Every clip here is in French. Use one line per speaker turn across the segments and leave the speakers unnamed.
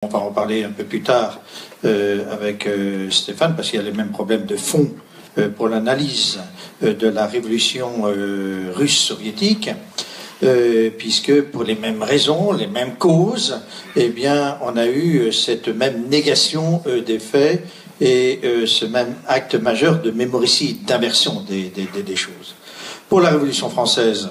On va en parler un peu plus tard avec Stéphane, parce qu'il y a les mêmes problèmes de fond pour l'analyse de la révolution russe soviétique, puisque pour les mêmes raisons, les mêmes causes, eh bien, on a eu cette même négation des faits et ce même acte majeur de mémoricide, d'inversion des choses. Pour la Révolution française,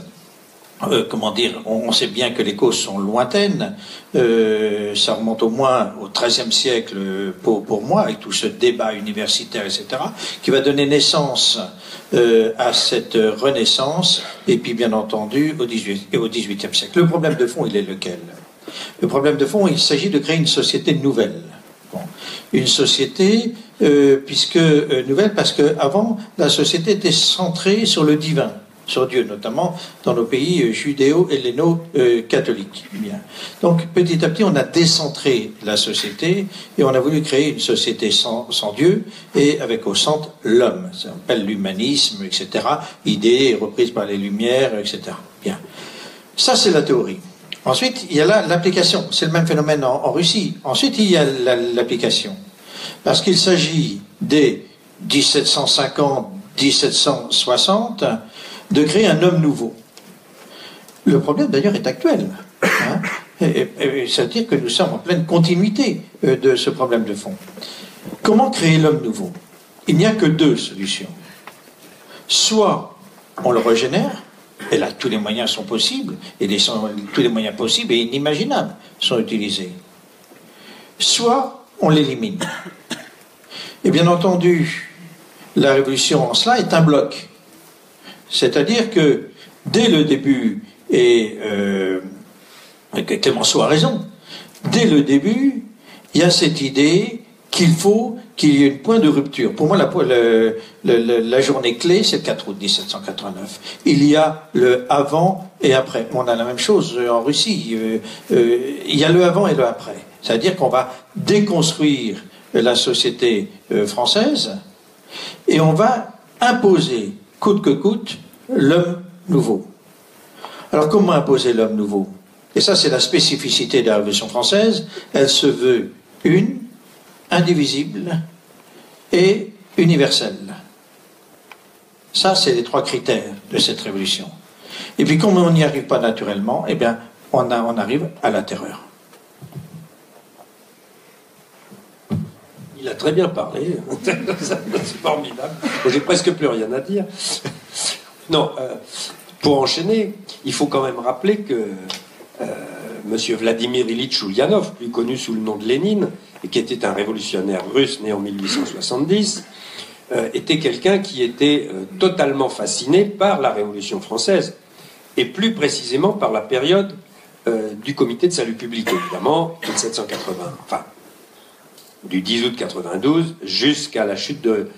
comment dire, on sait bien que les causes sont lointaines, ça remonte au moins au XIIIe siècle pour moi, avec tout ce débat universitaire, etc., qui va donner naissance à cette renaissance, et puis bien entendu au XVIIIe siècle. Le problème de fond, il est lequel? Le problème de fond, il s'agit de créer une société nouvelle. Bon. Une société, nouvelle, parce qu'avant, la société était centrée sur le divin, sur Dieu, notamment dans nos pays judéo-helléno-catholiques. Donc, petit à petit, on a décentré la société et on a voulu créer une société sans Dieu et avec au centre l'homme. Ça s'appelle l'humanisme, etc. Idée reprise par les Lumières, etc. Bien. Ça, c'est la théorie. Ensuite, il y a là l'application. C'est le même phénomène en Russie. Ensuite, il y a l'application. Parce qu'il s'agit dès 1750-1760 de créer un homme nouveau. Le problème d'ailleurs est actuel. Hein, c'est-à-dire que nous sommes en pleine continuité de ce problème de fond. Comment créer l'homme nouveau? Il n'y a que deux solutions. Soit on le régénère, et là tous les moyens sont possibles, et tous les moyens possibles et inimaginables sont utilisés. Soit on l'élimine. Et bien entendu, la révolution en cela est un bloc. C'est-à-dire que, dès le début, et Clémenceau a raison, dès le début, il y a cette idée qu'il faut qu'il y ait un point de rupture. Pour moi, la journée clé, c'est le 4 août 1789. Il y a le avant et après. On a la même chose en Russie. Il y a le avant et le après. C'est-à-dire qu'on va déconstruire la société française et on va imposer coûte que coûte, l'homme nouveau. Alors comment imposer l'homme nouveau? Et ça, c'est la spécificité de la Révolution française. Elle se veut une, indivisible et universelle. Ça, c'est les trois critères de cette révolution. Et puis, comme on n'y arrive pas naturellement, eh bien, on arrive à la terreur.
Il a très bien parlé, c'est formidable. J'ai presque plus rien à dire. Non, pour enchaîner, il faut quand même rappeler que Monsieur Vladimir Ilitch Ulyanov, plus connu sous le nom de Lénine, et qui était un révolutionnaire russe né en 1870, était quelqu'un qui était totalement fasciné par la Révolution française, et plus précisément par la période du Comité de salut public, évidemment, 1780. Enfin, du 10 août 92 jusqu'à la chute de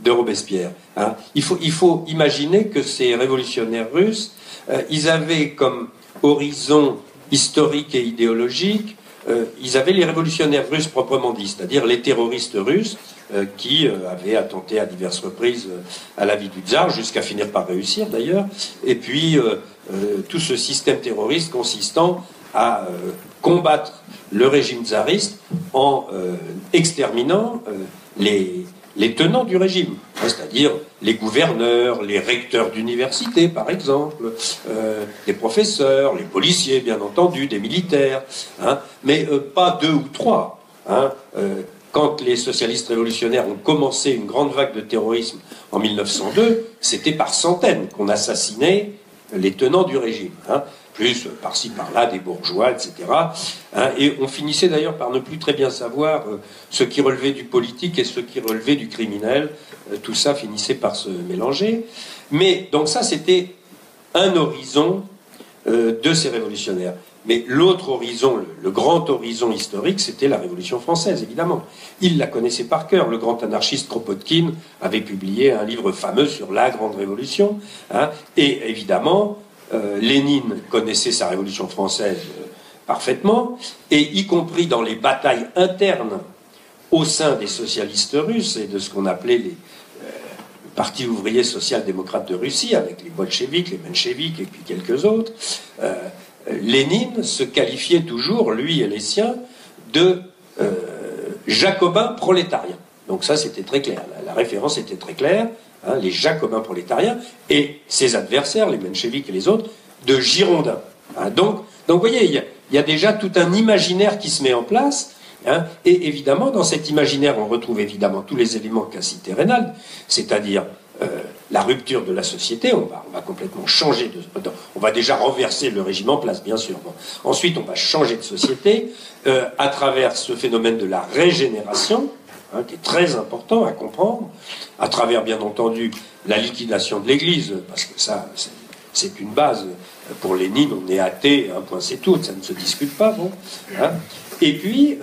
Robespierre. Hein. Il faut imaginer que ces révolutionnaires russes, ils avaient comme horizon historique et idéologique, ils avaient les révolutionnaires russes proprement dit, c'est-à-dire les terroristes russes qui avaient attenté à diverses reprises à la vie du tsar, jusqu'à finir par réussir d'ailleurs, et puis tout ce système terroriste consistant à combattre le régime tsariste en exterminant les tenants du régime, c'est-à-dire les gouverneurs, les recteurs d'université par exemple, les professeurs, les policiers bien entendu, des militaires, hein, mais pas deux ou trois. Hein, quand les socialistes révolutionnaires ont commencé une grande vague de terrorisme en 1902, c'était par centaines qu'on assassinait les tenants du régime. Hein, plus par-ci par-là des bourgeois, etc. Hein, et on finissait d'ailleurs par ne plus très bien savoir ce qui relevait du politique et ce qui relevait du criminel. Tout ça finissait par se mélanger. Mais donc ça, c'était un horizon de ces révolutionnaires. Mais l'autre horizon, le grand horizon historique, c'était la Révolution française, évidemment. Il la connaissait par cœur. Le grand anarchiste Kropotkin avait publié un livre fameux sur la Grande Révolution. Hein, et évidemment, Lénine connaissait sa Révolution française parfaitement, et y compris dans les batailles internes au sein des socialistes russes et de ce qu'on appelait le Parti ouvrier social-démocrate de Russie, avec les bolcheviks, les mencheviks et puis quelques autres, Lénine se qualifiait toujours, lui et les siens, de jacobins prolétariens. Donc ça, c'était très clair. La référence était très claire. Hein, les jacobins prolétariens et ses adversaires, les mencheviks et les autres, de girondins. Hein, donc, vous voyez, il y a déjà tout un imaginaire qui se met en place. Hein, et évidemment, dans cet imaginaire, on retrouve évidemment tous les éléments qu'a cité Reynald, c'est-à-dire la rupture de la société. On va complètement changer on va déjà renverser le régime en place, bien sûr. Bon. Ensuite, on va changer de société à travers ce phénomène de la régénération, hein, qui est très important à comprendre, à travers, bien entendu, la liquidation de l'Église, parce que ça, c'est une base. Pour Lénine, on est athée, un point c'est tout, ça ne se discute pas, bon. Hein. Et puis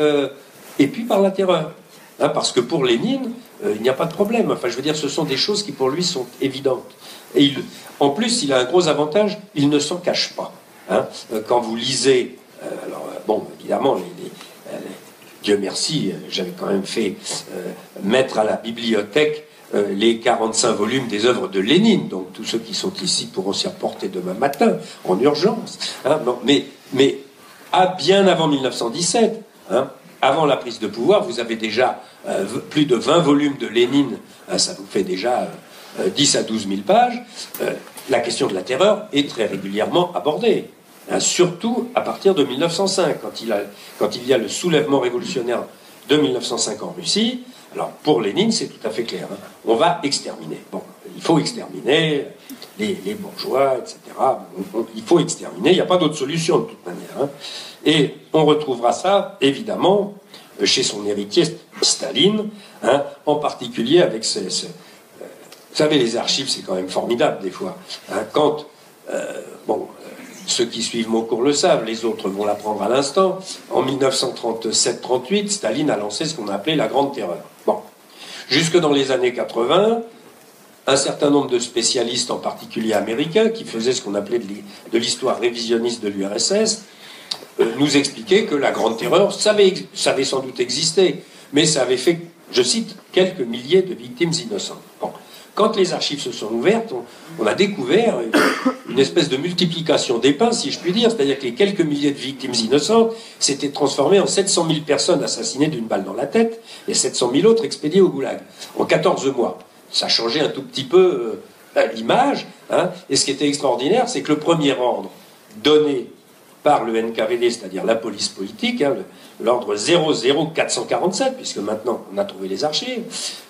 par la terreur. Hein, parce que pour Lénine, il n'y a pas de problème. Enfin, je veux dire, ce sont des choses qui pour lui sont évidentes. Et en plus, il a un gros avantage, il ne s'en cache pas. Hein. Quand vous lisez, bon, évidemment, Dieu merci, j'avais quand même fait mettre à la bibliothèque les 45 volumes des œuvres de Lénine. Donc tous ceux qui sont ici pourront s'y reporter demain matin, en urgence. Hein, bon, mais bien avant 1917, hein, avant la prise de pouvoir, vous avez déjà plus de 20 volumes de Lénine, hein, ça vous fait déjà 10 à 12 000 pages. La question de la terreur est très régulièrement abordée. Hein, surtout à partir de 1905, quand il y a le soulèvement révolutionnaire de 1905 en Russie. Alors pour Lénine, c'est tout à fait clair. Hein. On va exterminer. Bon, il faut exterminer les bourgeois, etc. Il faut exterminer. Il n'y a pas d'autre solution de toute manière. Hein. Et on retrouvera ça, évidemment, chez son héritier Staline, hein, en particulier avec vous savez, les archives, c'est quand même formidable des fois. Hein, quand ceux qui suivent mon cours le savent, les autres vont l'apprendre à l'instant. En 1937-38, Staline a lancé ce qu'on a appelé la Grande Terreur. Bon. Jusque dans les années 80, un certain nombre de spécialistes, en particulier américains, qui faisaient ce qu'on appelait de l'histoire révisionniste de l'URSS, nous expliquaient que la Grande Terreur, ça avait sans doute existé, mais ça avait fait, je cite, quelques milliers de victimes innocentes. Bon. Quand les archives se sont ouvertes, on a découvert une espèce de multiplication des pains, si je puis dire, c'est-à-dire que les quelques milliers de victimes innocentes s'étaient transformées en 700 000 personnes assassinées d'une balle dans la tête et 700 000 autres expédiées au goulag en 14 mois. Ça changeait un tout petit peu l'image, hein, et ce qui était extraordinaire, c'est que le premier ordre donné par le NKVD, c'est-à-dire la police politique, hein, l'ordre 00447, puisque maintenant on a trouvé les archives,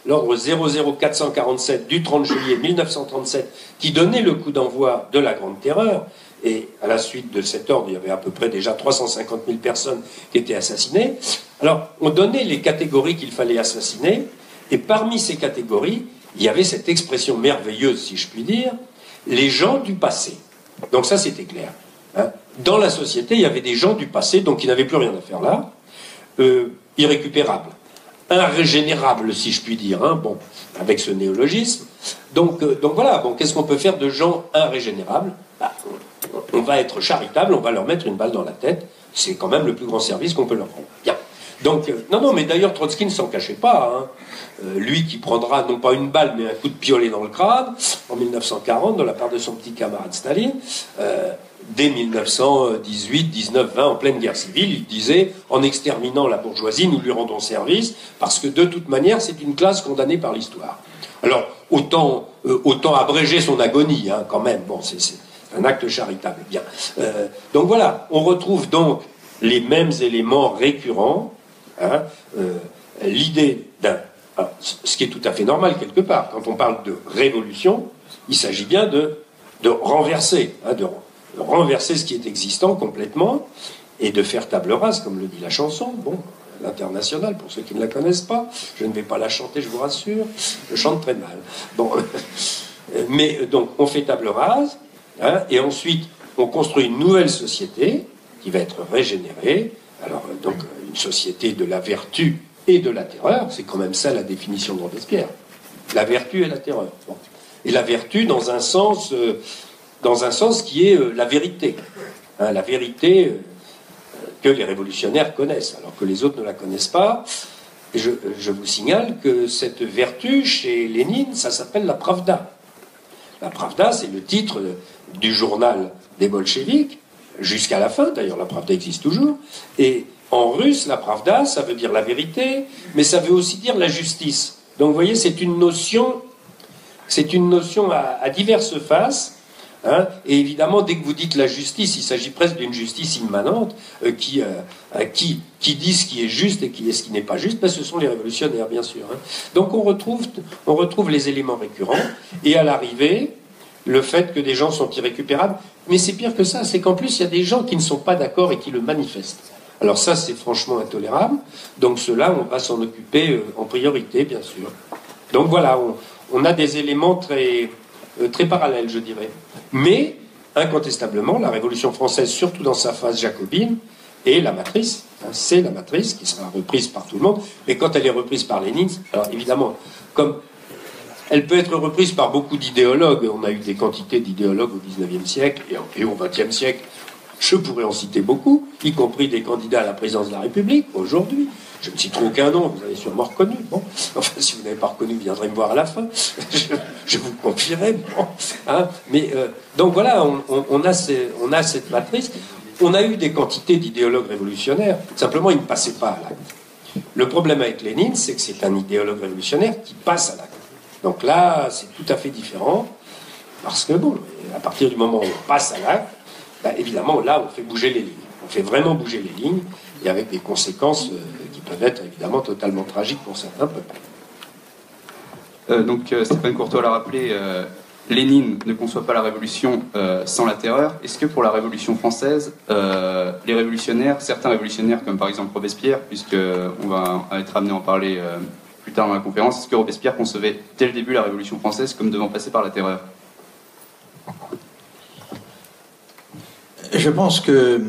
l'ordre 00447 du 30 juillet 1937, qui donnait le coup d'envoi de la Grande Terreur, et à la suite de cet ordre, il y avait à peu près déjà 350 000 personnes qui étaient assassinées. Alors, on donnait les catégories qu'il fallait assassiner, et parmi ces catégories, il y avait cette expression merveilleuse, si je puis dire, les gens du passé. Donc ça, c'était clair. Hein. Dans la société, il y avait des gens du passé, donc qui n'avaient plus rien à faire là, irrécupérables, irrégénérables, si je puis dire, hein, bon, avec ce néologisme. Donc voilà, bon, qu'est-ce qu'on peut faire de gens irrégénérables? On va être charitable, on va leur mettre une balle dans la tête, c'est quand même le plus grand service qu'on peut leur rendre. Bien. Donc, non, mais d'ailleurs, Trotsky ne s'en cachait pas. Hein. Lui qui prendra non pas une balle, mais un coup de piolet dans le crâne, en 1940, de la part de son petit camarade Staline, dès 1918, 19, 20, en pleine guerre civile, il disait, en exterminant la bourgeoisie, nous lui rendons service, parce que de toute manière, c'est une classe condamnée par l'histoire. Alors, autant abréger son agonie, hein, quand même. Bon, c'est un acte charitable. Bien. Donc voilà, on retrouve donc les mêmes éléments récurrents. Hein, l'idée d'un... Alors, ce qui est tout à fait normal quelque part. Quand on parle de révolution, il s'agit bien de renverser, hein, de renverser ce qui est existant complètement et de faire table rase, comme le dit la chanson. Bon, l'internationale, pour ceux qui ne la connaissent pas, je ne vais pas la chanter, je vous rassure, je chante très mal. Bon, mais donc on fait table rase, hein, et ensuite on construit une nouvelle société qui va être régénérée. Alors donc une société de la vertu et de la terreur, c'est quand même ça la définition de Robespierre. La vertu et la terreur. Bon. Et la vertu dans un sens qui est la vérité. Hein, la vérité que les révolutionnaires connaissent, alors que les autres ne la connaissent pas. Et je vous signale que cette vertu, chez Lénine, ça s'appelle la Pravda. La Pravda, c'est le titre du journal des bolcheviks, jusqu'à la fin, d'ailleurs la Pravda existe toujours, et En russe, la pravda, ça veut dire la vérité, mais ça veut aussi dire la justice. Donc vous voyez, c'est une notion à diverses faces. Hein, et évidemment, dès que vous dites la justice, il s'agit presque d'une justice immanente qui dit ce qui est juste et ce qui n'est pas juste. Ben, ce sont les révolutionnaires, bien sûr. Hein. Donc on retrouve les éléments récurrents. Et à l'arrivée, le fait que des gens sont irrécupérables. Mais c'est pire que ça, c'est qu'en plus, il y a des gens qui ne sont pas d'accord et qui le manifestent. Alors ça, c'est franchement intolérable. Donc ceux-là, on va s'en occuper en priorité, bien sûr. Donc voilà, on a des éléments très parallèles, je dirais. Mais, incontestablement, la Révolution française, surtout dans sa phase jacobine, est la matrice. Hein, c'est la matrice qui sera reprise par tout le monde. Mais quand elle est reprise par Lénine, alors évidemment, comme elle peut être reprise par beaucoup d'idéologues, on a eu des quantités d'idéologues au XIXe siècle et au XXe siècle, je pourrais en citer beaucoup, y compris des candidats à la présidence de la République, aujourd'hui. Je ne citerai aucun nom, vous avez sûrement reconnu. Bon, enfin, si vous n'avez pas reconnu, vous viendrez me voir à la fin. Je vous le confierai. Bon, hein. Mais donc voilà, on a cette matrice. On a eu des quantités d'idéologues révolutionnaires. Simplement, ils ne passaient pas à l'acte. Le problème avec Lénine, c'est que c'est un idéologue révolutionnaire qui passe à l'acte. Donc là, c'est tout à fait différent. Parce que, bon, à partir du moment où on passe à l'acte, ben, évidemment, là, on fait bouger les lignes. On fait vraiment bouger les lignes, et avec des conséquences qui peuvent être évidemment totalement tragiques pour certains peuples.
Donc Stéphane Courtois l'a rappelé, Lénine ne conçoit pas la révolution sans la terreur. Est-ce que pour la Révolution française, les révolutionnaires, certains révolutionnaires comme par exemple Robespierre, puisqu'on va être amené à en parler plus tard dans la conférence, est-ce que Robespierre concevait dès le début la Révolution française comme devant passer par la terreur?
Je pense que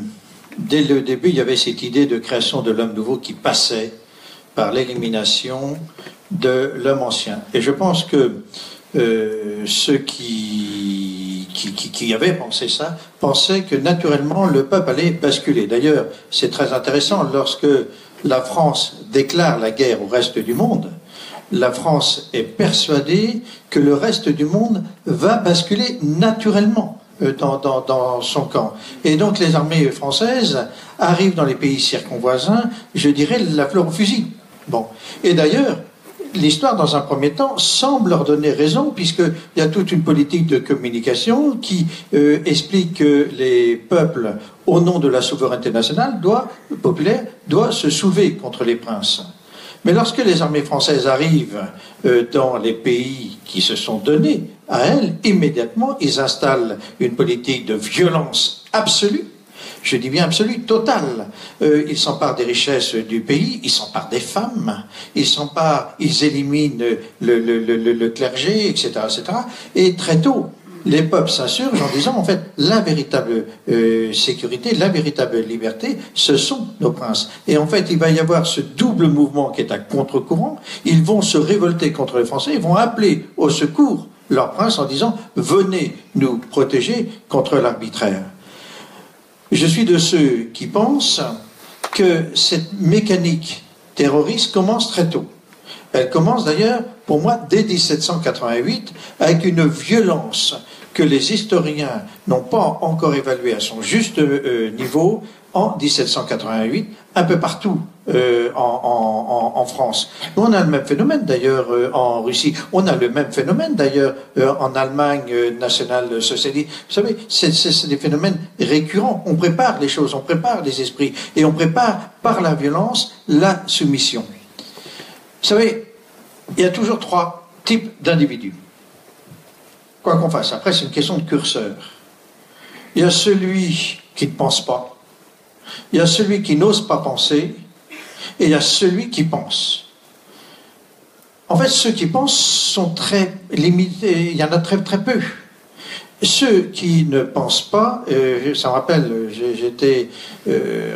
dès le début, il y avait cette idée de création de l'homme nouveau qui passait par l'élimination de l'homme ancien. Et je pense que ceux qui avaient pensé ça pensaient que naturellement le peuple allait basculer. D'ailleurs, c'est très intéressant, lorsque la France déclare la guerre au reste du monde, la France est persuadée que le reste du monde va basculer naturellement dans son camp. Et donc les armées françaises arrivent dans les pays circonvoisins, je dirais, la fleur au fusil. Bon. Et d'ailleurs, l'histoire, dans un premier temps, semble leur donner raison, puisqu'il y a toute une politique de communication qui explique que les peuples, au nom de la souveraineté nationale, populaire, doivent se soulever contre les princes. Mais lorsque les armées françaises arrivent dans les pays qui se sont donnés à elles, immédiatement, ils installent une politique de violence absolue. Je dis bien absolue, totale. Ils s'emparent des richesses du pays, ils s'emparent des femmes, ils éliminent le clergé, etc., etc. Et très tôt, les peuples s'insurgent en disant, en fait, la véritable sécurité, la véritable liberté, ce sont nos princes. Et en fait, il va y avoir ce double mouvement qui est à contre-courant. Ils vont se révolter contre les Français, ils vont appeler au secours leurs princes en disant, venez nous protéger contre l'arbitraire. Je suis de ceux qui pensent que cette mécanique terroriste commence très tôt. Elle commence d'ailleurs, pour moi, dès 1788, avec une violence que les historiens n'ont pas encore évaluée à son juste niveau en 1788, un peu partout en France. On a le même phénomène d'ailleurs en Russie, on a le même phénomène d'ailleurs en Allemagne nationale socialiste. Vous savez, c'est des phénomènes récurrents. On prépare les choses, on prépare les esprits, et on prépare par la violence la soumission. Vous savez, il y a toujours trois types d'individus. Quoi qu'on fasse, après c'est une question de curseur. Il y a celui qui ne pense pas, il y a celui qui n'ose pas penser, et il y a celui qui pense. En fait, ceux qui pensent sont très limités, il y en a très très peu. Ceux qui ne pensent pas, ça me rappelle, j'étais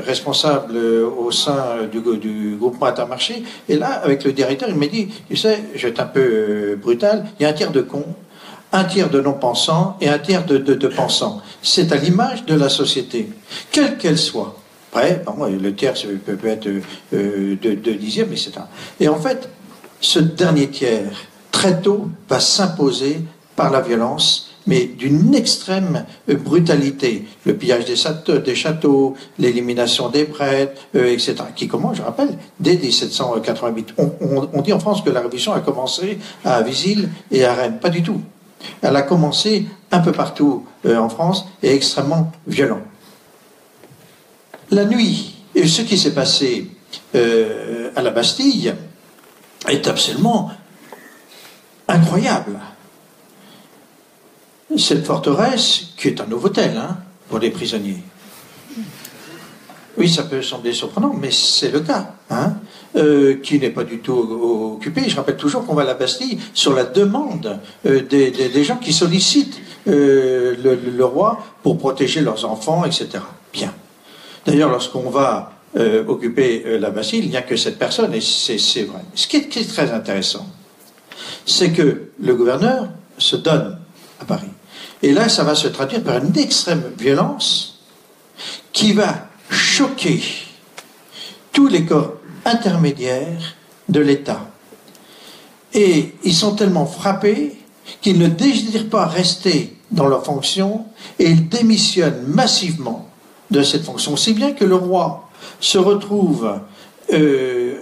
responsable au sein du groupement Intermarché, et là, avec le directeur, il m'a dit, tu sais, je vais être un peu brutal, il y a un tiers de cons, un tiers de non-pensants et un tiers de pensants. C'est à l'image de la société, quelle qu'elle soit. Après, le tiers peut être deux dixièmes, etc. Et en fait, ce dernier tiers, très tôt, va s'imposer par la violence, mais d'une extrême brutalité. Le pillage des châteaux, l'élimination des prêtres, etc., qui commence, je rappelle, dès 1788. On dit en France que la Révolution a commencé à Visil et à Rennes. Pas du tout. Elle a commencé un peu partout en France et extrêmement violent. La nuit, et ce qui s'est passé à la Bastille est absolument incroyable. Cette forteresse, qui est un Novotel pour les prisonniers. Oui, ça peut sembler surprenant, mais c'est le cas, qui n'est pas du tout occupé. Je rappelle toujours qu'on va à la Bastille sur la demande des gens qui sollicitent le roi pour protéger leurs enfants, etc. Bien. D'ailleurs, lorsqu'on va occuper la Bastille, il n'y a que cette personne, et c'est vrai. Ce qui est très intéressant, c'est que le gouverneur se donne à Paris. Et là, ça va se traduire par une extrême violence qui va choquer tous les corps intermédiaires de l'État. Et ils sont tellement frappés qu'ils ne désirent pas rester dans leur fonction et ils démissionnent massivement de cette fonction. Si bien que le roi se retrouve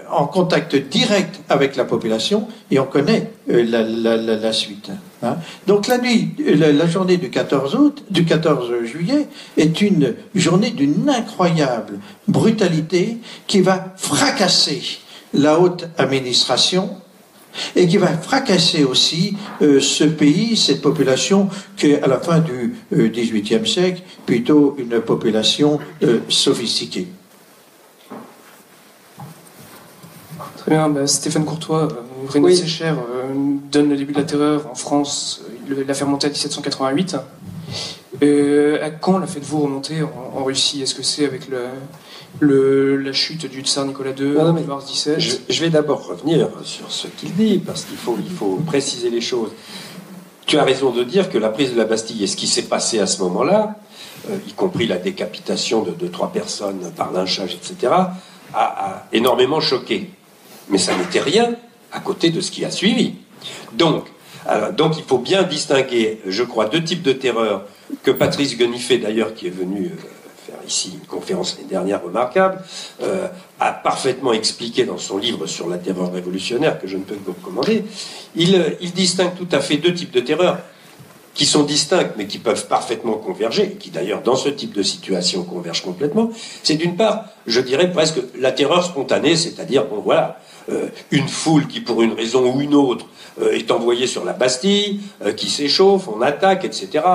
en contact direct avec la population et on connaît la suite. Donc la journée du 14 juillet est une journée d'une incroyable brutalité qui va fracasser la haute administration et qui va fracasser aussi ce pays, cette population qui est à la fin du XVIIIe siècle plutôt une population sophistiquée.
Très bien, Stéphane Courtois, René Sécher donne le début de la terreur en France, il l'a fait remonter à 1788. À quand la faites-vous remonter en Russie? Est-ce que c'est avec la chute du tsar Nicolas II, Boris XVII?
Je vais d'abord revenir sur ce qu'il dit, parce qu'il faut préciser les choses. Tu as raison de dire que la prise de la Bastille et ce qui s'est passé à ce moment-là, y compris la décapitation de 3 personnes par lynchage, etc., a énormément choqué. Mais ça n'était rien à côté de ce qui a suivi. Donc il faut bien distinguer, je crois, 2 types de terreur que Patrice Guenifet, d'ailleurs, qui est venu faire ici une conférence l'année dernière remarquable, a parfaitement expliqué dans son livre sur la terreur révolutionnaire, que je ne peux que vous recommander. Il distingue tout à fait 2 types de terreur qui sont distincts, mais qui peuvent parfaitement converger, qui d'ailleurs, dans ce type de situation, convergent complètement. C'est d'une part, je dirais presque la terreur spontanée, c'est-à-dire, bon voilà, une foule qui, pour une raison ou une autre, est envoyée sur la Bastille, qui s'échauffe, on attaque, etc.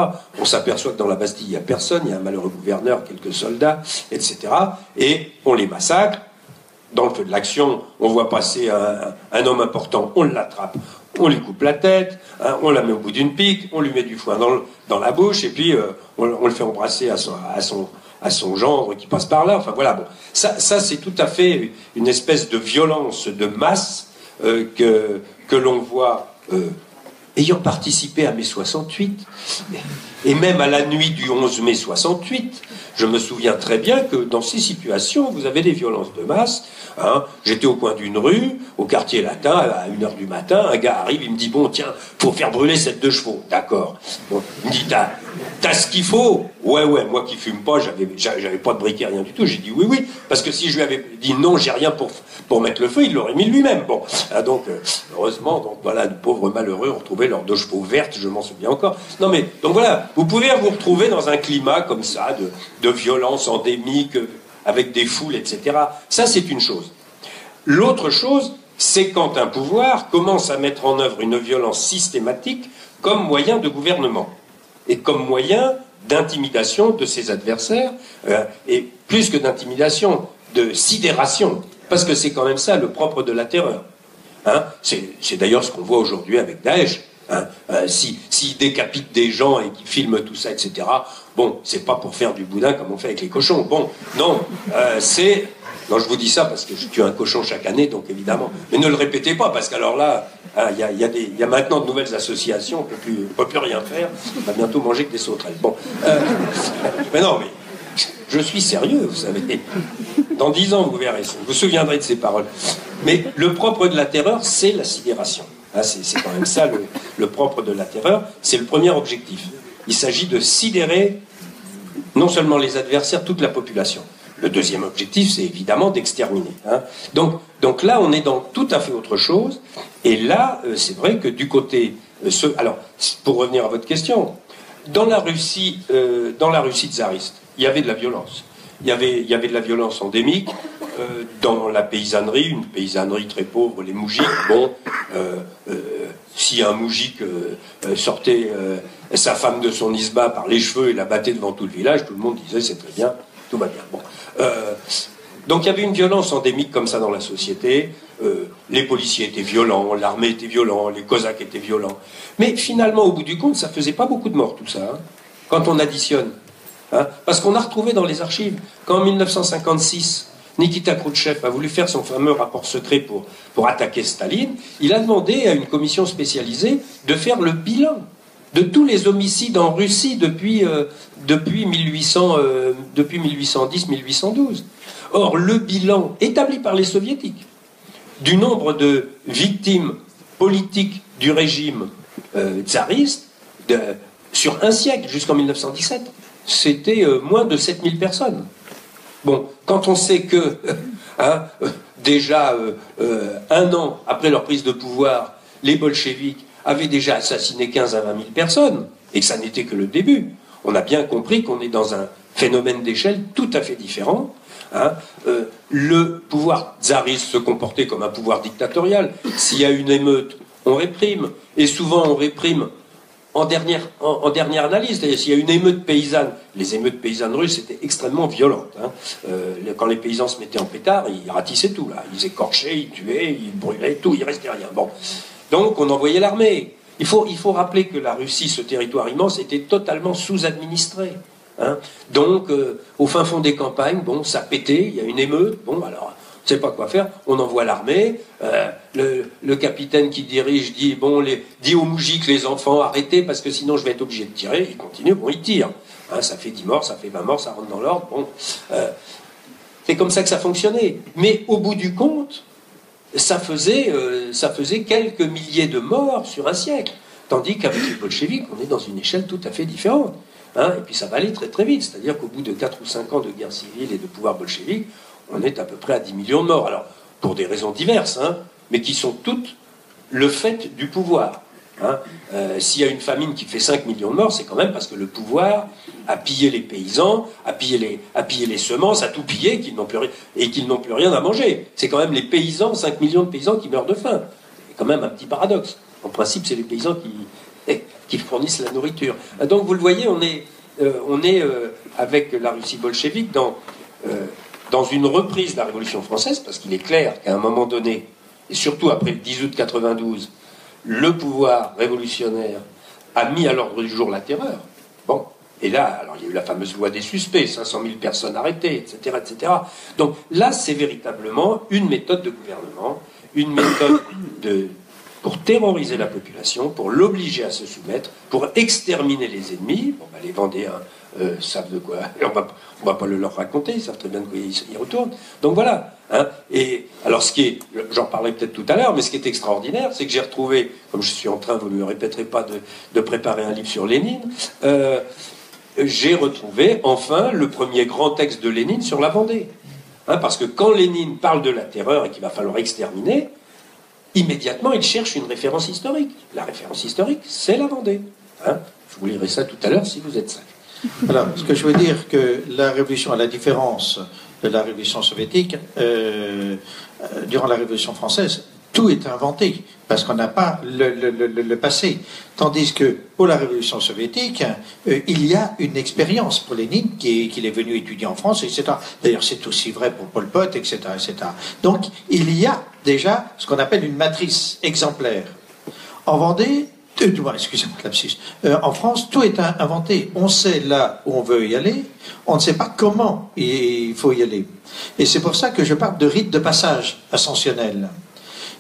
On s'aperçoit que dans la Bastille, il n'y a personne, il y a un malheureux gouverneur, quelques soldats, etc. Et on les massacre. Dans le feu de l'action, on voit passer un homme important, on l'attrape, on lui coupe la tête, on la met au bout d'une pique, on lui met du foin dans la bouche, et puis on le fait embrasser à son gendre qui passe par là. Enfin voilà, bon. Ça c'est tout à fait une espèce de violence de masse que l'on voit ayant participé à mai 68, et même à la nuit du 11 mai 68, je me souviens très bien que dans ces situations, vous avez des violences de masse. J'étais au coin d'une rue, au quartier latin, à 1h du matin, un gars arrive, il me dit, bon tiens, faut faire brûler cette 2 chevaux. D'accord. Bon, il me dit, t'as ce qu'il faut? Ouais, moi qui fume pas, j'avais pas de briquet, rien du tout. J'ai dit oui, parce que si je lui avais dit non, j'ai rien pour mettre le feu, il l'aurait mis lui-même. Bon, donc heureusement, donc voilà, de pauvres malheureux ont retrouvé leurs 2 chevaux vertes, je m'en souviens encore. Non mais, donc voilà, vous pouvez vous retrouver dans un climat comme ça, de violence endémique, avec des foules, etc. Ça, c'est une chose. L'autre chose, c'est quand un pouvoir commence à mettre en œuvre une violence systématique comme moyen de gouvernement et comme moyen d'intimidation de ses adversaires, et plus que d'intimidation, de sidération, parce que c'est quand même ça le propre de la terreur. C'est d'ailleurs ce qu'on voit aujourd'hui avec Daesh. S'ils décapitent des gens et qu'ils filment tout ça, etc., bon, c'est pas pour faire du boudin comme on fait avec les cochons. Bon, non, non, je vous dis ça parce que je tue un cochon chaque année, donc évidemment. Mais ne le répétez pas, parce qu'alors là, il y a maintenant de nouvelles associations, on ne peut plus rien faire, on va bientôt manger que des sauterelles. Bon, mais non, mais je suis sérieux, vous savez. Dans 10 ans, vous verrez, vous vous souviendrez de ces paroles. Mais le propre de la terreur, c'est la sidération. C'est quand même ça le propre de la terreur, c'est le premier objectif. il s'agit de sidérer non seulement les adversaires, toute la population. Le deuxième objectif, c'est évidemment d'exterminer. Hein. Donc là, on est dans tout à fait autre chose. Et là, c'est vrai que du côté... alors, pour revenir à votre question, dans la Russie tsariste, il y avait de la violence. Il y avait de la violence endémique. Dans la paysannerie, une paysannerie très pauvre, les moujiks, bon... si un moujik sortait sa femme de son isba par les cheveux et la battait devant tout le village, tout le monde disait c'est très bien, tout va bien. Bon. Donc il y avait une violence endémique comme ça dans la société. Les policiers étaient violents, l'armée était violente, les cosaques étaient violents. Mais finalement, au bout du compte, ça faisait pas beaucoup de morts tout ça, hein, quand on additionne. Hein, parce qu'on a retrouvé dans les archives qu'en 1956, Nikita Khrouchtchev a voulu faire son fameux rapport secret pour attaquer Staline. Il a demandé à une commission spécialisée de faire le bilan de tous les homicides en Russie depuis 1810-1812. Or, le bilan établi par les soviétiques du nombre de victimes politiques du régime tsariste sur un siècle jusqu'en 1917, c'était moins de 7000 personnes. Bon, quand on sait que, déjà un an après leur prise de pouvoir, les bolcheviks avaient déjà assassiné 15 à 20 000 personnes, et que ça n'était que le début, on a bien compris qu'on est dans un phénomène d'échelle tout à fait différent. Hein. Le pouvoir tsariste se comportait comme un pouvoir dictatorial. S'il y a une émeute, on réprime, et souvent on réprime en dernière analyse, c'est-à-dire s'il y a une émeute paysanne, les émeutes paysannes russes étaient extrêmement violentes. Hein. Quand les paysans se mettaient en pétard, ils ratissaient tout, là. Ils écorchaient, ils tuaient, ils brûlaient tout, il restait rien. Bon. Donc on envoyait l'armée. Il faut rappeler que la Russie, ce territoire immense, était totalement sous-administré. Hein. Donc, au fin fond des campagnes, bon, ça pétait, il y a une émeute, bon, alors... on ne sait pas quoi faire, on envoie l'armée, le capitaine qui dirige dit, bon, dit aux moujiks, les enfants, arrêtez, parce que sinon je vais être obligé de tirer, il continue, bon, il tire. Hein, ça fait 10 morts, ça fait 20 morts, ça rentre dans l'ordre, bon. C'est comme ça que ça fonctionnait. Mais au bout du compte, ça faisait quelques milliers de morts sur un siècle. Tandis qu'avec les bolcheviks, on est dans une échelle tout à fait différente. Hein, et puis ça va aller très très vite, c'est-à-dire qu'au bout de 4 ou 5 ans de guerre civile et de pouvoir bolchevique, on est à peu près à 10 millions de morts. Alors, pour des raisons diverses, hein, mais qui sont toutes le fait du pouvoir. Hein. S'il y a une famine qui fait 5 millions de morts, c'est quand même parce que le pouvoir a pillé les paysans, a pillé les semences, a tout pillé, et qu'ils n'ont plus rien à manger. C'est quand même les paysans, 5 millions de paysans qui meurent de faim. C'est quand même un petit paradoxe. En principe, c'est les paysans qui fournissent la nourriture. Donc, vous le voyez, on est avec la Russie bolchevique dans une reprise de la Révolution française, parce qu'il est clair qu'à un moment donné, et surtout après le 10 août 92, le pouvoir révolutionnaire a mis à l'ordre du jour la terreur. Bon, et là, alors il y a eu la fameuse loi des suspects, 500 000 personnes arrêtées, etc., etc. Donc là, c'est véritablement une méthode de gouvernement, une méthode pour terroriser la population, pour l'obliger à se soumettre, pour exterminer les ennemis. Bon, les Vendéens savent de quoi. On va pas le leur raconter, ils savent très bien de quoi ils retournent. Donc voilà. Hein. Et alors, j'en parlerai peut-être tout à l'heure, mais ce qui est extraordinaire, c'est que j'ai retrouvé, comme je suis en train, vous ne le répéterez pas, de préparer un livre sur Lénine, j'ai retrouvé enfin le premier grand texte de Lénine sur la Vendée. Hein, parce que quand Lénine parle de la terreur et qu'il va falloir exterminer, immédiatement, il cherche une référence historique. La référence historique, c'est la Vendée. Hein. Je vous lirai ça tout à l'heure si vous êtes sage.
Alors, ce que je veux dire, que la révolution, à la différence de la révolution soviétique, durant la révolution française, tout est inventé, parce qu'on n'a pas le passé. Tandis que pour la révolution soviétique, il y a une expérience pour Lénine qu'il est venu étudier en France, etc. D'ailleurs, c'est aussi vrai pour Pol Pot, etc., etc. Donc, il y a déjà ce qu'on appelle une matrice exemplaire. En Vendée, excusez-moi, lapsus. En France, tout est inventé. On sait là où on veut y aller, on ne sait pas comment il faut y aller. Et c'est pour ça que je parle de rite de passage ascensionnel.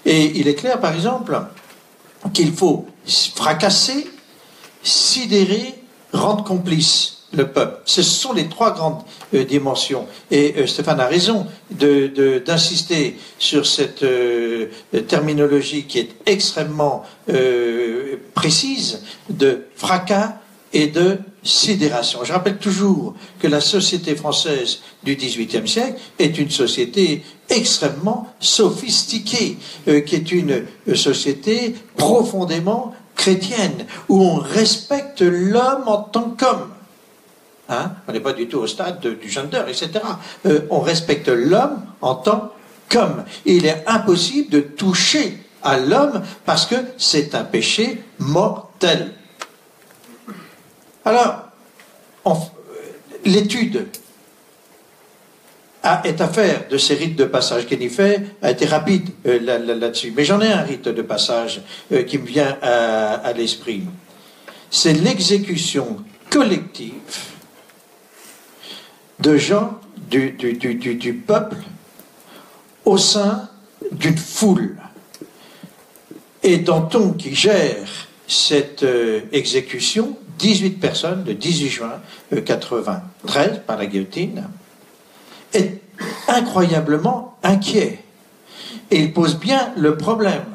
Et il est clair, par exemple, qu'il faut fracasser, sidérer, rendre complice le peuple. Ce sont les trois grandes dimensions. Et Stéphane a raison d'insister sur cette terminologie qui est extrêmement précise de fracas, et de sidération. Je rappelle toujours que la société française du XVIIIe siècle est une société extrêmement sophistiquée, qui est une société profondément chrétienne, où on respecte l'homme en tant qu'homme. Hein? On n'est pas du tout au stade du gender, etc. On respecte l'homme en tant qu'homme. Il est impossible de toucher à l'homme parce que c'est un péché mortel. Alors, l'étude est à faire de ces rites de passage. Kenny a été rapide là-dessus. Mais j'en ai un rite de passage qui me vient à l'esprit. C'est l'exécution collective de gens du peuple au sein d'une foule. Et Danton, qui gère cette exécution, 18 personnes, le 18 juin 1993, par la guillotine, est incroyablement inquiet. Et il pose bien le problème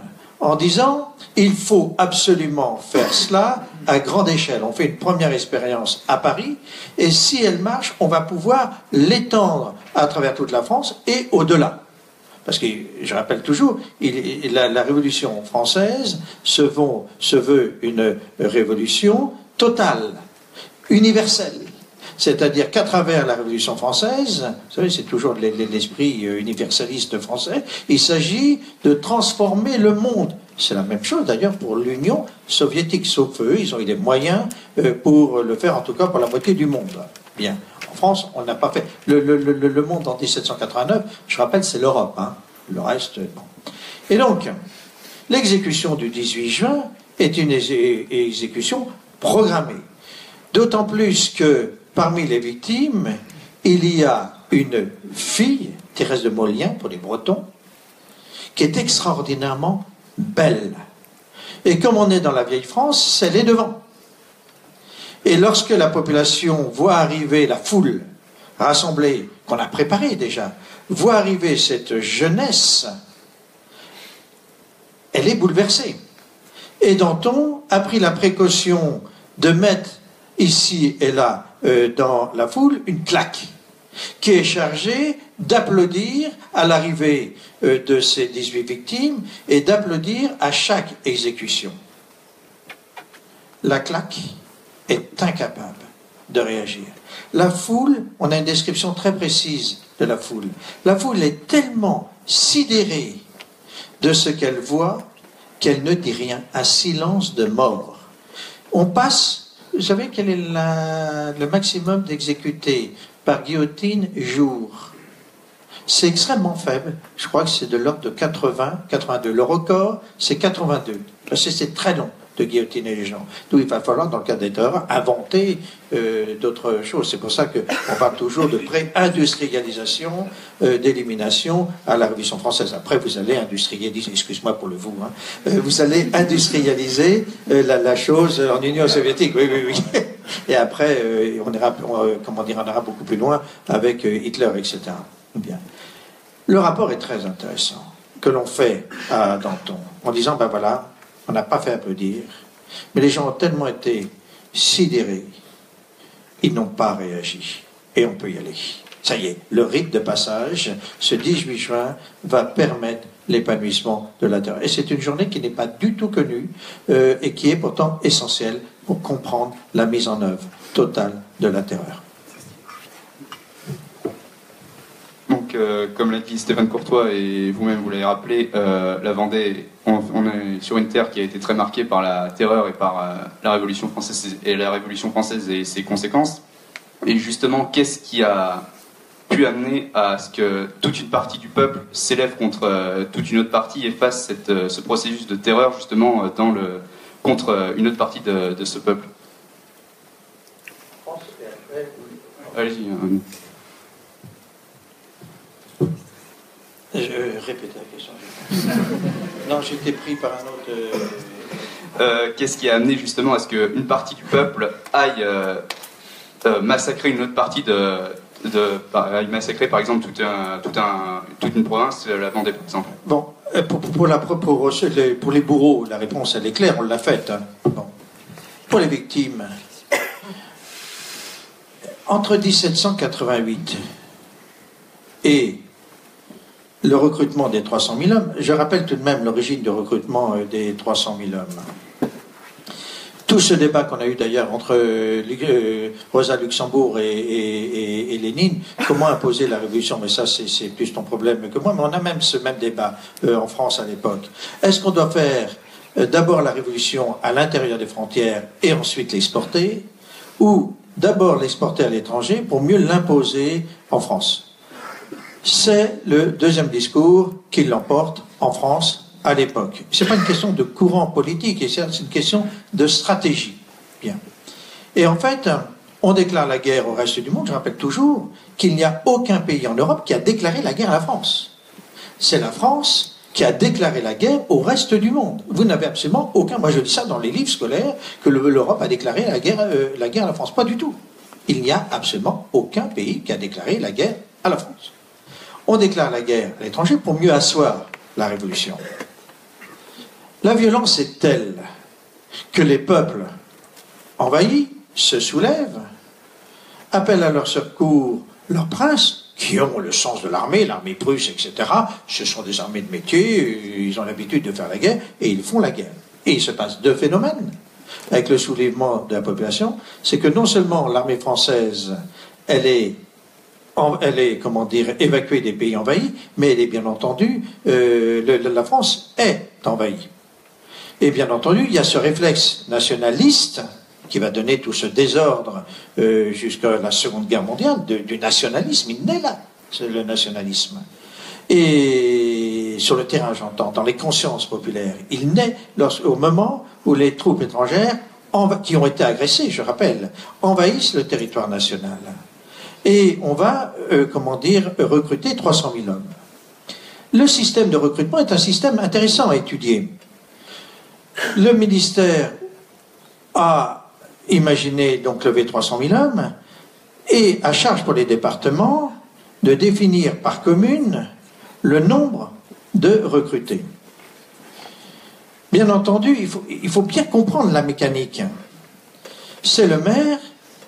en disant il faut absolument faire cela à grande échelle. On fait une première expérience à Paris, et si elle marche, on va pouvoir l'étendre à travers toute la France et au-delà. Parce que, je rappelle toujours, la Révolution française se veut une révolution totale, universelle. C'est-à-dire qu'à travers la Révolution française, vous savez, c'est toujours l'esprit universaliste français, il s'agit de transformer le monde. C'est la même chose d'ailleurs pour l'Union soviétique, sauf eux, ils ont eu des moyens pour le faire, en tout cas pour la moitié du monde. Bien. En France, on n'a pas fait. Le monde en 1789, je rappelle, c'est l'Europe. Hein. Le reste, non. Et donc, l'exécution du 18 juin est une exécution programmée. D'autant plus que parmi les victimes, il y a une fille, Thérèse de Maulien pour les Bretons, qui est extraordinairement belle. Et comme on est dans la vieille France, elle est devant. Et lorsque la population voit arriver la foule rassemblée, qu'on a préparée déjà, voit arriver cette jeunesse, elle est bouleversée. Et Danton a pris la précaution de mettre ici et là dans la foule une claque qui est chargée d'applaudir à l'arrivée de ces 18 victimes et d'applaudir à chaque exécution. La claque est incapable de réagir. La foule, on a une description très précise de la foule. La foule est tellement sidérée de ce qu'elle voit qu'elle ne dit rien, un silence de mort. On passe, vous savez quel est le maximum d'exécutés par guillotine jour? C'est extrêmement faible, je crois que c'est de l'ordre de 80, 82. Le record, c'est 82, parce que c'est très long de guillotiner les gens. Donc il va falloir, dans le cas des terreurs, inventer d'autres choses. C'est pour ça qu'on parle toujours de pré-industrialisation, d'élimination à la Révolution française. Après, vous allez industrialiser, excuse-moi pour le vous, hein, vous allez industrialiser la chose en Union soviétique, oui, oui, oui. Et après, on ira beaucoup plus loin avec Hitler, etc. Bien. Le rapport est très intéressant, que l'on fait à Danton, en disant, ben voilà, on n'a pas fait applaudir, mais les gens ont tellement été sidérés, ils n'ont pas réagi. Et on peut y aller. Ça y est, le rite de passage, ce 18 juin, va permettre l'épanouissement de la terreur. Et c'est une journée qui n'est pas du tout connue et qui est pourtant essentielle pour comprendre la mise en œuvre totale de la terreur.
Donc, comme l'a dit Stéphane Courtois et vous-même vous l'avez rappelé, la Vendée, on est sur une terre qui a été très marquée par la terreur et par la Révolution française et ses conséquences. Et justement, qu'est-ce qui a pu amener à ce que toute une partie du peuple s'élève contre toute une autre partie et fasse ce processus de terreur justement contre une autre partie de ce peuple? Allez-y.
Répétez la question. Non, j'étais pris par un autre...
Qu'est-ce qui a amené justement à ce qu'une partie du peuple aille massacrer une autre partie aille massacrer par exemple toute une province, la Vendée par exemple?
Bon, pour les bourreaux, la réponse elle est claire, on l'a faite. Hein. Bon. Pour les victimes, Entre 1788 et le recrutement des 300 000 hommes, je rappelle tout de même l'origine du recrutement des 300 000 hommes. Tout ce débat qu'on a eu d'ailleurs entre Rosa Luxembourg et Lénine, comment imposer la révolution, mais ça c'est plus ton problème que moi, mais on a même ce même débat en France à l'époque. Est-ce qu'on doit faire d'abord la révolution à l'intérieur des frontières et ensuite l'exporter, ou d'abord l'exporter à l'étranger pour mieux l'imposer en France? C'est le deuxième discours qui l'emporte en France à l'époque. Ce n'est pas une question de courant politique, c'est une question de stratégie. Bien. Et en fait, on déclare la guerre au reste du monde. Je rappelle toujours qu'il n'y a aucun pays en Europe qui a déclaré la guerre à la France. C'est la France qui a déclaré la guerre au reste du monde. Vous n'avez absolument aucun... Moi, je dis ça dans les livres scolaires, que l'Europe a déclaré la guerre à la France. Pas du tout. Il n'y a absolument aucun pays qui a déclaré la guerre à la France. On déclare la guerre à l'étranger pour mieux asseoir la révolution. La violence est telle que les peuples envahis se soulèvent, appellent à leur secours leurs princes, qui ont le sens de l'armée prusse, etc. Ce sont des armées de métier, ils ont l'habitude de faire la guerre, et ils font la guerre. Et il se passe deux phénomènes avec le soulèvement de la population, c'est que non seulement l'armée française, elle est, comment dire, évacuée des pays envahis, mais elle est bien entendu, la France est envahie. Et bien entendu, il y a ce réflexe nationaliste qui va donner tout ce désordre jusqu'à la Seconde Guerre mondiale, du nationalisme. Il naît là, c'est le nationalisme. Et sur le terrain, j'entends, dans les consciences populaires, il naît au moment où les troupes étrangères, qui ont été agressées, je rappelle, envahissent le territoire national. Et on va, comment dire, recruter 300 000 hommes. Le système de recrutement est un système intéressant à étudier. Le ministère a imaginé donc lever 300 000 hommes et à charge pour les départements de définir par commune le nombre de recrutés. Bien entendu, il faut bien comprendre la mécanique. C'est le maire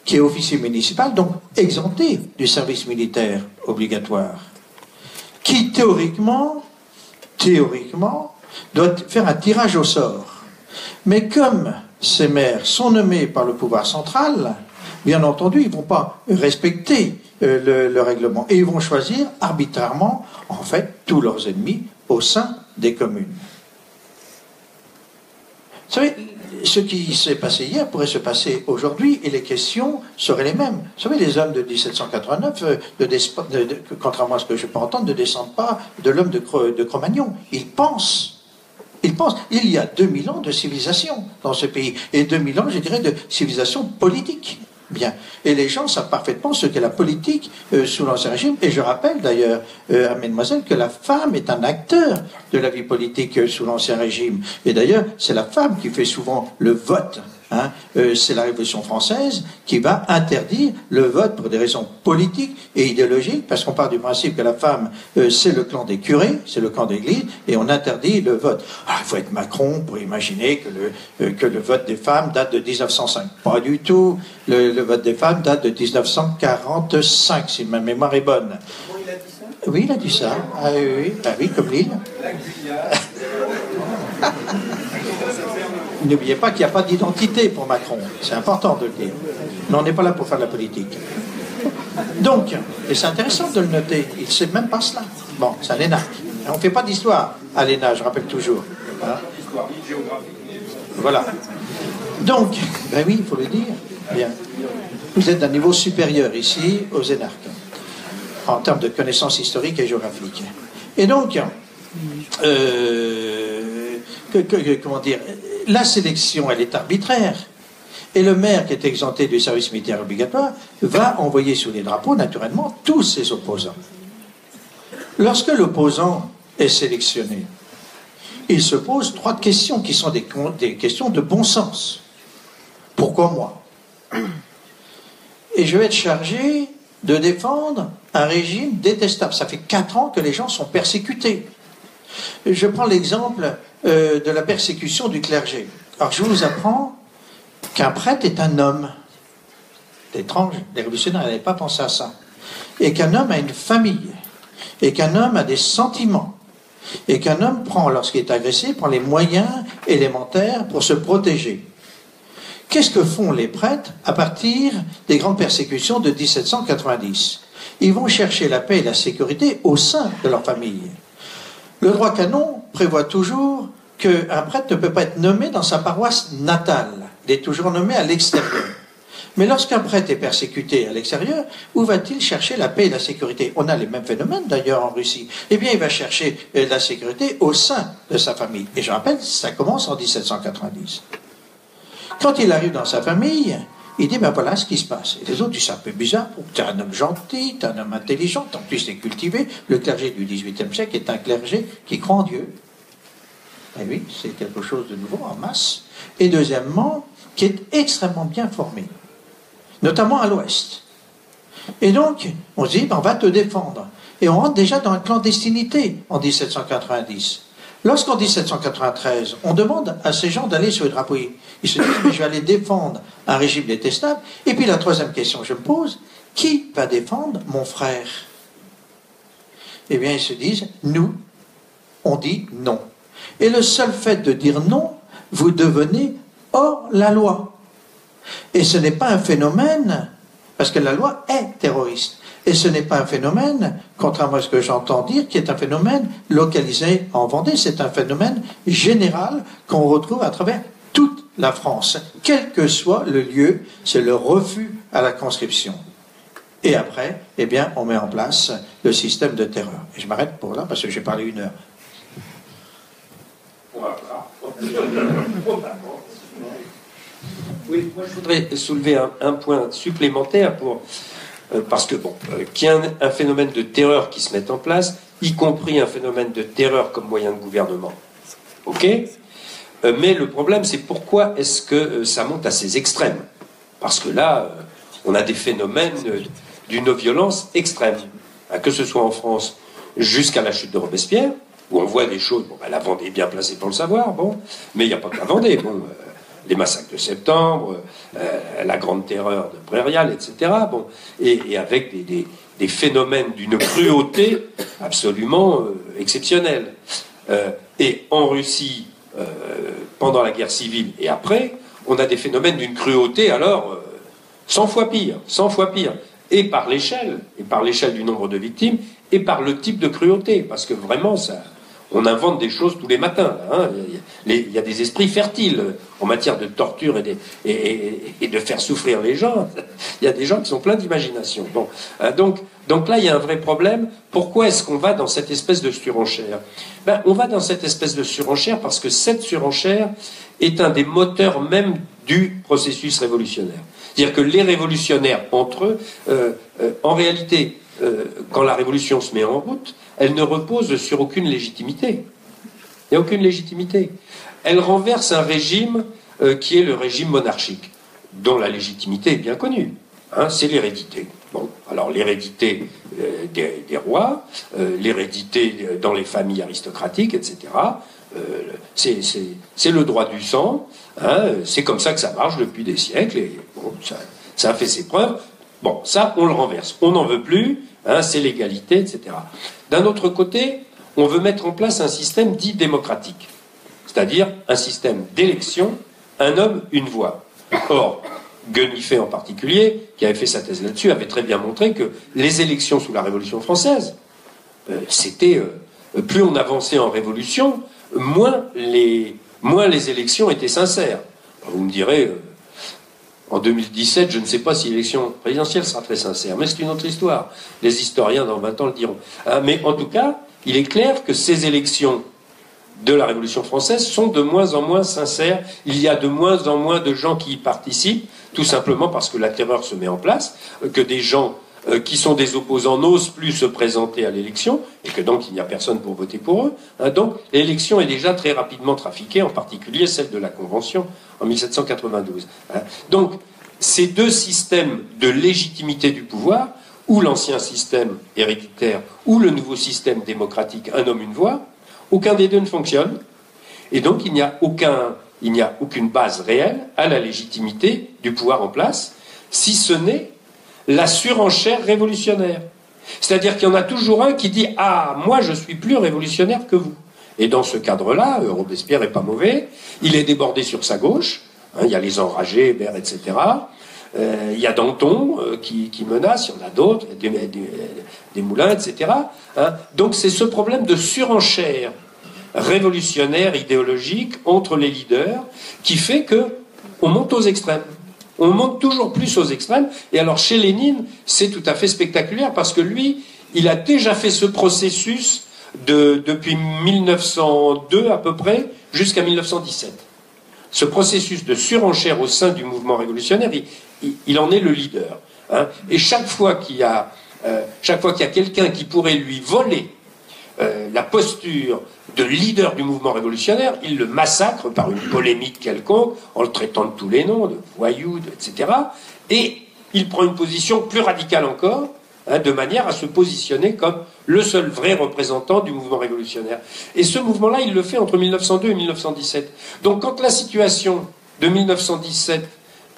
qui est officier municipal, donc exempté du service militaire obligatoire, qui théoriquement doit faire un tirage au sort. Mais comme ces maires sont nommés par le pouvoir central, bien entendu, ils ne vont pas respecter le règlement. Et ils vont choisir arbitrairement, en fait, tous leurs ennemis au sein des communes. Vous savez, ce qui s'est passé hier pourrait se passer aujourd'hui et les questions seraient les mêmes. Vous savez, les hommes de 1789, contrairement à ce que je peux entendre, ne descendent pas de l'homme de Cro-Magnon. Ils pensent. Il y a 2000 ans de civilisation dans ce pays, et 2000 ans, je dirais, de civilisation politique. Bien. Et les gens savent parfaitement ce qu'est la politique sous l'Ancien Régime. Et je rappelle d'ailleurs à mesdemoiselles que la femme est un acteur de la vie politique sous l'Ancien Régime. Et d'ailleurs, c'est la femme qui fait souvent le vote. Hein. C'est la Révolution française qui va interdire le vote pour des raisons politiques et idéologiques, parce qu'on part du principe que la femme, c'est le clan des curés, c'est le clan de l'Église, et on interdit le vote. Alors, il faut être Macron pour imaginer que le vote des femmes date de 1905. Pas du tout. Le vote des femmes date de 1945, si ma mémoire est bonne. Il a dit ça ? Oui, il a dit ça. Ah oui, comme l'île. N'oubliez pas qu'il n'y a pas d'identité pour Macron. C'est important de le dire. Mais on n'est pas là pour faire de la politique. Donc, et c'est intéressant de le noter, il ne sait même pas cela. Bon, c'est un énarque. On ne fait pas d'histoire à l'ENA, je rappelle toujours. Voilà. Voilà. Donc, ben oui, il faut le dire. Bien. Vous êtes d'un niveau supérieur ici aux énarques, en termes de connaissances historiques et géographiques. Et donc, comment dire, la sélection, elle est arbitraire. Et le maire qui est exempté du service militaire obligatoire va envoyer sous les drapeaux, naturellement, tous ses opposants. Lorsque l'opposant est sélectionné, il se pose 3 questions qui sont des questions de bon sens. Pourquoi moi ? Et je vais être chargé de défendre un régime détestable. Ça fait 4 ans que les gens sont persécutés. Je prends l'exemple de la persécution du clergé. Alors je vous apprends qu'un prêtre est un homme. étrange, les révolutionnaires n'avaient pas pensé à ça. Et qu'un homme a une famille, et qu'un homme a des sentiments, et qu'un homme prend, lorsqu'il est agressé, prend les moyens élémentaires pour se protéger. Qu'est-ce que font les prêtres à partir des grandes persécutions de 1790? Ils vont chercher la paix et la sécurité au sein de leur famille. Le droit canon prévoit toujours qu'un prêtre ne peut pas être nommé dans sa paroisse natale. Il est toujours nommé à l'extérieur. Mais lorsqu'un prêtre est persécuté à l'extérieur, où va-t-il chercher la paix et la sécurité? On a les mêmes phénomènes d'ailleurs en Russie. Eh bien, il va chercher la sécurité au sein de sa famille. Et je rappelle, ça commence en 1790. Quand il arrive dans sa famille, il dit, ben voilà ce qui se passe. Et les autres disent, c'est un peu bizarre, tu es un homme gentil, tu es un homme intelligent, en plus tu es cultivé. Le clergé du XVIIIe siècle est un clergé qui croit en Dieu. Et oui, c'est quelque chose de nouveau en masse. Et deuxièmement, qui est extrêmement bien formé, notamment à l'Ouest. Et donc, on se dit, ben, on va te défendre. Et on rentre déjà dans la clandestinité en 1790. Lorsqu'en 1793, on demande à ces gens d'aller sur le drapeau, ils se disent, mais je vais aller défendre un régime détestable. Et puis la troisième question que je me pose, qui va défendre mon frère? Eh bien, ils se disent, nous, on dit non. Et le seul fait de dire non, vous devenez hors la loi. Et ce n'est pas un phénomène, parce que la loi est terroriste. Et ce n'est pas un phénomène, contrairement à ce que j'entends dire, qui est un phénomène localisé en Vendée. C'est un phénomène général qu'on retrouve à travers toute la France. Quel que soit le lieu, c'est le refus à la conscription. Et après, eh bien, on met en place le système de terreur. Et je m'arrête pour là, parce que j'ai parlé 1 heure.
Oui, moi je voudrais soulever un point supplémentaire parce que, bon, qu'il y a un phénomène de terreur qui se met en place, y compris un phénomène de terreur comme moyen de gouvernement. Ok ? Mais le problème, c'est pourquoi est-ce que ça monte à ces extrêmes? Parce que là, on a des phénomènes d'une violence extrême. Que ce soit en France jusqu'à la chute de Robespierre, où on voit des choses, bon, la Vendée est bien placée pour le savoir, bon, mais il n'y a pas que la Vendée, bon, les massacres de septembre, la grande terreur de Prairial, etc., bon, et avec des phénomènes d'une cruauté absolument exceptionnelle. Et en Russie, pendant la guerre civile et après, on a des phénomènes d'une cruauté, alors, 100 fois pire, et par l'échelle du nombre de victimes, et par le type de cruauté, parce que vraiment, on invente des choses tous les matins. Hein. Il y a des esprits fertiles en matière de torture et de faire souffrir les gens. Il y a des gens qui sont pleins d'imagination. Bon, donc là, il y a un vrai problème. Pourquoi est-ce qu'on va dans cette espèce de surenchère? On va dans cette espèce de surenchère parce que cette surenchère est un des moteurs même du processus révolutionnaire. C'est-à-dire que les révolutionnaires, entre eux, en réalité, quand la révolution se met en route, elle ne repose sur aucune légitimité. Il n'y a aucune légitimité. Elle renverse un régime qui est le régime monarchique, dont la légitimité est bien connue. Hein, c'est l'hérédité. Bon, alors l'hérédité des rois, l'hérédité dans les familles aristocratiques, etc. C'est le droit du sang. Hein, c'est comme ça que ça marche depuis des siècles. Et bon, ça a fait ses preuves. Bon, ça, on le renverse. On n'en veut plus. Hein, c'est l'égalité, etc. D'un autre côté, on veut mettre en place un système dit démocratique, c'est-à-dire un système d'élection, un homme, une voix. Or, Guenifet en particulier, qui avait fait sa thèse là-dessus, avait très bien montré que les élections sous la Révolution française, c'était plus on avançait en révolution, moins les élections étaient sincères. Alors, vous me direz, en 2017, je ne sais pas si l'élection présidentielle sera très sincère, mais c'est une autre histoire. Les historiens dans 20 ans le diront. Mais en tout cas, il est clair que ces élections de la Révolution française sont de moins en moins sincères. Il y a de moins en moins de gens qui y participent, tout simplement parce que la terreur se met en place, que des gens qui sont des opposants n'osent plus se présenter à l'élection, et que donc il n'y a personne pour voter pour eux. Donc l'élection est déjà très rapidement trafiquée, en particulier celle de la Convention en 1792. Donc ces deux systèmes de légitimité du pouvoir, ou l'ancien système héréditaire, ou le nouveau système démocratique, un homme, une voix, aucun des deux ne fonctionne, et donc il n'y a aucune base réelle à la légitimité du pouvoir en place. si ce n'est la surenchère révolutionnaire. C'est-à-dire qu'il y en a toujours un qui dit « Ah, moi je suis plus révolutionnaire que vous ». Et dans ce cadre-là, Robespierre n'est pas mauvais, il est débordé sur sa gauche, hein, il y a les enragés, Hébert, etc. Il y a Danton qui menace, il y en a d'autres, des Moulins, etc. Hein. Donc c'est ce problème de surenchère révolutionnaire, idéologique, entre les leaders, qui fait qu'on monte aux extrêmes. On monte toujours plus aux extrêmes. Et alors chez Lénine, c'est tout à fait spectaculaire, parce que lui, il a déjà fait ce processus depuis 1902 à peu près, jusqu'à 1917. Ce processus de surenchère au sein du mouvement révolutionnaire, il en est le leader. Hein. Et chaque fois qu'il y a quelqu'un qui pourrait lui voler la posture de leader du mouvement révolutionnaire, il le massacre par une polémique quelconque, en le traitant de tous les noms, de voyou, etc. Et il prend une position plus radicale encore, hein, de manière à se positionner comme le seul vrai représentant du mouvement révolutionnaire. Et ce mouvement-là, il le fait entre 1902 et 1917. Donc quand la situation de 1917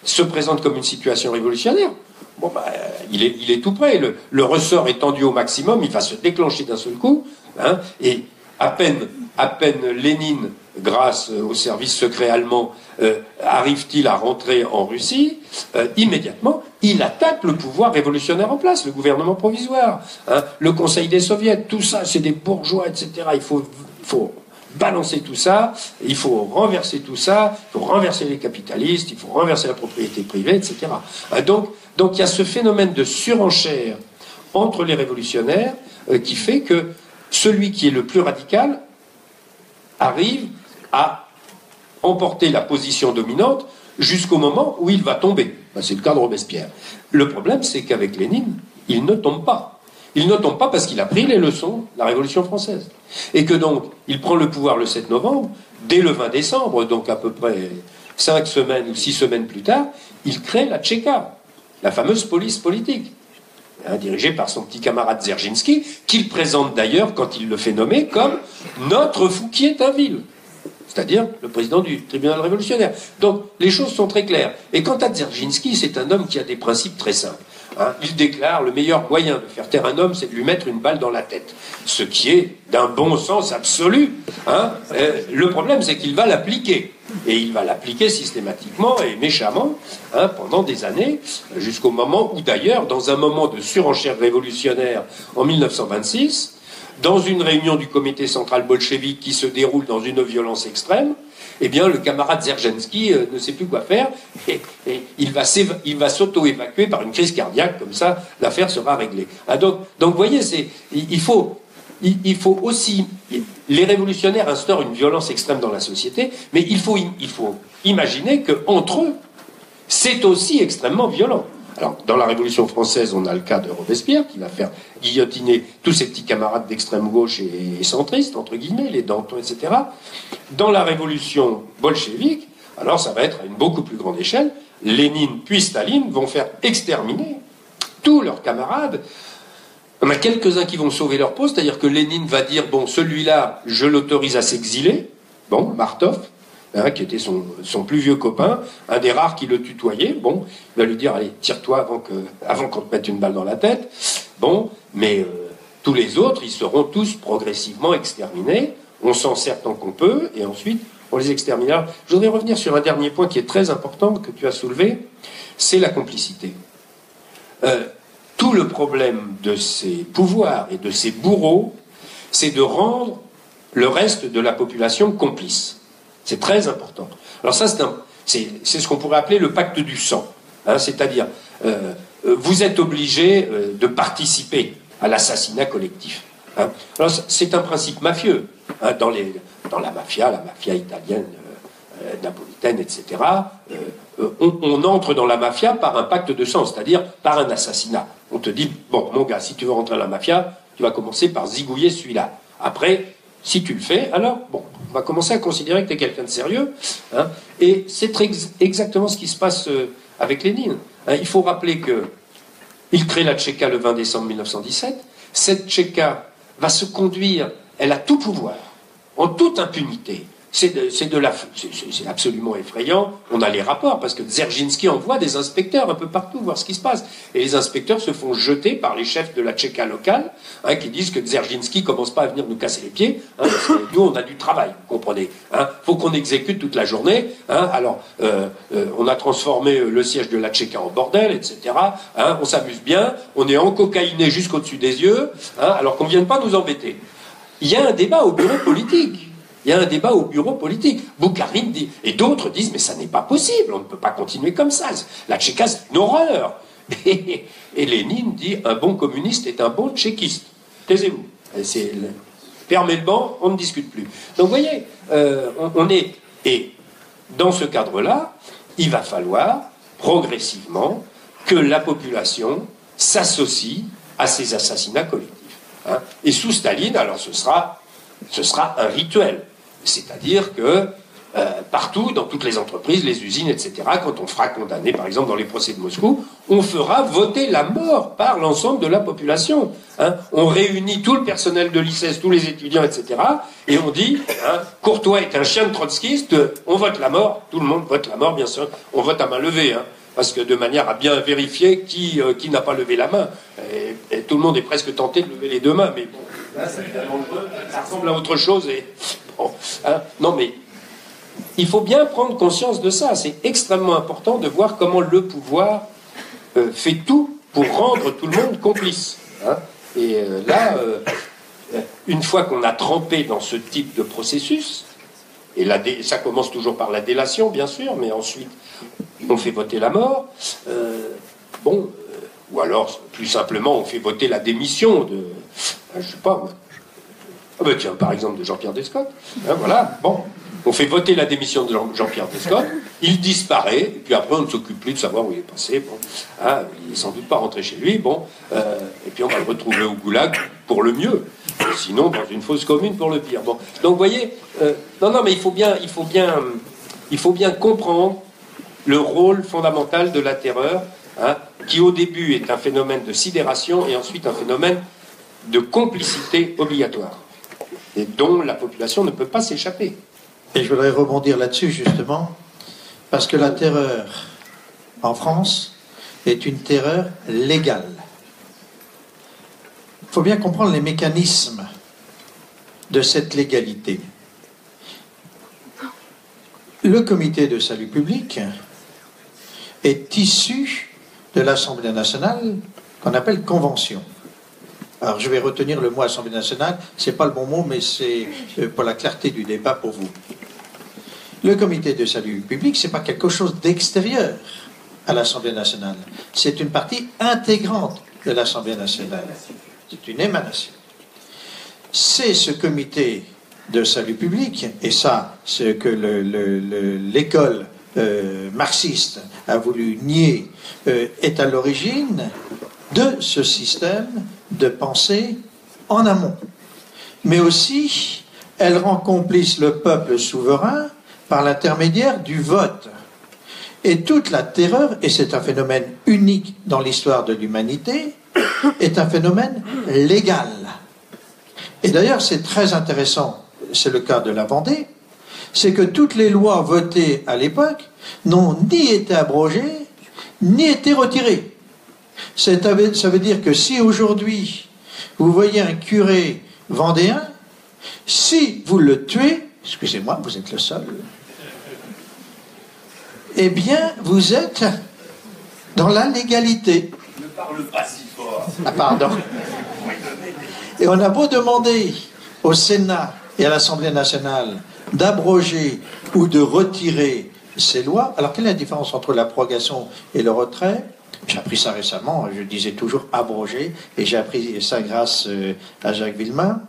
se présente comme une situation révolutionnaire, bon, bah, il est tout prêt. Le ressort est tendu au maximum, il va se déclencher d'un seul coup, hein, et à peine Lénine, grâce au service secret allemand, arrive-t-il à rentrer en Russie, immédiatement, il attaque le pouvoir révolutionnaire en place, le gouvernement provisoire, hein, le Conseil des soviets, tout ça, c'est des bourgeois, etc. Il faut balancer tout ça, il faut renverser tout ça, il faut renverser les capitalistes, il faut renverser la propriété privée, etc. Donc il y a ce phénomène de surenchère entre les révolutionnaires qui fait que celui qui est le plus radical arrive à emporter la position dominante jusqu'au moment où il va tomber. Ben, c'est le cas de Robespierre. Le problème, c'est qu'avec Lénine, il ne tombe pas. Il ne tombe pas parce qu'il a pris les leçons de la Révolution française. Et que donc, il prend le pouvoir le 7 novembre, dès le 20 décembre, donc à peu près 5 semaines ou 6 semaines plus tard, il crée la Tchéka, la fameuse police politique, hein, dirigée par son petit camarade Dzerzhinsky, qu'il présente d'ailleurs, quand il le fait nommer, comme notre Fouquier-Tinville, c'est-à-dire le président du tribunal révolutionnaire. Donc, les choses sont très claires. Et quant à Dzerzhinsky, c'est un homme qui a des principes très simples. Hein, il déclare le meilleur moyen de faire taire un homme, c'est de lui mettre une balle dans la tête. Ce qui est d'un bon sens absolu. Hein. Le problème, c'est qu'il va l'appliquer. Et il va l'appliquer systématiquement et méchamment, hein, pendant des années, jusqu'au moment où d'ailleurs, dans un moment de surenchère révolutionnaire en 1926, dans une réunion du comité central bolchevique qui se déroule dans une violence extrême, eh bien, le camarade Dzerzhinsky ne sait plus quoi faire et il va s'auto-évacuer par une crise cardiaque, comme ça, l'affaire sera réglée. Ah, donc, vous voyez, il faut aussi... Les révolutionnaires instaurent une violence extrême dans la société, mais il faut imaginer qu'entre eux, c'est aussi extrêmement violent. Alors, dans la Révolution française, on a le cas de Robespierre, qui va faire guillotiner tous ses petits camarades d'extrême gauche et centristes, entre guillemets, les Danton, etc. Dans la Révolution bolchevique, alors ça va être à une beaucoup plus grande échelle, Lénine puis Staline vont faire exterminer tous leurs camarades. Il y en a quelques-uns qui vont sauver leur peau, c'est-à-dire que Lénine va dire, bon, celui-là, je l'autorise à s'exiler, bon, Martov, hein, qui était son plus vieux copain, un des rares qui le tutoyait, bon, il va lui dire, allez, tire-toi avant qu'on te mette une balle dans la tête, bon, mais tous les autres, ils seront tous progressivement exterminés, on s'en sert tant qu'on peut, et ensuite, on les extermine. Alors, je voudrais revenir sur un dernier point qui est très important, que tu as soulevé, c'est la complicité. Tout le problème de ces pouvoirs et de ces bourreaux, c'est de rendre le reste de la population complice. C'est très important. Alors ça, c'est ce qu'on pourrait appeler le pacte du sang. Hein, c'est-à-dire, vous êtes obligé de participer à l'assassinat collectif. Hein. Alors c'est un principe mafieux. Hein, dans la mafia italienne, napolitaine, etc., on entre dans la mafia par un pacte de sang, c'est-à-dire par un assassinat. On te dit, bon, mon gars, si tu veux rentrer dans la mafia, tu vas commencer par zigouiller celui-là. Après, si tu le fais, alors, bon, on va commencer à considérer que tu es quelqu'un de sérieux. Hein, et c'est exactement ce qui se passe avec Lénine. Hein, il faut rappeler qu'il crée la Tchéka le 20 décembre 1917. Cette Tchéka va se conduire, elle a tout pouvoir, en toute impunité, c'est absolument effrayant. On a les rapports, parce que Dzerzhinsky envoie des inspecteurs un peu partout voir ce qui se passe. Et les inspecteurs se font jeter par les chefs de la Tchéka locale, hein, qui disent que Dzerzhinsky commence pas à venir nous casser les pieds, hein, parce que nous, on a du travail, vous comprenez. Hein, faut qu'on exécute toute la journée. Hein, alors, on a transformé le siège de la Tchéka en bordel, etc. Hein, on s'amuse bien, on est encocaïné jusqu'au-dessus des yeux, hein, alors qu'on ne vienne pas nous embêter. Il y a un débat au bureau politique. Il y a un débat au bureau politique. Boukharine dit, et d'autres disent, mais ça n'est pas possible, on ne peut pas continuer comme ça. La Tchéka, c'est une horreur. Et Lénine dit, un bon communiste est un bon tchéquiste. Taisez-vous. Fermez le banc, on ne discute plus. Donc vous voyez, on est... Et dans ce cadre-là, il va falloir progressivement que la population s'associe à ces assassinats collectifs. Hein. Et sous Staline, alors ce sera un rituel. C'est-à-dire que partout, dans toutes les entreprises, les usines, etc., quand on fera condamner, par exemple dans les procès de Moscou, on fera voter la mort par l'ensemble de la population. Hein. On réunit tout le personnel de l'ICES, tous les étudiants, etc., et on dit, hein, Courtois est un chien de trotskiste, on vote la mort, tout le monde vote la mort, bien sûr, on vote à main levée, hein, parce que de manière à bien vérifier qui n'a pas levé la main. Et tout le monde est presque tenté de lever les deux mains, mais bon, là, ça ressemble à autre chose. Et, bon, hein, non, mais il faut bien prendre conscience de ça. C'est extrêmement important de voir comment le pouvoir fait tout pour rendre tout le monde complice. Hein. Et là, une fois qu'on a trempé dans ce type de processus, et ça commence toujours par la délation, bien sûr, mais ensuite on fait voter la mort, ou alors, plus simplement, on fait voter la démission de... je sais pas... tiens, par exemple, de Jean-Pierre Descottes. Hein, voilà, bon. On fait voter la démission de Jean-Pierre Descottes, il disparaît, et puis après, on ne s'occupe plus de savoir où il est passé. Bon, hein, il n'est sans doute pas rentré chez lui, bon. Et puis, on va le retrouver au goulag pour le mieux. Sinon, dans une fosse commune pour le pire. Bon. Donc, vous voyez... non, mais il faut bien comprendre le rôle fondamental de la terreur, hein, qui au début est un phénomène de sidération et ensuite un phénomène de complicité obligatoire, et dont la population ne peut pas s'échapper.
Et je voudrais rebondir là-dessus justement, parce que la terreur en France est une terreur légale. Il faut bien comprendre les mécanismes de cette légalité. Le comité de salut public est issu de l'Assemblée nationale qu'on appelle convention. Alors je vais retenir le mot Assemblée nationale, c'est pas le bon mot, mais c'est pour la clarté du débat pour vous. Le comité de salut public, c'est pas quelque chose d'extérieur à l'Assemblée nationale. C'est une partie intégrante de l'Assemblée nationale. C'est une émanation. C'est ce comité de salut public, et ça, c'est que l'école marxiste a voulu nier, est à l'origine de ce système de pensée en amont. Mais aussi, elle rend complice le peuple souverain par l'intermédiaire du vote. Et toute la terreur, et c'est un phénomène unique dans l'histoire de l'humanité, est un phénomène légal. Et d'ailleurs, c'est très intéressant, c'est le cas de la Vendée, c'est que toutes les lois votées à l'époque n'ont ni été abrogées, ni été retirées. Ça veut dire que si aujourd'hui, vous voyez un curé vendéen, si vous le tuez, excusez-moi, vous êtes le seul, eh bien, vous êtes dans la légalité.
Ne parle pas si fort.
Ah, pardon. Et on a beau demander au Sénat et à l'Assemblée nationale d'abroger ou de retirer ces lois. Alors, quelle est la différence entre l'abrogation et le retrait? J'ai appris ça récemment, je disais toujours abroger, et j'ai appris ça grâce à Jacques Villemin.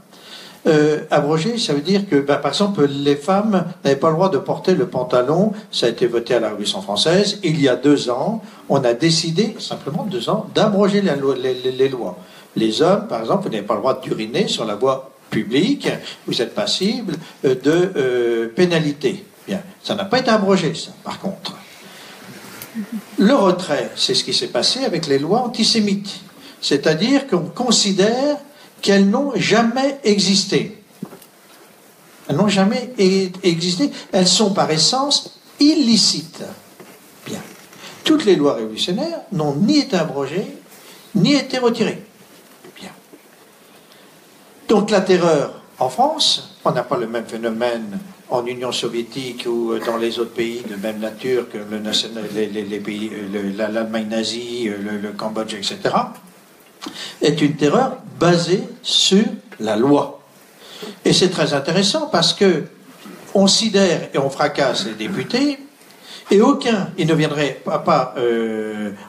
Abroger, ça veut dire que, par exemple, les femmes n'avaient pas le droit de porter le pantalon. Ça a été voté à la Révolution française. Il y a 2 ans, on a décidé, simplement 2 ans, d'abroger les lois. Les hommes, par exemple, vous n'avez pas le droit d'uriner sur la voie publique. Vous êtes passible de pénalité. Bien, ça n'a pas été abrogé, ça, par contre. Le retrait, c'est ce qui s'est passé avec les lois antisémites. C'est-à-dire qu'on considère qu'elles n'ont jamais existé. Elles n'ont jamais existé. Elles sont par essence illicites. Bien. Toutes les lois révolutionnaires n'ont ni été abrogées, ni été retirées. Bien. Donc la terreur en France, on n'a pas le même phénomène en Union soviétique ou dans les autres pays de même nature que les pays, l'Allemagne nazie, le Cambodge, etc., est une terreur basée sur la loi. Et c'est très intéressant parce que on sidère et on fracasse les députés, et il ne viendrait pas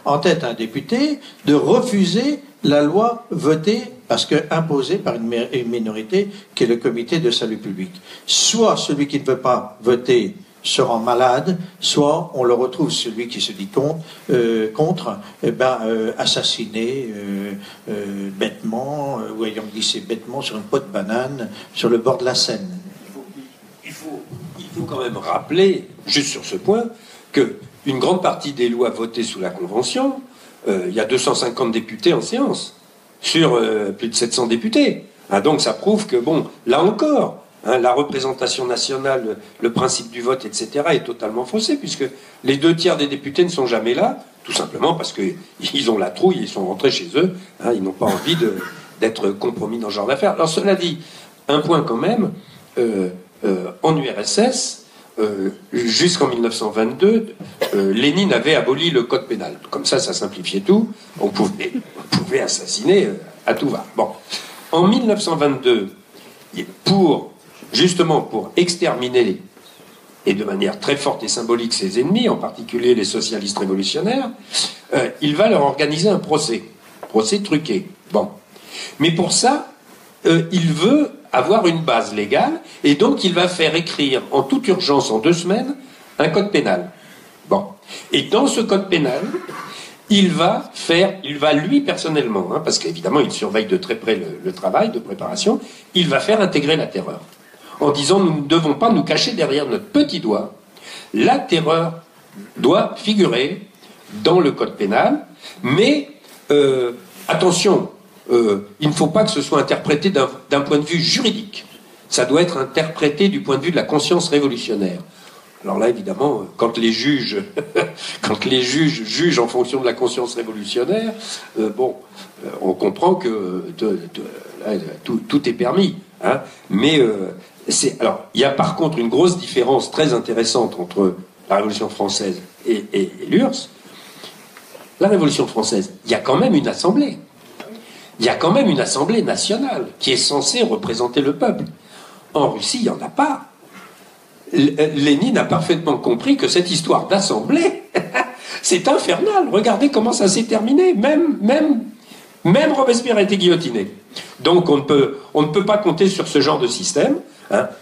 en tête un député de refuser la loi votée parce que imposée par une minorité qui est le comité de salut public. Soit celui qui ne veut pas voter se rend malade, soit on le retrouve, celui qui se dit contre, assassiné bêtement, ou ayant glissé bêtement sur une peau de banane sur le bord de la Seine.
Il faut quand même rappeler, juste sur ce point, qu'une grande partie des lois votées sous la Convention, il y a 250 députés en séance, sur plus de 700 députés. Donc ça prouve que, bon, là encore, la représentation nationale, le principe du vote, etc., est totalement faussé, puisque les 2/3 des députés ne sont jamais là, tout simplement parce qu'ils ont la trouille, ils sont rentrés chez eux, ils n'ont pas envie d'être compromis dans ce genre d'affaires. Alors cela dit, un point quand même, en URSS, jusqu'en 1922, Lénine avait aboli le code pénal. Comme ça simplifiait tout. On pouvait assassiner à tout va. Bon. En 1922, justement pour exterminer, et de manière très forte et symbolique, ses ennemis, en particulier les socialistes révolutionnaires, il va leur organiser un procès truqué. Bon. Mais pour ça, il veut avoir une base légale, et donc il va faire écrire en toute urgence, en 2 semaines, un code pénal. Bon. Et dans ce code pénal, il va lui personnellement, parce qu'évidemment il surveille de très près le travail de préparation, il va faire intégrer la terreur. En disant, nous ne devons pas nous cacher derrière notre petit doigt, la terreur doit figurer dans le code pénal, mais attention, il ne faut pas que ce soit interprété d'un point de vue juridique. Ça doit être interprété du point de vue de la conscience révolutionnaire. Alors là, évidemment, quand les juges jugent en fonction de la conscience révolutionnaire, on comprend que tout est permis. Mais alors, il y a par contre une grosse différence très intéressante entre la Révolution française et l'URSS. La Révolution française, il y a quand même une assemblée. Il y a quand même une assemblée nationale qui est censée représenter le peuple. En Russie, il n'y en a pas. Lénine a parfaitement compris que cette histoire d'assemblée, c'est infernal. Regardez comment ça s'est terminé. Même Robespierre a été guillotiné. Donc on ne peut pas compter sur ce genre de système.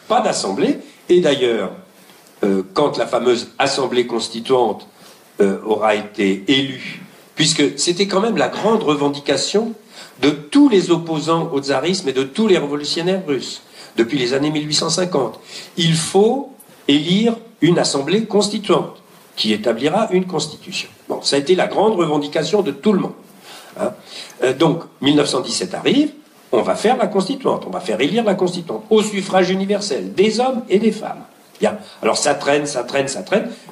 Pas d'assemblée. Et d'ailleurs, quand la fameuse assemblée constituante aura été élue, puisque c'était quand même la grande revendication de tous les opposants au tsarisme et de tous les révolutionnaires russes, depuis les années 1850. Il faut élire une assemblée constituante qui établira une constitution. Bon, ça a été la grande revendication de tout le monde. Donc, 1917 arrive, on va faire la constituante, on va faire élire la constituante, au suffrage universel, des hommes et des femmes. Bien. Alors ça traîne.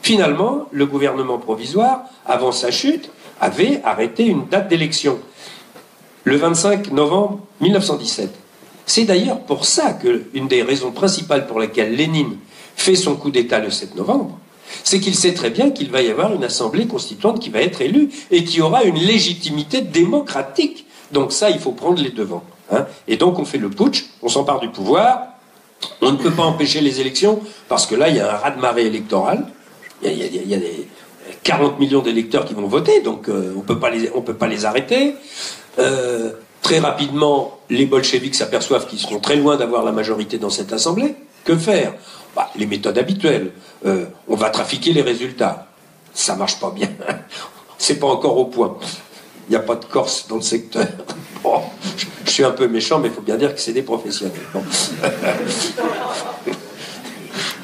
Finalement, le gouvernement provisoire, avant sa chute, avait arrêté une date d'élection. Le 25 novembre 1917. C'est d'ailleurs pour ça qu'une des raisons principales pour lesquelles Lénine fait son coup d'État le 7 novembre, c'est qu'il sait très bien qu'il va y avoir une assemblée constituante qui va être élue et qui aura une légitimité démocratique. Donc ça, il faut prendre les devants. Et donc on fait le putsch, on s'empare du pouvoir, on ne peut pas empêcher les élections parce que là, il y a un raz-de-marée électoral, il y a des 40 millions d'électeurs qui vont voter, donc on peut pas les arrêter. Très rapidement, les bolcheviks s'aperçoivent qu'ils seront très loin d'avoir la majorité dans cette assemblée. Que faire ? Les méthodes habituelles. On va trafiquer les résultats. Ça marche pas bien. C'est pas encore au point. Il n'y a pas de Corse dans le secteur. Bon, je suis un peu méchant, mais il faut bien dire que c'est des professionnels. Bon.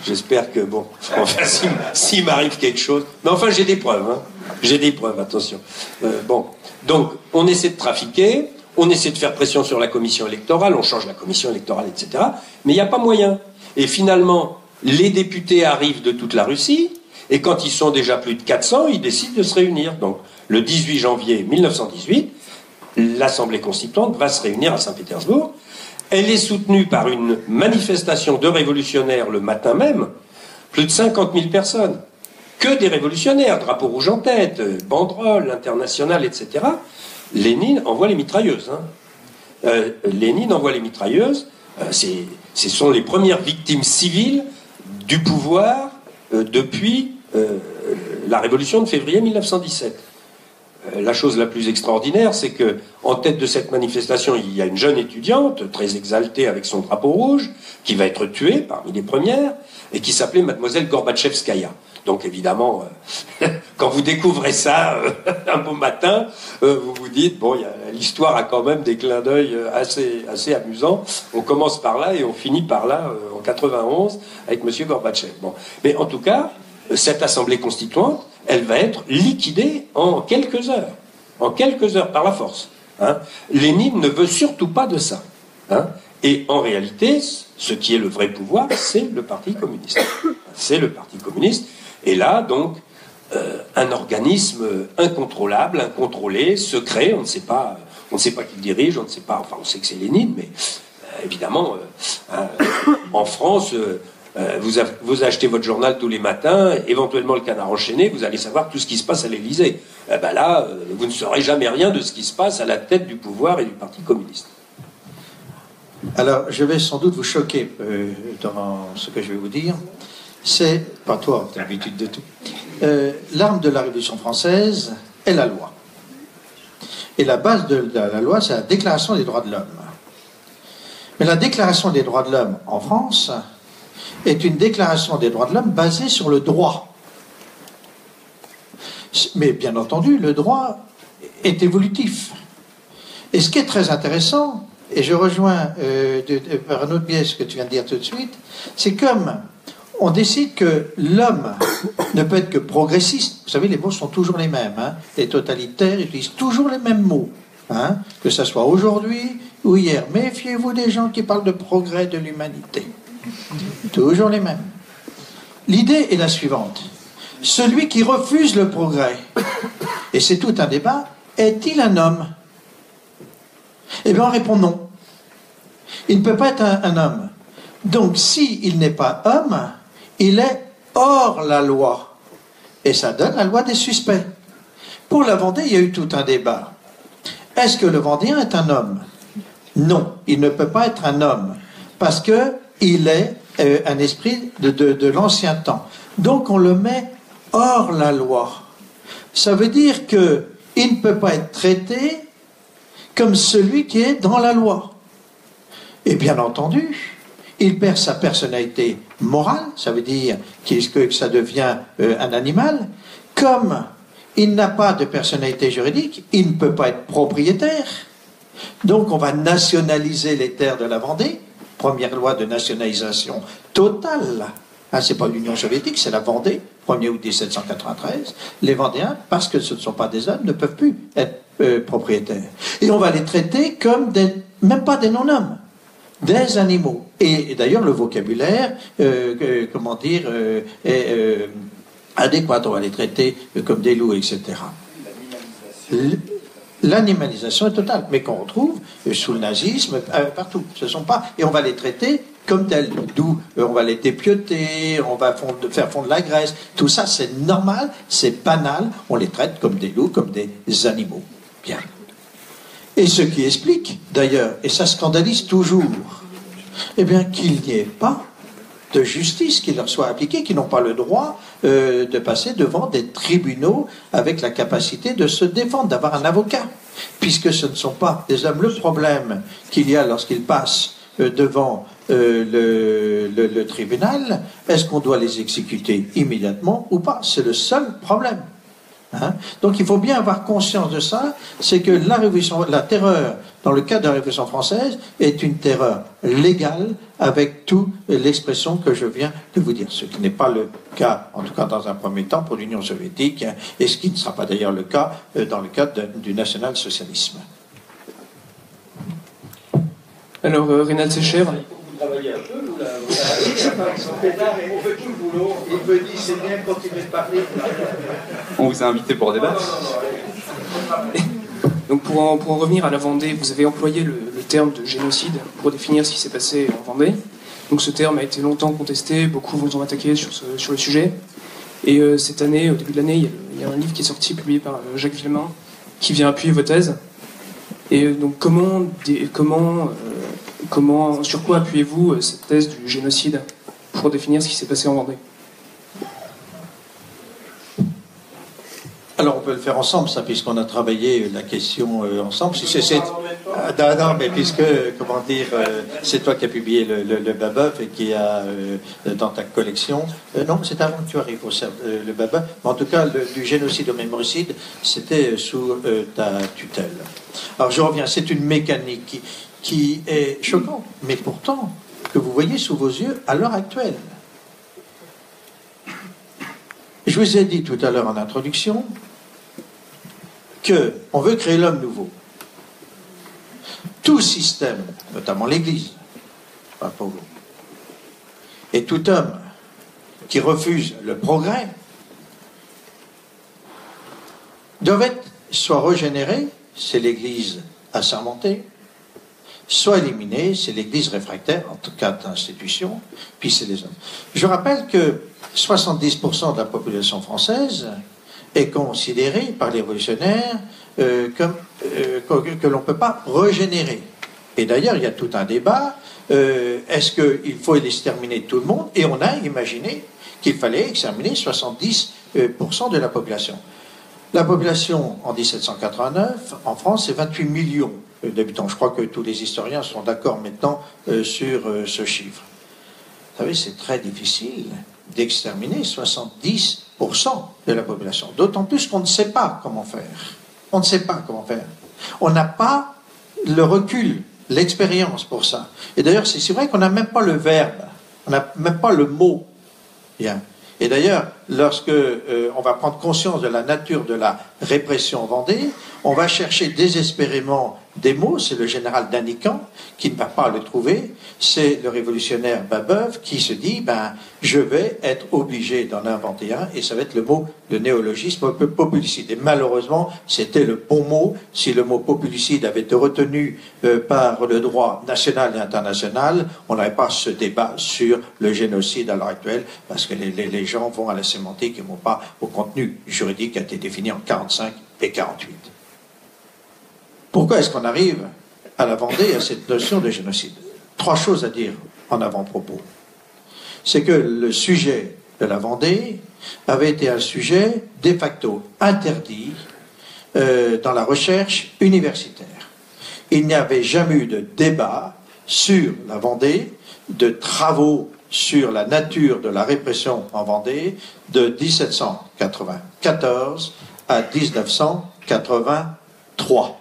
J'espère que, bon, enfin, s'il m'arrive quelque chose... Mais enfin, j'ai des preuves. J'ai des preuves, attention. Bon, donc, on essaie de trafiquer, on essaie de faire pression sur la commission électorale, on change la commission électorale, etc. Mais il n'y a pas moyen. Et finalement, les députés arrivent de toute la Russie, et quand ils sont déjà plus de 400, ils décident de se réunir. Donc, le 18 janvier 1918, l'Assemblée constituante va se réunir à Saint-Pétersbourg. Elle est soutenue par une manifestation de révolutionnaires le matin même, plus de 50 000 personnes. Que des révolutionnaires, drapeau rouge en tête, banderoles internationales, etc. Lénine envoie les mitrailleuses. Lénine envoie les mitrailleuses. Ce sont les premières victimes civiles du pouvoir depuis la révolution de février 1917. La chose la plus extraordinaire, c'est que en tête de cette manifestation, il y a une jeune étudiante, très exaltée avec son drapeau rouge, qui va être tuée parmi les premières, et qui s'appelait Mademoiselle Gorbatchevskaya. Donc évidemment, quand vous découvrez ça un beau matin, vous vous dites, bon, l'histoire a quand même des clins d'œil assez amusants. On commence par là et on finit par là, en 91, avec M. Gorbatchev. Bon. Mais en tout cas, cette assemblée constituante, elle va être liquidée en quelques heures. En quelques heures, par la force. Lénine ne veut surtout pas de ça. Et en réalité, ce qui est le vrai pouvoir, c'est le Parti communiste. C'est le Parti communiste. Et là, donc, un organisme incontrôlable, incontrôlé, secret, on ne sait pas qui le dirige, on ne sait pas, enfin on sait que c'est Lénine, mais évidemment, en France, vous achetez votre journal tous les matins, éventuellement le Canard enchaîné, vous allez savoir tout ce qui se passe à l'Élysée. Là, vous ne saurez jamais rien de ce qui se passe à la tête du pouvoir et du Parti communiste.
Alors, je vais sans doute vous choquer dans ce que je vais vous dire. C'est, pas toi, tu as l'habitude de tout, l'arme de la Révolution française est la loi. Et la base de la loi, c'est la Déclaration des droits de l'homme. Mais la Déclaration des droits de l'homme en France est une déclaration des droits de l'homme basée sur le droit. Mais bien entendu, le droit est évolutif. Et ce qui est très intéressant, et je rejoins par un autre biais ce que tu viens de dire tout de suite, c'est comme on décide que l'homme ne peut être que progressiste. Vous savez, les mots sont toujours les mêmes. Les totalitaires utilisent toujours les mêmes mots. Que ce soit aujourd'hui ou hier. Méfiez-vous des gens qui parlent de progrès de l'humanité. Toujours les mêmes. L'idée est la suivante. Celui qui refuse le progrès, et c'est tout un débat, est-il un homme? Eh bien, on répond non. Il ne peut pas être un homme. Donc, s'il n'est pas homme, il est hors la loi. Et ça donne la loi des suspects. Pour la Vendée, il y a eu tout un débat. Est-ce que le Vendéen est un homme? Non, il ne peut pas être un homme. Parce qu'il est un esprit de l'ancien temps. Donc, on le met hors la loi. Ça veut dire qu'il ne peut pas être traité comme celui qui est dans la loi. Et bien entendu, il perd sa personnalité morale, ça veut dire que ça devient un animal. Comme il n'a pas de personnalité juridique, il ne peut pas être propriétaire. Donc on va nationaliser les terres de la Vendée, première loi de nationalisation totale. C'est pas l'Union soviétique, c'est la Vendée, 1er août 1793. Les Vendéens, parce que ce ne sont pas des hommes, ne peuvent plus être propriétaires. Et on va les traiter comme même pas des non-hommes, des animaux. Et d'ailleurs, le vocabulaire, est adéquat. On va les traiter comme des loups, etc. L'animalisation est totale, mais qu'on retrouve sous le nazisme, partout. Ce sont pas, et on va les traiter comme tels, d'où on va les dépioter, on va faire fondre la graisse. Tout ça, c'est normal, c'est banal. On les traite comme des loups, comme des animaux. Bien. Et ce qui explique, d'ailleurs, et ça scandalise toujours, eh bien, qu'il n'y ait pas de justice qui leur soit appliquée, qui n'ont pas le droit de passer devant des tribunaux avec la capacité de se défendre, d'avoir un avocat, puisque ce ne sont pas des hommes. Le problème qu'il y a lorsqu'ils passent devant le tribunal, est-ce qu'on doit les exécuter immédiatement ou pas? C'est le seul problème. Donc il faut bien avoir conscience de ça, c'est que la terreur, dans le cadre de la Révolution française, est une terreur légale avec toute l'expression que je viens de vous dire. Ce qui n'est pas le cas, en tout cas dans un premier temps, pour l'Union soviétique, et ce qui ne sera pas d'ailleurs le cas dans le cadre du national-socialisme.
Alors, Reynald Secher.
Vous travaillez un peu,
On fait tout le boulot. Il me dit c'est bien, continuez de parler.
On vous a invité pour débattre.
Donc pour en revenir à la Vendée, vous avez employé le terme de génocide pour définir ce qui s'est passé en Vendée. Donc ce terme a été longtemps contesté, beaucoup vous ont attaqué sur le sujet. Et cette année, au début de l'année, il y a un livre qui est sorti, publié par Jacques Villemain, qui vient appuyer vos thèses. Et donc sur quoi appuyez-vous cette thèse du génocide pour définir ce qui s'est passé en Vendée?
Alors on peut le faire ensemble, ça, puisqu'on a travaillé la question ensemble. Non, mais puisque, comment dire, c'est toi qui as publié le Babeuf et qui a dans ta collection. Non, c'est avant que tu arrives au le Babeuf. Mais en tout cas, du génocide au mémoricide, c'était sous ta tutelle. Alors je reviens, c'est une mécanique qui est choquante, mais pourtant que vous voyez sous vos yeux à l'heure actuelle. Je vous ai dit tout à l'heure en introduction qu'on veut créer l'homme nouveau. Tout système, notamment l'Église, pas pour vous, et tout homme qui refuse le progrès, doivent être soit régénéré, c'est l'Église assermentée, soit éliminé, c'est l'Église réfractaire, en tout cas d'institution, puis c'est les hommes. Je rappelle que 70% de la population française est considérée par les révolutionnaires comme que l'on ne peut pas régénérer. Et d'ailleurs, il y a tout un débat. Est-ce qu'il faut exterminer tout le monde? Et on a imaginé qu'il fallait exterminer 70% de la population. La population, en 1789, en France, c'est 28 millions d'habitants. Je crois que tous les historiens sont d'accord maintenant sur ce chiffre. Vous savez, c'est très difficile d'exterminer 70% de la population. D'autant plus qu'on ne sait pas comment faire. On ne sait pas comment faire. On n'a pas le recul, l'expérience pour ça. Et d'ailleurs, c'est vrai qu'on n'a même pas le verbe, on n'a même pas le mot. Bien. Et d'ailleurs, lorsque on va prendre conscience de la nature de la répression en Vendée, on va chercher désespérément des mots. C'est le général Danican qui ne va pas le trouver. C'est le révolutionnaire Babeuf qui se dit je vais être obligé d'en inventer un, et ça va être le mot de néologisme populicide. Et malheureusement, c'était le bon mot. Si le mot populicide avait été retenu par le droit national et international, on n'aurait pas ce débat sur le génocide à l'heure actuelle, parce que les gens vont à la sémantique et ne vont pas au contenu juridique qui a été défini en 45 et 48. Pourquoi est-ce qu'on arrive à la Vendée à cette notion de génocide? 3 choses à dire en avant-propos. C'est que le sujet de la Vendée avait été un sujet de facto interdit dans la recherche universitaire. Il n'y avait jamais eu de débat sur la Vendée, de travaux sur la nature de la répression en Vendée de 1794 à 1983.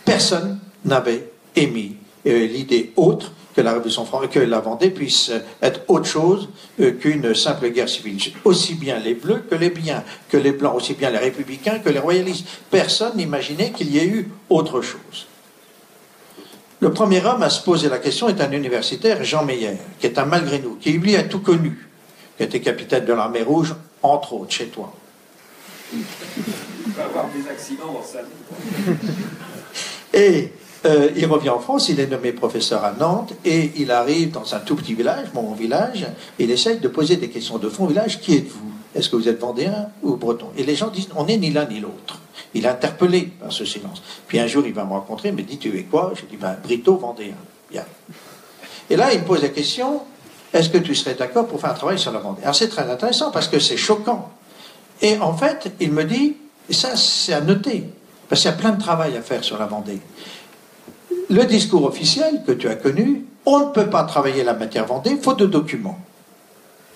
Personne n'avait émis l'idée autre que la Révolution française, que la Vendée puisse être autre chose qu'une simple guerre civile. Aussi bien les Bleus que les Blancs, aussi bien les Républicains que les Royalistes. Personne n'imaginait qu'il y ait eu autre chose. Le premier homme à se poser la question est un universitaire, Jean Meyer, qui est un malgré nous, qui lui a tout connu, qui était capitaine de l'armée rouge, entre autres, chez toi.
Il va avoir des accidents dans sa vie.
Et il revient en France, il est nommé professeur à Nantes, et il arrive dans un tout petit village, mon village, et il essaye de poser des questions de fond au village. Qui êtes-vous? Est-ce que vous êtes vendéen ou breton? Et les gens disent, on n'est ni l'un ni l'autre. Il est interpellé par ce silence. Puis un jour, il va me rencontrer, il me dit, tu es quoi? Je dis, brito vendéen. Bien. Et là, il me pose la question, est-ce que tu serais d'accord pour faire un travail sur la Vendée? Alors c'est très intéressant, parce que c'est choquant. Et en fait, il me dit, et ça c'est à noter, parce qu'il y a plein de travail à faire sur la Vendée. Le discours officiel que tu as connu, on ne peut pas travailler la matière Vendée, faute de documents.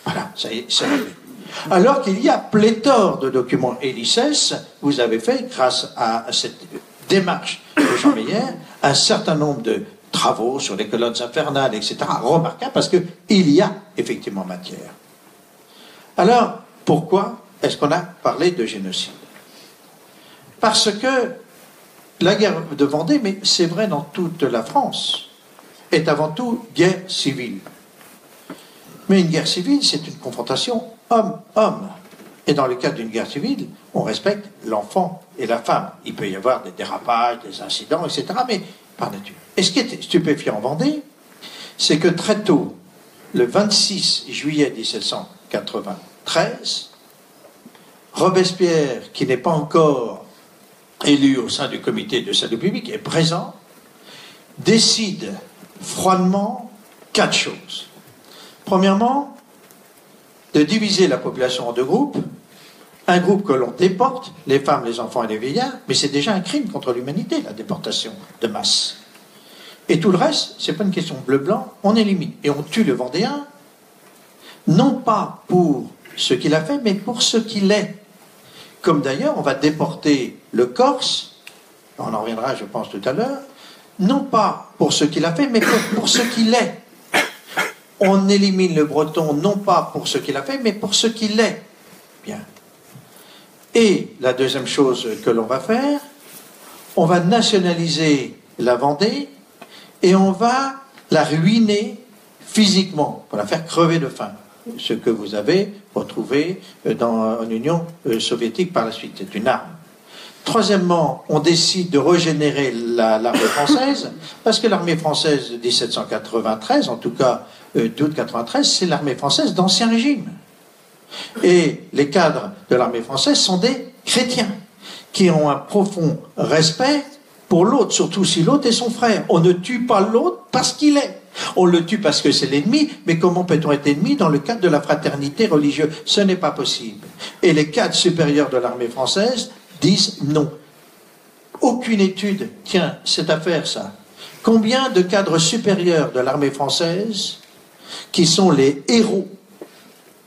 Voilà, ça y est, c'est réglé. Alors qu'il y a pléthore de documents. Et l'ICES, vous avez fait, grâce à cette démarche de Jean Meyer, un certain nombre de travaux sur les colonnes infernales, etc., remarquables, parce qu'il y a effectivement matière. Alors, pourquoi est-ce qu'on a parlé de génocide? Parce que la guerre de Vendée, mais c'est vrai dans toute la France, est avant tout guerre civile. Mais une guerre civile, c'est une confrontation homme-homme. Et dans le cadre d'une guerre civile, on respecte l'enfant et la femme. Il peut y avoir des dérapages, des incidents, etc., mais par nature. Et ce qui est stupéfiant en Vendée, c'est que très tôt, le 26 juillet 1793, Robespierre, qui n'est pas encore élu au sein du comité de salut public, est présent, décide froidement 4 choses. Premièrement, de diviser la population en 2 groupes. Un groupe que l'on déporte, les femmes, les enfants et les vieillards, mais c'est déjà un crime contre l'humanité, la déportation de masse. Et tout le reste, c'est pas une question bleu-blanc, on élimine. Et on tue le Vendéen, non pas pour ce qu'il a fait, mais pour ce qu'il est. Comme d'ailleurs, on va déporter le Corse, on en reviendra, je pense, tout à l'heure, non pas pour ce qu'il a fait, mais pour ce qu'il est. On élimine le Breton, non pas pour ce qu'il a fait, mais pour ce qu'il est. Bien. Et la deuxième chose que l'on va faire, on va nationaliser la Vendée et on va la ruiner physiquement, pour la faire crever de faim. Ce que vous avez retrouvé en Union soviétique par la suite, c'est une arme. Troisièmement, on décide de régénérer l'armée française, parce que l'armée française de 1793, en tout cas d'août 93, c'est l'armée française d'Ancien Régime. Et les cadres de l'armée française sont des chrétiens, qui ont un profond respect pour l'autre, surtout si l'autre est son frère. On ne tue pas l'autre parce qu'il est. On le tue parce que c'est l'ennemi, mais comment peut-on être ennemi dans le cadre de la fraternité religieuse? Ce n'est pas possible. Et les cadres supérieurs de l'armée française disent non. Aucune étude tient cette affaire, ça. Combien de cadres supérieurs de l'armée française, qui sont les héros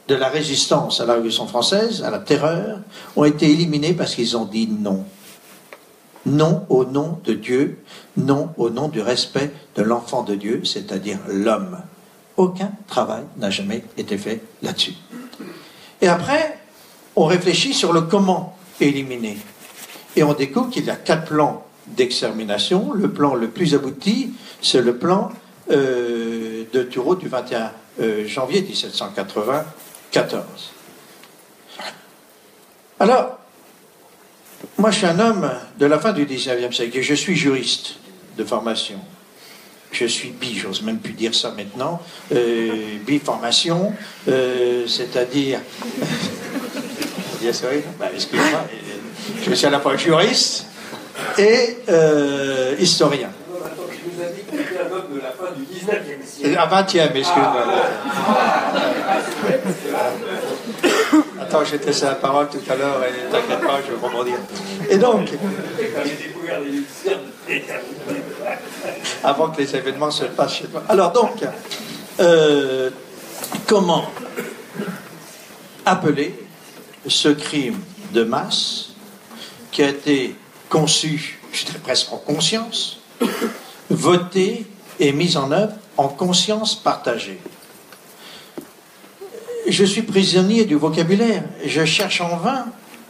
de la résistance à la Révolution française, à la terreur, ont été éliminés parce qu'ils ont dit non. Non au nom de Dieu, non au nom du respect de l'enfant de Dieu, c'est-à-dire l'homme. Aucun travail n'a jamais été fait là-dessus. Et après, on réfléchit sur le comment éliminer. Et on découvre qu'il y a 4 plans d'extermination. Le plan le plus abouti, c'est le plan de Turreau du 21 janvier 1794. Alors, moi je suis un homme de la fin du 19e siècle et je suis juriste de formation. Je suis j'ose même plus dire ça maintenant, bi-formation, c'est-à-dire... excuse-moi, je suis à la fois juriste et historien.
Tu nous as dit que tu étais un homme de la fin du 19e siècle.
À 20e, excuse-moi. Attends, j'ai laissé la parole tout à l'heure et t'inquiète pas, je vais rebondir. Et donc, avant que les événements se passent chez toi. Alors donc, comment appeler ce crime de masse qui a été conçu, je dirais presque en conscience, voté et mis en œuvre en conscience partagée. Je suis prisonnier du vocabulaire. Je cherche en vain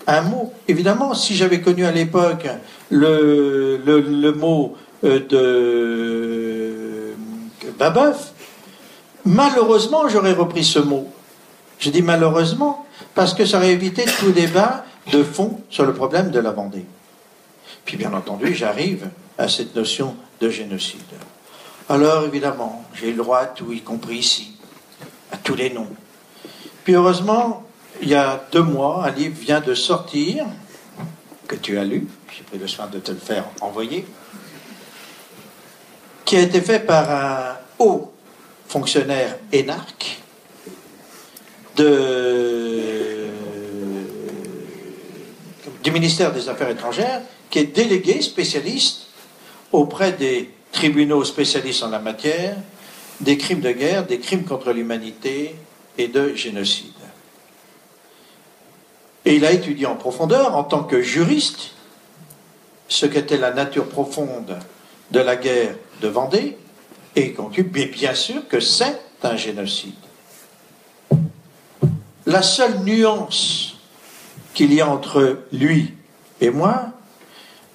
un mot. Évidemment, si j'avais connu à l'époque le mot de Babeuf, malheureusement, j'aurais repris ce mot. Je dis malheureusement, parce que ça aurait évité tout débat de fond sur le problème de la Vendée. Puis bien entendu, j'arrive à cette notion de génocide. Alors évidemment, j'ai le droit à tout, y compris ici, à tous les noms. Puis heureusement, il y a 2 mois, un livre vient de sortir, que tu as lu, j'ai pris le soin de te le faire envoyer, qui a été fait par un haut fonctionnaire énarque du ministère des Affaires étrangères, qui est délégué spécialiste auprès des tribunaux spécialistes en la matière, des crimes de guerre, des crimes contre l'humanité et de génocide. Et il a étudié en profondeur, en tant que juriste, ce qu'était la nature profonde de la guerre de Vendée, et il conclut, bien sûr, que c'est un génocide. La seule nuance qu'il y a entre lui et moi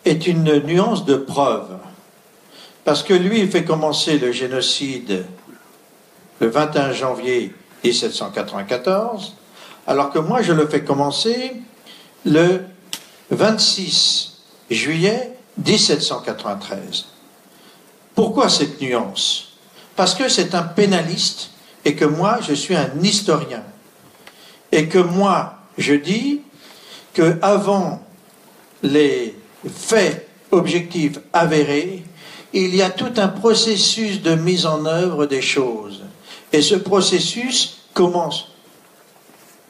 est une nuance de preuve. Parce que lui, il fait commencer le génocide le 21 janvier 1794, alors que moi, je le fais commencer le 26 juillet 1793. Pourquoi cette nuance? Parce que c'est un pénaliste et que moi, je suis un historien. Et que moi, je dis qu'avant les faits objectifs avérés, il y a tout un processus de mise en œuvre des choses. Et ce processus commence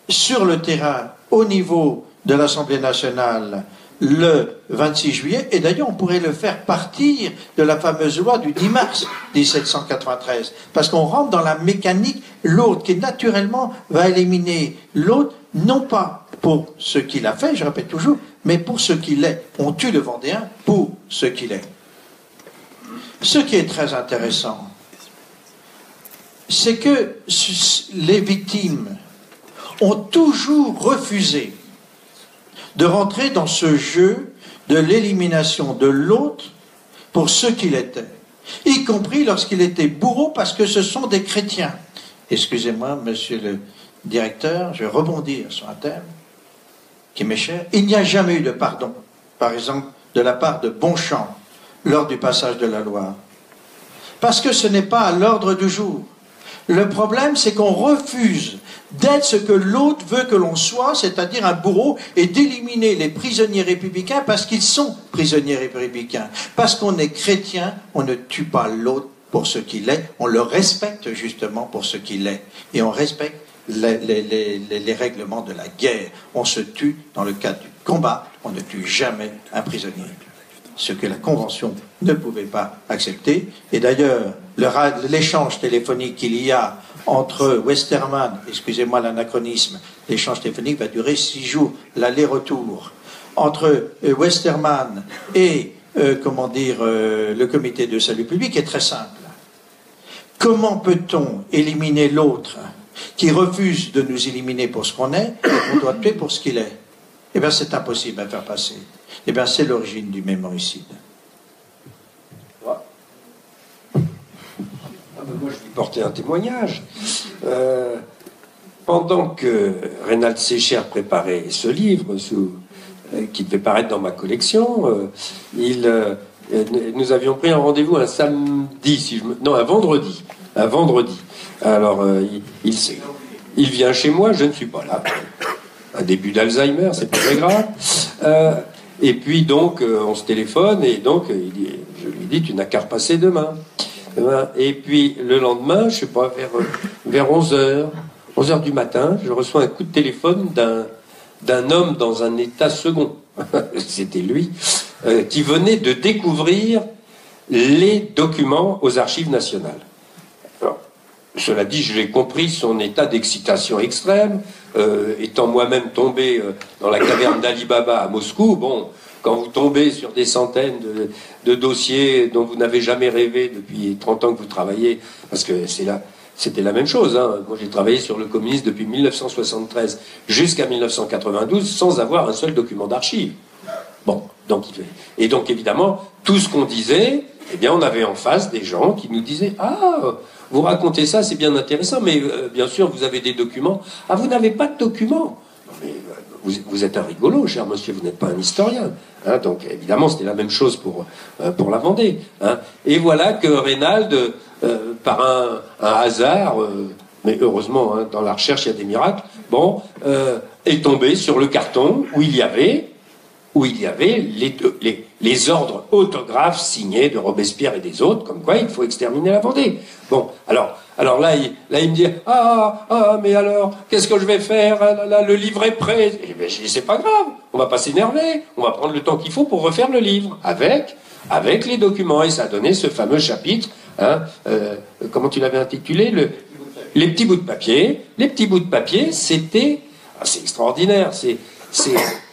sur le terrain, au niveau de l'Assemblée nationale, le 26 juillet, et d'ailleurs on pourrait le faire partir de la fameuse loi du 10 mars 1793, parce qu'on rentre dans la mécanique, l'autre qui naturellement va éliminer l'autre, non pas pour ce qu'il a fait, je répète toujours, mais pour ce qu'il est. On tue le Vendéen pour ce qu'il est. Ce qui est très intéressant, c'est que les victimes ont toujours refusé de rentrer dans ce jeu de l'élimination de l'autre pour ce qu'il était, y compris lorsqu'il était bourreau, parce que ce sont des chrétiens. Excusez-moi, monsieur le directeur, je vais rebondir sur un thème qui m'est cher. Il n'y a jamais eu de pardon, par exemple, de la part de Bonchamp, lors du passage de la Loire. Parce que ce n'est pas à l'ordre du jour. Le problème, c'est qu'on refuse d'être ce que l'autre veut que l'on soit, c'est-à-dire un bourreau, et d'éliminer les prisonniers républicains parce qu'ils sont prisonniers républicains. Parce qu'on est chrétien, on ne tue pas l'autre pour ce qu'il est, on le respecte justement pour ce qu'il est. Et on respecte les règlements de la guerre. On se tue dans le cadre du combat, on ne tue jamais un prisonnier. Ce que la Convention ne pouvait pas accepter. Et d'ailleurs, l'échange téléphonique qu'il y a entre Westermann, excusez-moi l'anachronisme, l'échange téléphonique va durer 6 jours, l'aller-retour, entre Westermann et, le comité de salut public est très simple. Comment peut-on éliminer l'autre qui refuse de nous éliminer pour ce qu'on est, et qu'on doit tuer pour ce qu'il est? Eh bien, c'est impossible à faire passer. Eh bien, c'est l'origine du mémoricide.
Moi, je lui portais un témoignage. Pendant que Reynald Secher préparait ce livre, qui devait paraître dans ma collection, nous avions pris un rendez-vous un samedi, un vendredi. Un vendredi. Alors, il vient chez moi, je ne suis pas là. Un début d'Alzheimer, c'est pas très grave. Et puis donc, on se téléphone, et donc, je lui dis, tu n'as qu'à repasser demain. Et puis, le lendemain, je sais pas, vers 11h du matin, je reçois un coup de téléphone d'un homme dans un état second. C'était lui, qui venait de découvrir les documents aux archives nationales. Alors, cela dit, j'ai compris son état d'excitation extrême, étant moi-même tombé dans la caverne d'Ali Baba à Moscou. Bon, quand vous tombez sur des centaines de dossiers dont vous n'avez jamais rêvé depuis 30 ans que vous travaillez, parce que c'était la même chose, hein. Moi j'ai travaillé sur le communisme depuis 1973 jusqu'à 1992 sans avoir un seul document d'archives. Bon, donc évidemment, tout ce qu'on disait, eh bien on avait en face des gens qui nous disaient « Ah, vous racontez ça, c'est bien intéressant, mais bien sûr vous avez des documents. Ah, vous n'avez pas de documents. Non, mais vous êtes un rigolo, cher monsieur, vous n'êtes pas un historien. Hein, donc évidemment c'était la même chose pour la Vendée. Hein. Et voilà que Reynald, par un hasard, mais heureusement hein, dans la recherche il y a des miracles, est tombé sur le carton où il y avait les ordres autographes signés de Robespierre et des autres, comme quoi il faut exterminer la Vendée. Bon, alors là, il me dit mais alors, qu'est-ce que je vais faire? Là, le livre est prêt. Et ben, je dis, c'est pas grave, on va pas s'énerver, on va prendre le temps qu'il faut pour refaire le livre, avec les documents. Et ça a donné ce fameux chapitre, hein, comment tu l'avais intitulé, les petits bouts de papier. Les petits bouts de papier, c'était, c'est extraordinaire, c'est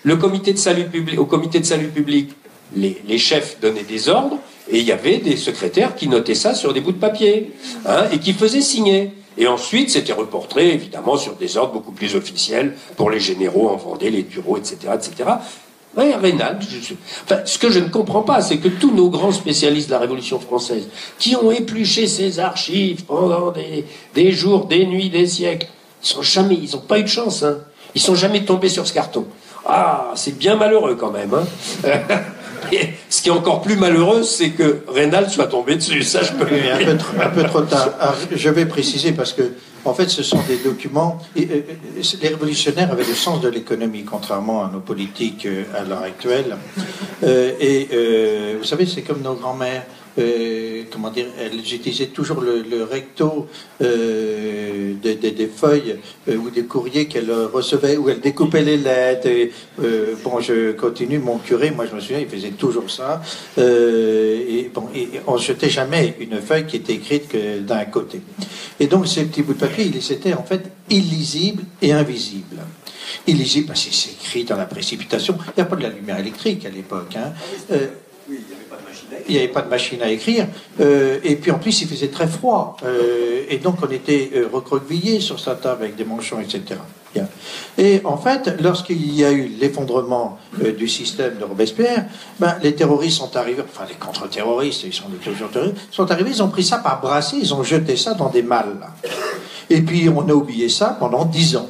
le comité de salut public, au comité de salut public, les chefs donnaient des ordres, et il y avait des secrétaires qui notaient ça sur des bouts de papier, hein, et qui faisaient signer. Et ensuite, c'était reporté, évidemment, sur des ordres beaucoup plus officiels pour les généraux en Vendée, les bureaux, etc., etc. Oui, Raynal. Enfin, ce que je ne comprends pas, c'est que tous nos grands spécialistes de la Révolution française, qui ont épluché ces archives pendant des jours, des nuits, des siècles, ils n'ont pas eu de chance. Hein. Ils sont jamais tombés sur ce carton. Ah, c'est bien malheureux quand même. Hein. Et ce qui est encore plus malheureux, c'est que Raynal soit tombé dessus. Ça, je peux le dire.
Un peu trop tard. Alors, je vais préciser parce que, en fait, ce sont des documents. Les révolutionnaires avaient le sens de l'économie, contrairement à nos politiques à l'heure actuelle. Vous savez, c'est comme nos grands-mères. Comment dire, elles utilisaient toujours le recto des feuilles ou des courriers qu'elles recevaient, où elles découpaient les lettres. Bon, je continue, mon curé, moi je me souviens, il faisait toujours ça. Et on ne jetait jamais une feuille qui était écrite que d'un côté. Et donc ces petits bouts de papier, ils étaient en fait illisibles et invisibles. Illisibles parce que c'est écrit dans la précipitation. Il n'y a pas de la lumière électrique à l'époque. Hein. Il n'y avait pas de machine à écrire, et puis en plus il faisait très froid, et donc on était recroquevillés sur sa table avec des manchons, etc. Bien. Et en fait, lorsqu'il y a eu l'effondrement du système de Robespierre, les terroristes sont arrivés, enfin les contre-terroristes, ils sont toujours terroristes, sont arrivés, ils ont pris ça par brassée, ils ont jeté ça dans des malles. Et puis on a oublié ça pendant 10 ans.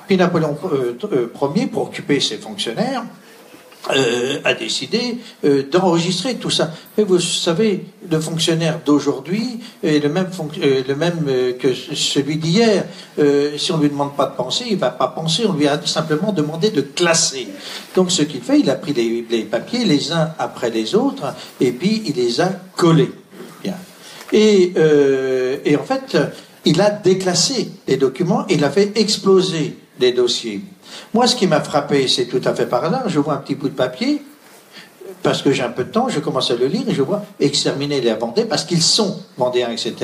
Puis Napoléon Ier, pour occuper ses fonctionnaires, a décidé d'enregistrer tout ça. Mais vous savez, le fonctionnaire d'aujourd'hui est le même que celui d'hier. Si on ne lui demande pas de penser, il ne va pas penser, on lui a simplement demandé de classer. Donc ce qu'il fait, il a pris les papiers les uns après les autres, et puis il les a collés. Bien. Et en fait, il a déclassé les documents, il a fait exploser les dossiers. Moi, ce qui m'a frappé, c'est tout à fait par hasard, je vois un petit bout de papier, parce que j'ai un peu de temps, je commence à le lire et je vois exterminer les Vendées, parce qu'ils sont vendéens, etc.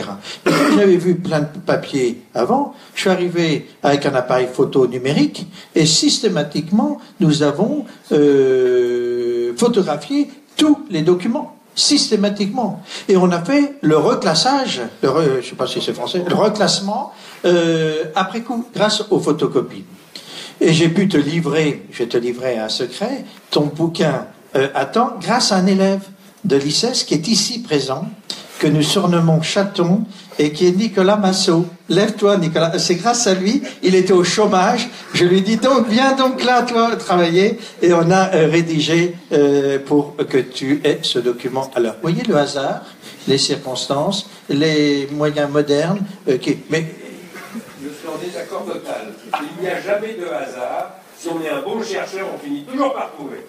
Et comme j'avais vu plein de papiers avant, je suis arrivé avec un appareil photo numérique, et systématiquement, nous avons photographié tous les documents. Systématiquement. Et on a fait le reclassage, je ne sais pas si c'est français, le reclassement après coup, grâce aux photocopies. Et j'ai pu te livrer, je vais te livrer un secret, ton bouquin à temps, grâce à un élève de l'ICES qui est ici présent, que nous surnommons Chaton, et qui est Nicolas Massot. Lève-toi, Nicolas. C'est grâce à lui, il était au chômage. Je lui dis donc, viens donc là, toi, travailler. Et on a rédigé pour que tu aies ce document. Alors, voyez le hasard, les circonstances, les moyens modernes. Mais
je suis en désaccord total. Il n'y a jamais de hasard. Si on est un bon chercheur, on finit toujours par trouver.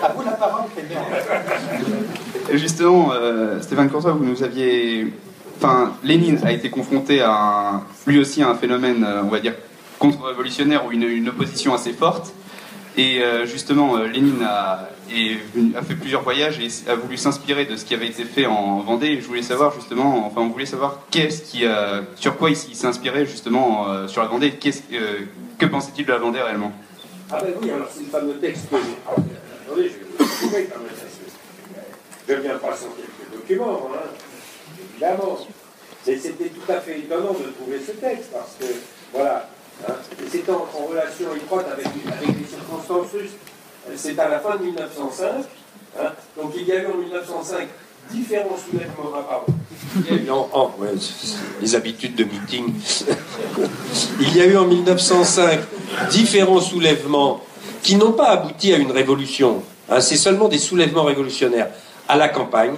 À vous la parole, très bien.
Et justement, Stéphane Courtois, vous nous aviez... Enfin, Lénine a été confronté à lui aussi à un phénomène, on va dire, contre-révolutionnaire ou une opposition assez forte. Et justement, Lénine a fait plusieurs voyages et a voulu s'inspirer de ce qui avait été fait en Vendée. Et je voulais savoir justement, enfin, on voulait savoir sur quoi il s'est inspiré justement sur la Vendée. Que pensait-il de la Vendée réellement?
Ah ben oui, alors c'est le fameux texte que j'ai... Attendez, je vais vous trouver le fameux texte. Je viens pas sans quelques documents, hein, évidemment. Mais c'était tout à fait étonnant de trouver ce texte, parce que, voilà, hein, et c'est en relation étroite avec les circonstances russes. C'est à la fin de 1905, hein, donc il y a eu en 1905 différents soulèvements... Ah, pardon. Ouais, les habitudes de meeting. Il y a eu en 1905 différents soulèvements qui n'ont pas abouti à une révolution. Hein, c'est seulement des soulèvements révolutionnaires à la campagne,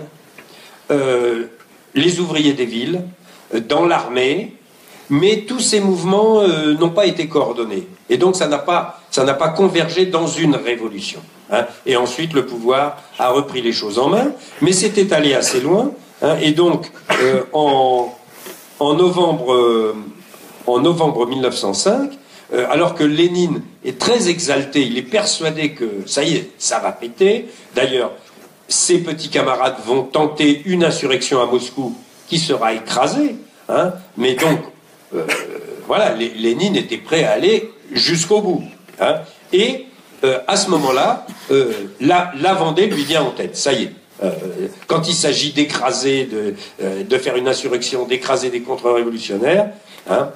les ouvriers des villes, dans l'armée, mais tous ces mouvements n'ont pas été coordonnés. Et donc ça n'a pas convergé dans une révolution. Hein. Et ensuite, le pouvoir a repris les choses en main, mais c'était allé assez loin. Hein, et donc, en novembre 1905, alors que Lénine est très exalté, il est persuadé que ça y est, ça va péter. D'ailleurs, ses petits camarades vont tenter une insurrection à Moscou qui sera écrasée. Hein, mais donc, voilà, Lénine était prêt à aller jusqu'au bout. Hein, et à ce moment-là, la Vendée lui vient en tête. Ça y est. Quand il s'agit d'écraser, de faire une insurrection, d'écraser des contre-révolutionnaires. Hein,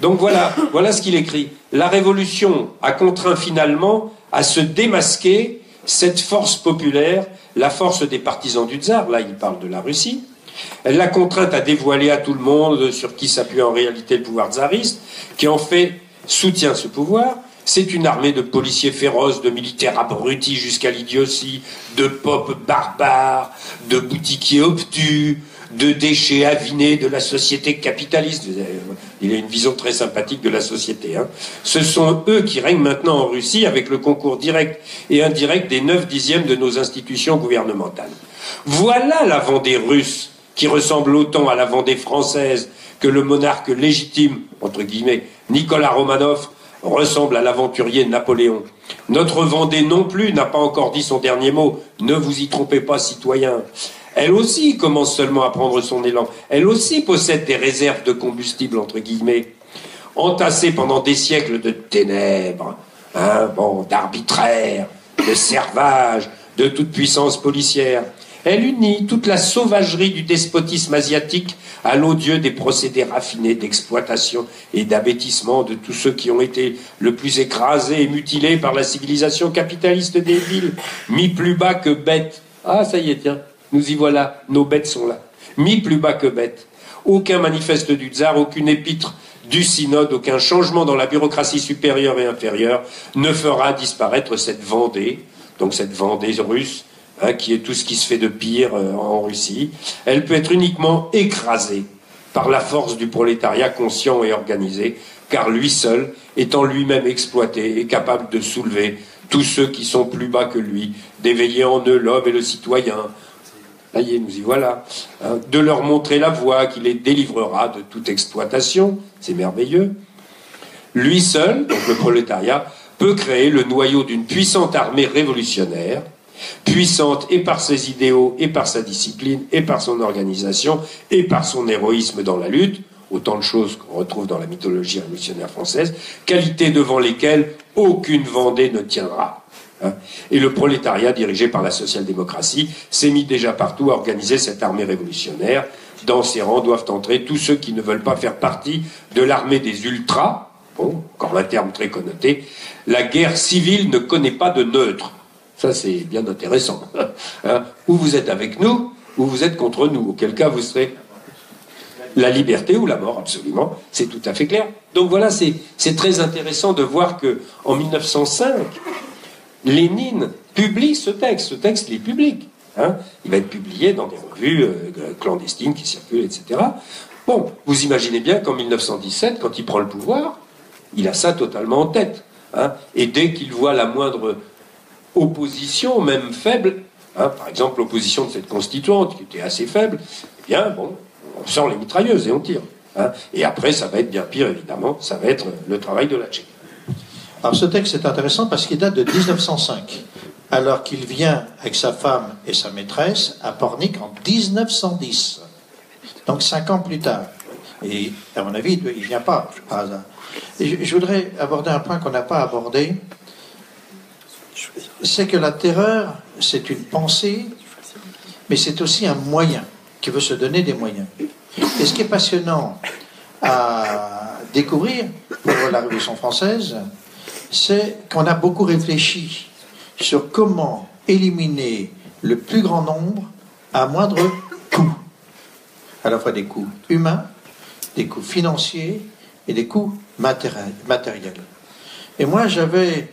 donc voilà ce qu'il écrit. La révolution a contraint finalement à se démasquer cette force populaire, la force des partisans du tsar, là il parle de la Russie. Elle l'a contrainte à dévoiler à tout le monde sur qui s'appuie en réalité le pouvoir tsariste, qui en fait soutient ce pouvoir. C'est une armée de policiers féroces, de militaires abrutis jusqu'à l'idiotie, de pop barbares, de boutiquiers obtus, de déchets avinés de la société capitaliste. Il a une vision très sympathique de la société. Hein. Ce sont eux qui règnent maintenant en Russie avec le concours direct et indirect des 9/10 de nos institutions gouvernementales. Voilà la Vendée russe qui ressemble autant à la Vendée française que le monarque légitime, entre guillemets, Nicolas Romanov, ressemble à l'aventurier Napoléon. Notre Vendée non plus n'a pas encore dit son dernier mot. Ne vous y trompez pas, citoyens. Elle aussi commence seulement à prendre son élan. Elle aussi possède des réserves de combustible, entre guillemets, entassées pendant des siècles de ténèbres, hein, bon, d'arbitraire, de servage, de toute puissance policière. Elle unit toute la sauvagerie du despotisme asiatique à l'odieux des procédés raffinés d'exploitation et d'abêtissement de tous ceux qui ont été le plus écrasés et mutilés par la civilisation capitaliste des villes, mis plus bas que bêtes. Ah, ça y est, tiens, nous y voilà, nos bêtes sont là. Mis plus bas que bêtes. Aucun manifeste du tsar, aucune épître du synode, aucun changement dans la bureaucratie supérieure et inférieure ne fera disparaître cette Vendée, donc cette Vendée russe, hein, qui est tout ce qui se fait de pire en Russie. Elle peut être uniquement écrasée par la force du prolétariat conscient et organisé, car lui seul, étant lui-même exploité, est capable de soulever tous ceux qui sont plus bas que lui, d'éveiller en eux l'homme et le citoyen. Ça y est, nous y voilà. Hein, de leur montrer la voie qui les délivrera de toute exploitation. C'est merveilleux. Lui seul, donc le prolétariat, peut créer le noyau d'une puissante armée révolutionnaire, puissante et par ses idéaux, et par sa discipline, et par son organisation, et par son héroïsme dans la lutte, autant de choses qu'on retrouve dans la mythologie révolutionnaire française, qualités devant lesquelles aucune Vendée ne tiendra. Hein. Et le prolétariat, dirigé par la social-démocratie, s'est mis déjà partout à organiser cette armée révolutionnaire. Dans ses rangs doivent entrer tous ceux qui ne veulent pas faire partie de l'armée des ultras, bon, encore un terme très connoté. La guerre civile ne connaît pas de neutre. Ça, c'est bien intéressant. Hein. Ou vous êtes avec nous, ou vous êtes contre nous. Auquel cas, vous serez la liberté ou la mort, absolument. C'est tout à fait clair. Donc voilà, c'est très intéressant de voir que en 1905, Lénine publie ce texte. Ce texte, il est public. Hein. Il va être publié dans des revues clandestines qui circulent, etc. Bon, vous imaginez bien qu'en 1917, quand il prend le pouvoir, il a ça totalement en tête. Hein. Et dès qu'il voit la moindre opposition, même faible, hein, par exemple l'opposition de cette constituante qui était assez faible, eh bien bon, on sort les mitrailleuses et on tire. Hein. Et après, ça va être bien pire, évidemment, ça va être le travail de la Tchéquie.
Alors ce texte est intéressant parce qu'il date de 1905, alors qu'il vient avec sa femme et sa maîtresse à Pornic en 1910, donc 5 ans plus tard. Et à mon avis, il ne vient pas par hasard. Et je voudrais aborder un point qu'on n'a pas abordé, c'est que la terreur, c'est une pensée, mais c'est aussi un moyen qui veut se donner des moyens. Et ce qui est passionnant à découvrir pour la Révolution française, c'est qu'on a beaucoup réfléchi sur comment éliminer le plus grand nombre à moindre coût. À la fois des coûts humains, des coûts financiers et des coûts matériels. Et moi, j'avais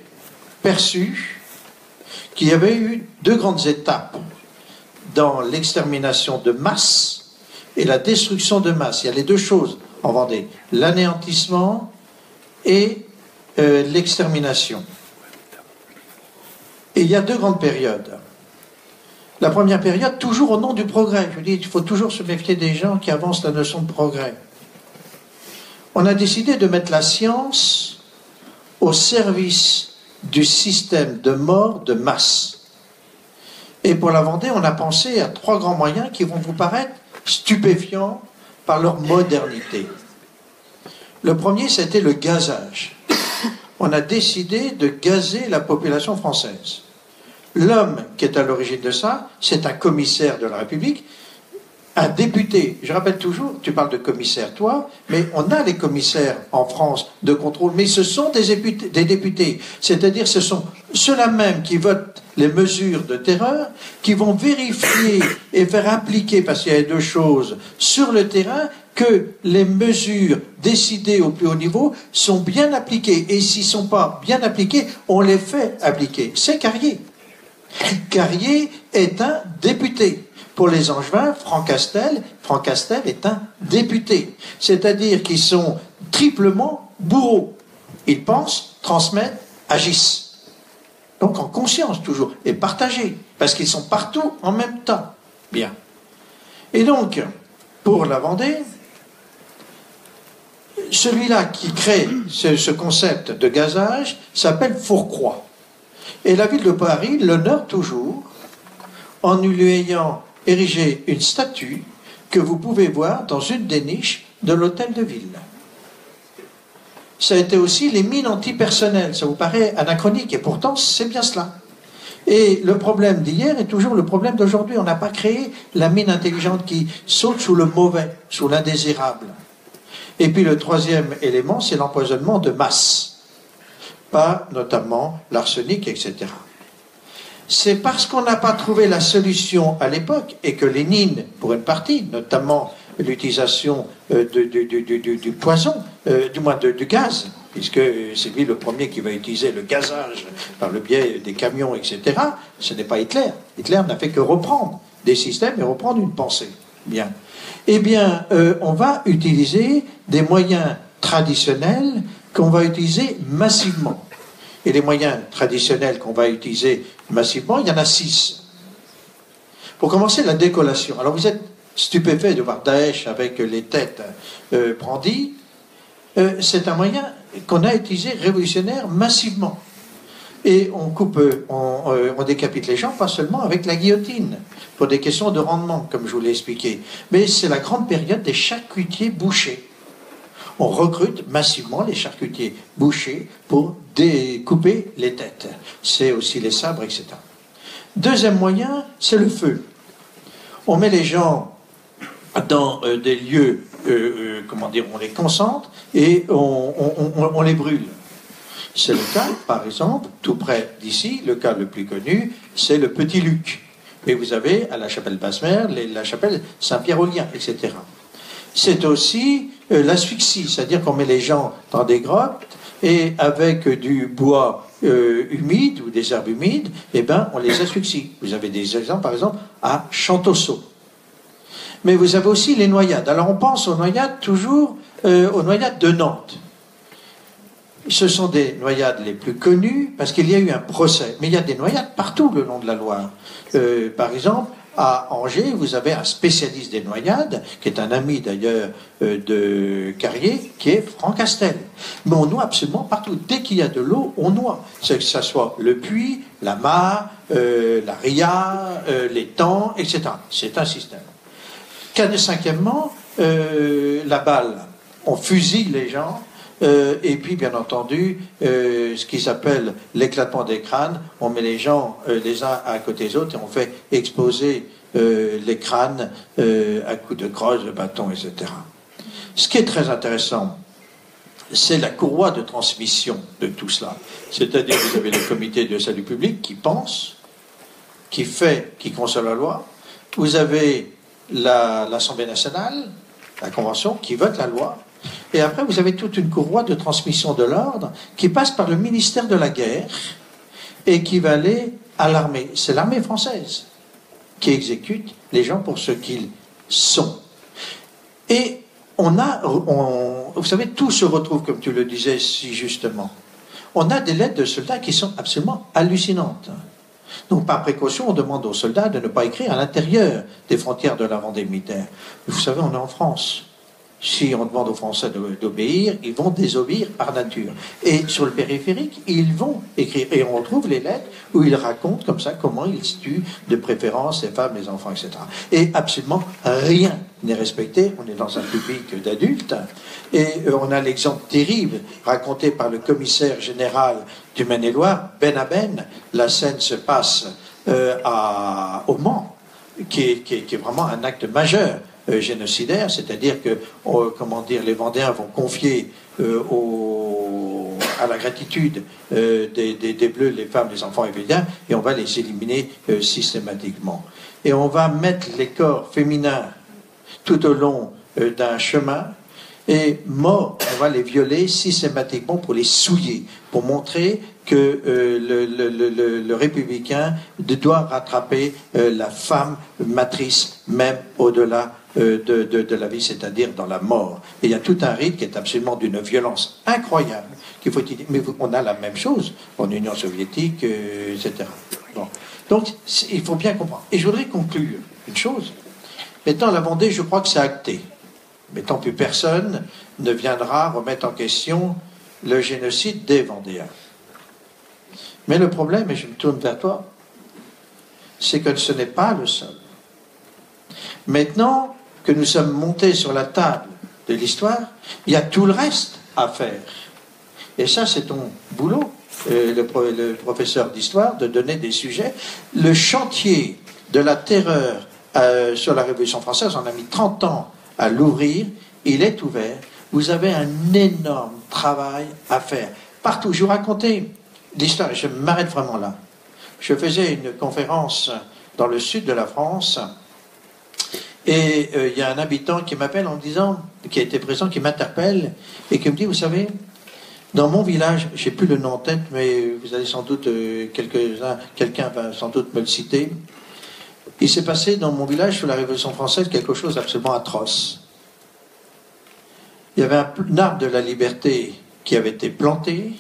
perçu qu'il y avait eu 2 grandes étapes dans l'extermination de masse et la destruction de masse. Il y a les 2 choses en Vendée, l'anéantissement et l'extermination. Et il y a 2 grandes périodes. La première période, toujours au nom du progrès. Je dis, il faut toujours se méfier des gens qui avancent la notion de progrès. On a décidé de mettre la science au service du système de mort de masse. Et pour la Vendée, on a pensé à 3 grands moyens qui vont vous paraître stupéfiants par leur modernité. Le premier, c'était le gazage. On a décidé de gazer la population française. L'homme qui est à l'origine de ça, c'est un commissaire de la République, un député. Je rappelle toujours, tu parles de commissaire, toi, mais on a les commissaires en France de contrôle, mais ce sont des députés. C'est-à-dire, ce sont ceux-là même qui votent les mesures de terreur, qui vont vérifier et faire appliquer, parce qu'il y a deux choses, sur le terrain, que les mesures décidées au plus haut niveau sont bien appliquées. Et s'ils ne sont pas bien appliqués, on les fait appliquer. C'est Carrier. Carrier est un député. Pour les Angevins, Franck Castel est un député. C'est-à-dire qu'ils sont triplement bourreaux. Ils pensent, transmettent, agissent. Donc en conscience toujours, et partagés, parce qu'ils sont partout en même temps. Bien. Et donc, pour la Vendée, celui-là qui crée ce concept de gazage s'appelle Fourcroy. Et la ville de Paris l'honore toujours en lui ayant érigé une statue que vous pouvez voir dans une des niches de l'hôtel de ville. Ça a été aussi les mines antipersonnelles. Ça vous paraît anachronique, et pourtant c'est bien cela. Et le problème d'hier est toujours le problème d'aujourd'hui. On n'a pas créé la mine intelligente qui saute sous le mauvais, sous l'indésirable. Et puis le troisième élément, c'est l'empoisonnement de masse, pas notamment l'arsenic, etc. C'est parce qu'on n'a pas trouvé la solution à l'époque, et que Lénine, pour une partie, notamment l'utilisation du poison, du moins du gaz, puisque c'est lui le premier qui va utiliser le gazage par le biais des camions, etc. Ce n'est pas Hitler. Hitler n'a fait que reprendre des systèmes et reprendre une pensée. Bien. Eh bien, on va utiliser des moyens traditionnels qu'on va utiliser massivement. Et les moyens traditionnels qu'on va utiliser massivement, il y en a 6. Pour commencer, la décollation. Alors vous êtes stupéfait de voir Daesh avec les têtes brandies. C'est un moyen qu'on a utilisé révolutionnaire massivement. Et on coupe, on décapite les gens, pas seulement avec la guillotine, pour des questions de rendement, comme je vous l'ai expliqué. Mais c'est la grande période des charcutiers bouchers. On recrute massivement les charcutiers bouchers pour découper les têtes. C'est aussi les sabres, etc. Deuxième moyen, c'est le feu. On met les gens dans des lieux, comment dire, on les concentre et on les brûle. C'est le cas, par exemple, tout près d'ici, le cas le plus connu, c'est le Petit Luc. Et vous avez à la chapelle Basse-Mer, la chapelle Saint-Pierre-aux-Liens, etc. C'est aussi l'asphyxie, c'est-à-dire qu'on met les gens dans des grottes et avec du bois humide ou des herbes humides, eh ben, on les asphyxie. Vous avez des exemples, par exemple, à Chantosso. Mais vous avez aussi les noyades. Alors on pense aux noyades toujours aux noyades de Nantes. Ce sont des noyades les plus connues parce qu'il y a eu un procès. Mais il y a des noyades partout le long de la Loire. Par exemple, à Angers, vous avez un spécialiste des noyades, qui est un ami d'ailleurs de Carrier, qui est Franck Castel. Mais on noie absolument partout. Dès qu'il y a de l'eau, on noie. C'est que ça soit le puits, la mare, la ria, l'étang, etc. C'est un système. Cinquièmement, la balle. On fusille les gens. Et puis, bien entendu, ce qui s'appelle l'éclatement des crânes, on met les gens les uns à côté des autres et on fait exploser les crânes à coups de crosse, de bâton, etc. Ce qui est très intéressant, c'est la courroie de transmission de tout cela. C'est-à-dire que vous avez le comité de salut public qui pense, qui fait, qui conçoit la loi. Vous avez l'Assemblée nationale, la Convention, qui vote la loi. Et après, vous avez toute une courroie de transmission de l'ordre qui passe par le ministère de la Guerre et qui va aller à l'armée. C'est l'armée française qui exécute les gens pour ce qu'ils sont. Et vous savez, tout se retrouve, comme tu le disais si justement. On a des lettres de soldats qui sont absolument hallucinantes. Donc, par précaution, on demande aux soldats de ne pas écrire à l'intérieur des frontières de la Vendée militaire. Vous savez, on est en France. Si on demande aux Français d'obéir, ils vont désobéir par nature. Et sur le périphérique, ils vont écrire. Et on retrouve les lettres où ils racontent comme ça comment ils tuent de préférence les femmes, les enfants, etc. Et absolument rien n'est respecté. On est dans un public d'adultes. Et on a l'exemple terrible raconté par le commissaire général du Maine-et-Loire, Ben Aben. La scène se passe au Mans, qui est vraiment un acte majeur. Génocidaire, c'est-à-dire que, comment dire, les Vendéens vont confier à la gratitude des Bleus, les femmes, les enfants évidemment, et on va les éliminer systématiquement. Et on va mettre les corps féminins tout au long d'un chemin, et morts, on va les violer systématiquement pour les souiller, pour montrer que le républicain doit rattraper la femme matrice, même au-delà de la vie, c'est-à-dire dans la mort. Et il y a tout un rite qui est absolument d'une violence incroyable, qu'il faut dire, mais on a la même chose en Union soviétique, etc. Bon. Donc, il faut bien comprendre. Et je voudrais conclure une chose. Maintenant, la Vendée, je crois que c'est acté. Mais tant que personne ne viendra remettre en question le génocide des Vendéens. Mais le problème, et je me tourne vers toi, c'est que ce n'est pas le seul. Maintenant que nous sommes montés sur la table de l'histoire, il y a tout le reste à faire. Et ça, c'est ton boulot, le professeur d'histoire, de donner des sujets. Le chantier de la terreur sur la Révolution française, on a mis 30 ans à l'ouvrir, il est ouvert. Vous avez un énorme travail à faire. Partout, je vous racontais l'histoire, et je m'arrête vraiment là. Je faisais une conférence dans le sud de la France, et il y a un habitant qui m'appelle en me disant, qui a été présent, qui m'interpelle, et qui me dit, vous savez, dans mon village, j'ai plus le nom en tête, mais vous allez sans doute, quelqu'un va sans doute me le citer, il s'est passé dans mon village sous la Révolution française quelque chose d'absolument atroce. Il y avait un arbre de la liberté qui avait été planté,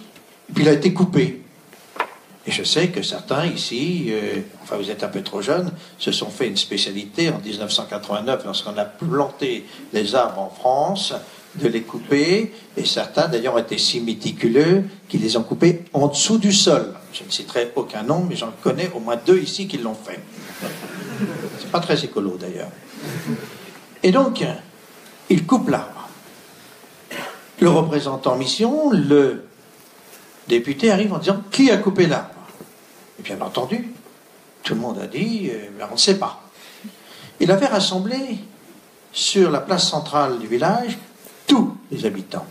puis il a été coupé. Et je sais que certains ici, enfin vous êtes un peu trop jeunes, se sont fait une spécialité en 1989, lorsqu'on a planté les arbres en France, de les couper, et certains d'ailleurs ont été si méticuleux qu'ils les ont coupés en dessous du sol. Je ne citerai aucun nom, mais j'en connais au moins 2 ici qui l'ont fait. C'est pas très écolo d'ailleurs. Et donc, il coupe l'arbre. Le représentant en mission, le député arrive en disant « Qui a coupé l'arbre ?» Et bien entendu, tout le monde a dit « On ne sait pas ». Il avait rassemblé sur la place centrale du village tous les habitants.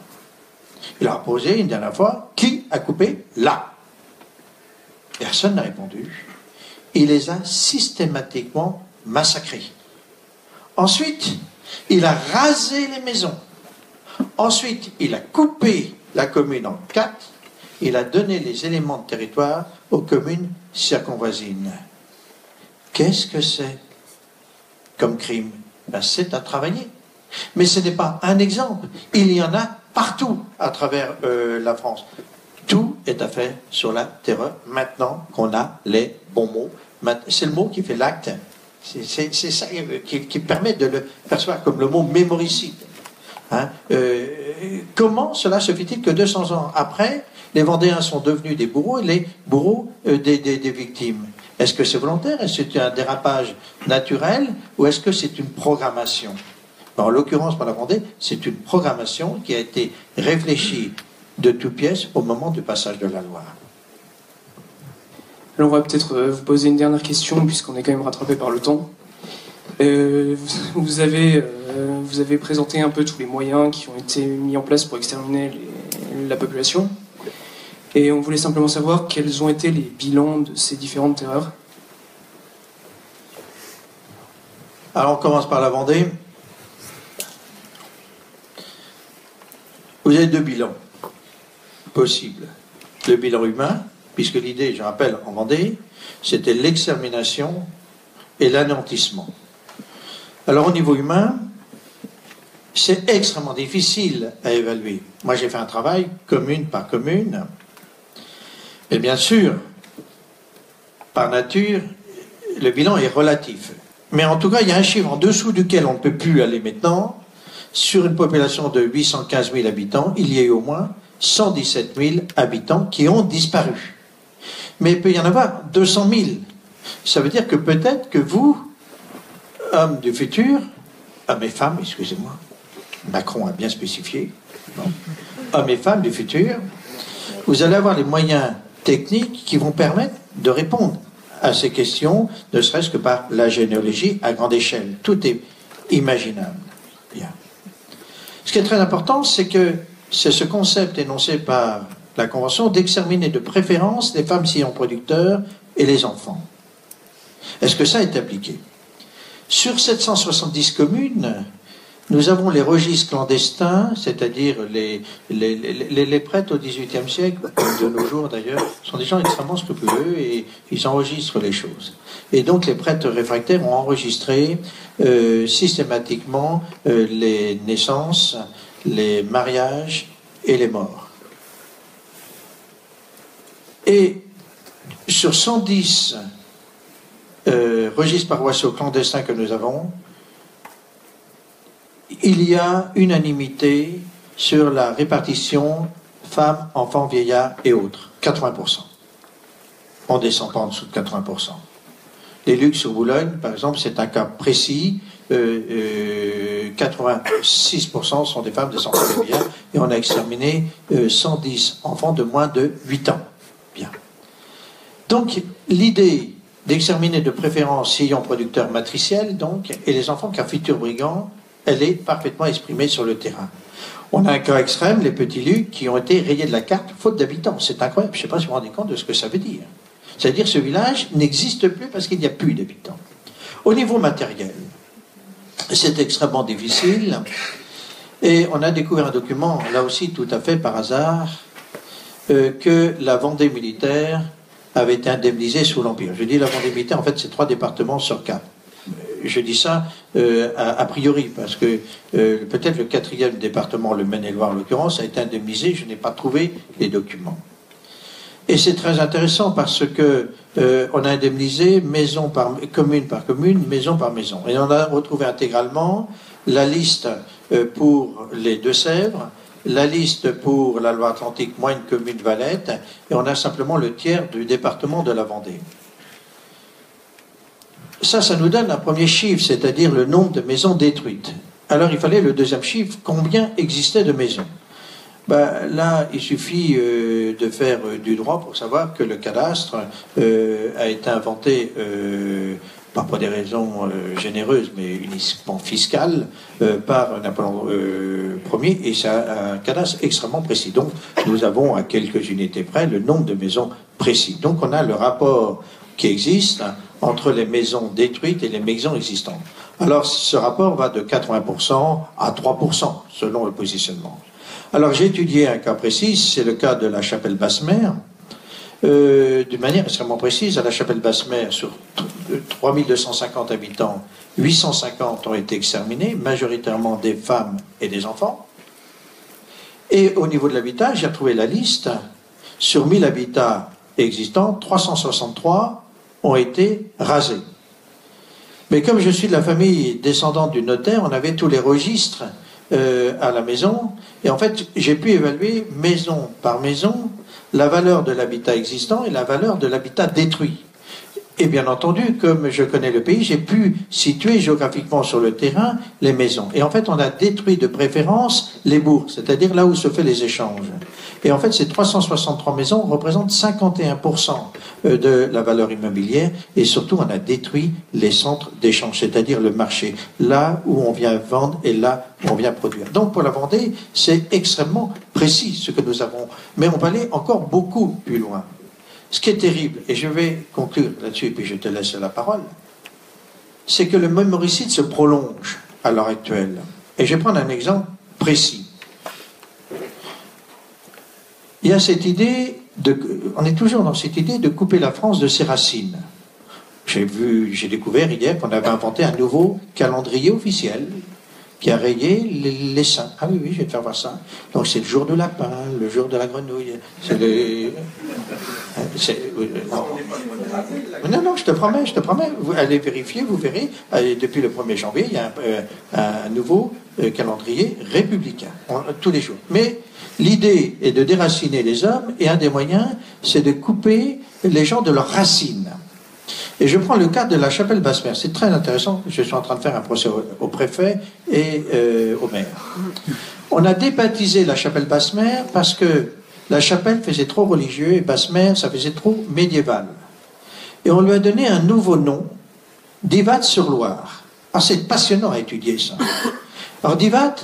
Il a posé une dernière fois « Qui a coupé là ?» Personne n'a répondu. Il les a systématiquement massacrés. Ensuite, il a rasé les maisons. Ensuite, il a coupé la commune en 4. Il a donné les éléments de territoire aux communes circonvoisines. Qu'est-ce que c'est comme crime? Ben, c'est à travailler. Mais ce n'est pas un exemple. Il y en a partout à travers la France. Tout est à faire sur la terreur maintenant qu'on a les bons mots. C'est le mot qui fait l'acte. C'est ça qui permet de le percevoir comme le mot mémoricide. Hein? Comment cela se fait-il que 200 ans après, les Vendéens sont devenus des bourreaux et les bourreaux des victimes? Est-ce que c'est volontaire? Est-ce que c'est un dérapage naturel? Ou est-ce que c'est une programmation? En l'occurrence, par la Vendée, c'est une programmation qui a été réfléchie de toutes pièces au moment du passage de la loi.
Alors on va peut-être vous poser une dernière question, puisqu'on est quand même rattrapé par le temps. Vous avez présenté un peu tous les moyens qui ont été mis en place pour exterminer la population. Et on voulait simplement savoir quels ont été les bilans de ces différentes terreurs.
Alors on commence par la Vendée. Vous avez 2 bilans possibles. Le bilan humain, puisque l'idée, je rappelle, en Vendée, c'était l'extermination et l'anéantissement. Alors au niveau humain, c'est extrêmement difficile à évaluer. Moi j'ai fait un travail commune par commune, et bien sûr, par nature, le bilan est relatif. Mais en tout cas, il y a un chiffre en dessous duquel on ne peut plus aller maintenant. Sur une population de 815 000 habitants, il y a eu au moins 117 000 habitants qui ont disparu. Mais il peut y en avoir 200 000. Ça veut dire que peut-être que vous, hommes du futur, hommes et femmes, excusez-moi, Macron a bien spécifié, non, hommes et femmes du futur, vous allez avoir les moyens techniques qui vont permettre de répondre à ces questions, ne serait-ce que par la généalogie à grande échelle. Tout est imaginable. Bien. Ce qui est très important, c'est que c'est ce concept énoncé par la Convention, d'exterminer de préférence les femmes sillons producteurs et les enfants. Est-ce que ça est appliqué? Sur 770 communes, nous avons les registres clandestins, c'est-à-dire les prêtres au XVIIIe siècle, comme de nos jours d'ailleurs, sont des gens extrêmement scrupuleux et ils enregistrent les choses. Et donc les prêtres réfractaires ont enregistré systématiquement les naissances, les mariages et les morts. Et sur 110 registres paroissiaux clandestins que nous avons, il y a unanimité sur la répartition femmes, enfants, vieillards et autres. 80%. On ne descend pas en dessous de 80%. Les Lucs sur Boulogne, par exemple, c'est un cas précis. 86% sont des femmes, des enfants, des vieillards, et on a exterminé 110 enfants de moins de 8 ans. Bien. Donc, l'idée d'exterminer de préférence sillons producteurs matriciels, donc, et les enfants qu'un futur brigand, elle est parfaitement exprimée sur le terrain. On a un cas extrême, les petits Lucs, qui ont été rayés de la carte faute d'habitants. C'est incroyable. Je ne sais pas si vous vous rendez compte de ce que ça veut dire. C'est-à-dire que ce village n'existe plus parce qu'il n'y a plus d'habitants. Au niveau matériel, c'est extrêmement difficile. Et on a découvert un document, là aussi tout à fait par hasard, que la Vendée militaire avait été indemnisée sous l'Empire. Je dis la Vendée militaire, en fait, c'est 3 départements sur 4. Je dis ça a priori, parce que peut-être le 4e département, le Maine-et-Loire en l'occurrence, a été indemnisé, je n'ai pas trouvé les documents. Et c'est très intéressant parce que on a indemnisé maison par commune, maison par maison. Et on a retrouvé intégralement la liste pour les Deux-Sèvres, la liste pour la Loire-Atlantique, moins une commune Valette, et on a simplement le tiers du département de la Vendée. Ça nous donne un premier chiffre, c'est-à-dire le nombre de maisons détruites. Alors il fallait le deuxième chiffre, combien existait de maisons? Là, il suffit de faire du droit pour savoir que le cadastre a été inventé, pas pour des raisons généreuses, mais uniquement fiscales, par Napoléon Ier, et c'est un cadastre extrêmement précis. Donc, nous avons à quelques unités près le nombre de maisons précis. Donc, on a le rapport qui existe entre les maisons détruites et les maisons existantes. Alors, ce rapport va de 80% à 3%, selon le positionnement. Alors, j'ai étudié un cas précis, c'est le cas de la chapelle Basse-Mer. D'une manière extrêmement précise, à la chapelle Basse-Mer, sur 3250 habitants, 850 ont été exterminés, majoritairement des femmes et des enfants. Et au niveau de l'habitat, j'ai retrouvé la liste. Sur 1000 habitats existants, 363 ont été rasés. Mais comme je suis de la famille descendante du notaire, on avait tous les registres à la maison, et en fait, j'ai pu évaluer maison par maison la valeur de l'habitat existant et la valeur de l'habitat détruit. Et bien entendu, comme je connais le pays, j'ai pu situer géographiquement sur le terrain les maisons. Et en fait, on a détruit de préférence les bourgs, c'est-à-dire là où se fait les échanges. Et en fait, ces 363 maisons représentent 51% de la valeur immobilière. Et surtout, on a détruit les centres d'échange, c'est-à-dire le marché, là où on vient vendre et là où on vient produire. Donc, pour la Vendée, c'est extrêmement précis ce que nous avons. Mais on va aller encore beaucoup plus loin. Ce qui est terrible, et je vais conclure là-dessus, puis je te laisse la parole, c'est que le mémoricide se prolonge à l'heure actuelle. Et je vais prendre un exemple précis. Il y a cette idée, on est toujours dans cette idée de couper la France de ses racines. J'ai découvert hier qu'on avait inventé un nouveau calendrier officiel qui a rayé les saints. Ah oui, je vais te faire voir ça. Donc c'est le jour de lapin, le jour de la grenouille. C'est le... Non, je te promets. Vous allez vérifier, vous verrez. Depuis le 1er janvier, il y a un nouveau calendrier républicain, tous les jours. Mais l'idée est de déraciner les hommes, et un des moyens, c'est de couper les gens de leurs racines. Et je prends le cas de la chapelle Basse-Mer. C'est très intéressant. Je suis en train de faire un procès au préfet et au maire. On a débaptisé la chapelle Basse-Mer parce que la chapelle faisait trop religieux et Basse-Mer, ça faisait trop médiéval. Et on lui a donné un nouveau nom, Divat-sur-Loire. Alors c'est passionnant à étudier ça. Alors Divat,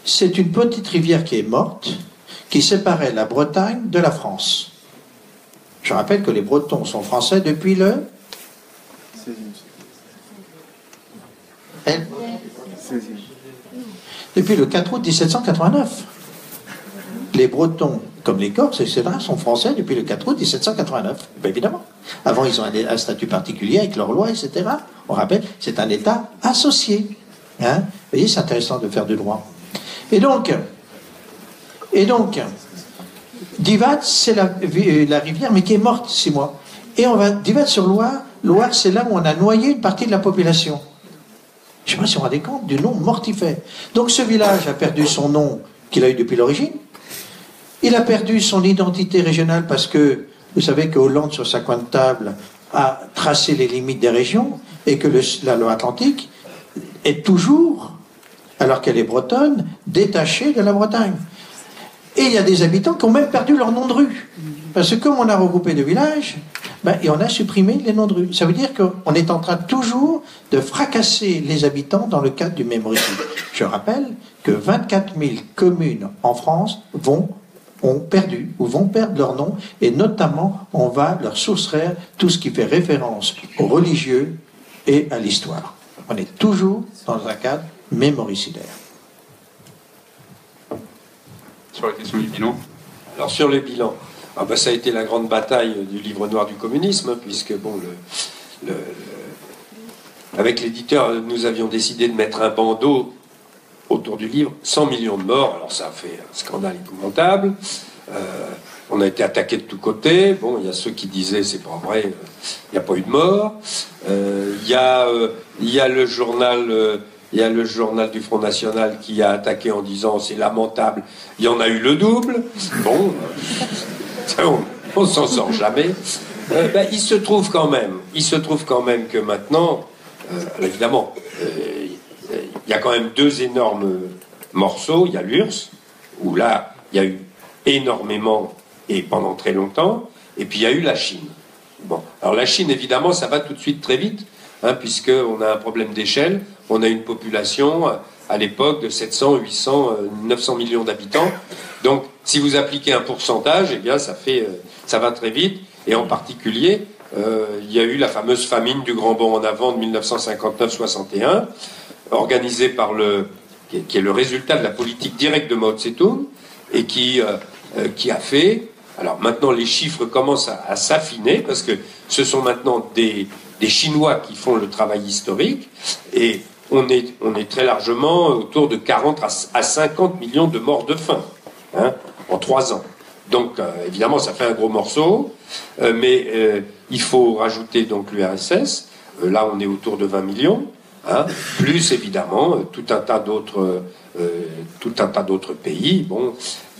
c'est une petite rivière qui est morte, qui séparait la Bretagne de la France. Je rappelle que les Bretons sont français depuis le... Depuis le 4 août 1789. Les Bretons, comme les Corses, etc., sont français depuis le 4 août 1789. Ben évidemment. Avant, ils ont un statut particulier avec leurs lois, etc. On rappelle, c'est un État associé. Hein? Vous voyez, c'est intéressant de faire du droit. Et donc Divat, c'est la rivière, mais qui est morte 6 mois. Et on va, Divat-sur-Loire, Loire, c'est là où on a noyé une partie de la population. Je ne sais pas si on vous rendez compte du nom mortifère. Donc ce village a perdu son nom qu'il a eu depuis l'origine. Il a perdu son identité régionale parce que, vous savez que Hollande, sur sa coin de table, a tracé les limites des régions et que la loi atlantique est toujours, alors qu'elle est bretonne, détachée de la Bretagne. Et il y a des habitants qui ont même perdu leur nom de rue. Parce que comme on a regroupé de villages, et on a supprimé les noms de rue. Ça veut dire qu'on est en train toujours de fracasser les habitants dans le cadre du mémoricide. Je rappelle que 24 000 communes en France ont perdu ou vont perdre leur nom, et notamment on va leur soustraire tout ce qui fait référence aux religieux et à l'histoire. On est toujours dans un cadre mémoricidaire.
Sur la question du bilan.
Alors sur le bilan, ça a été la grande bataille du livre noir du communisme, puisque avec l'éditeur, nous avions décidé de mettre un bandeau autour du livre, 100 millions de morts. Alors ça a fait un scandale épouvantable. On a été attaqué de tous côtés. Bon, il y a ceux qui disaient c'est pas vrai, il n'y a pas eu de mort. Il y a le journal du Front National qui a attaqué en disant c'est lamentable, il y en a eu le double. Bon, on s'en sort jamais. Il se trouve quand même que maintenant, évidemment, il y a quand même 2 énormes morceaux. Il y a l'URSS, où là, il y a eu énormément et pendant très longtemps, et puis il y a eu la Chine. Bon, alors la Chine, évidemment, ça va tout de suite très vite, puisqu'on a un problème d'échelle. On a une population, à l'époque, de 700, 800, 900 millions d'habitants. Donc, si vous appliquez un pourcentage, eh bien, ça va très vite. Et en particulier, il y a eu la fameuse famine du Grand Bond en avant de 1959-61, organisée par qui est le résultat de la politique directe de Mao Tse-tung, et qui a fait... Alors maintenant, les chiffres commencent à s'affiner, parce que ce sont maintenant des Chinois qui font le travail historique, et on est très largement autour de 40 à 50 millions de morts de faim, en 3 ans. Donc, évidemment, ça fait un gros morceau, mais il faut rajouter donc l'URSS. Là, on est autour de 20 millions, plus évidemment tout un tas d'autres pays. Bon,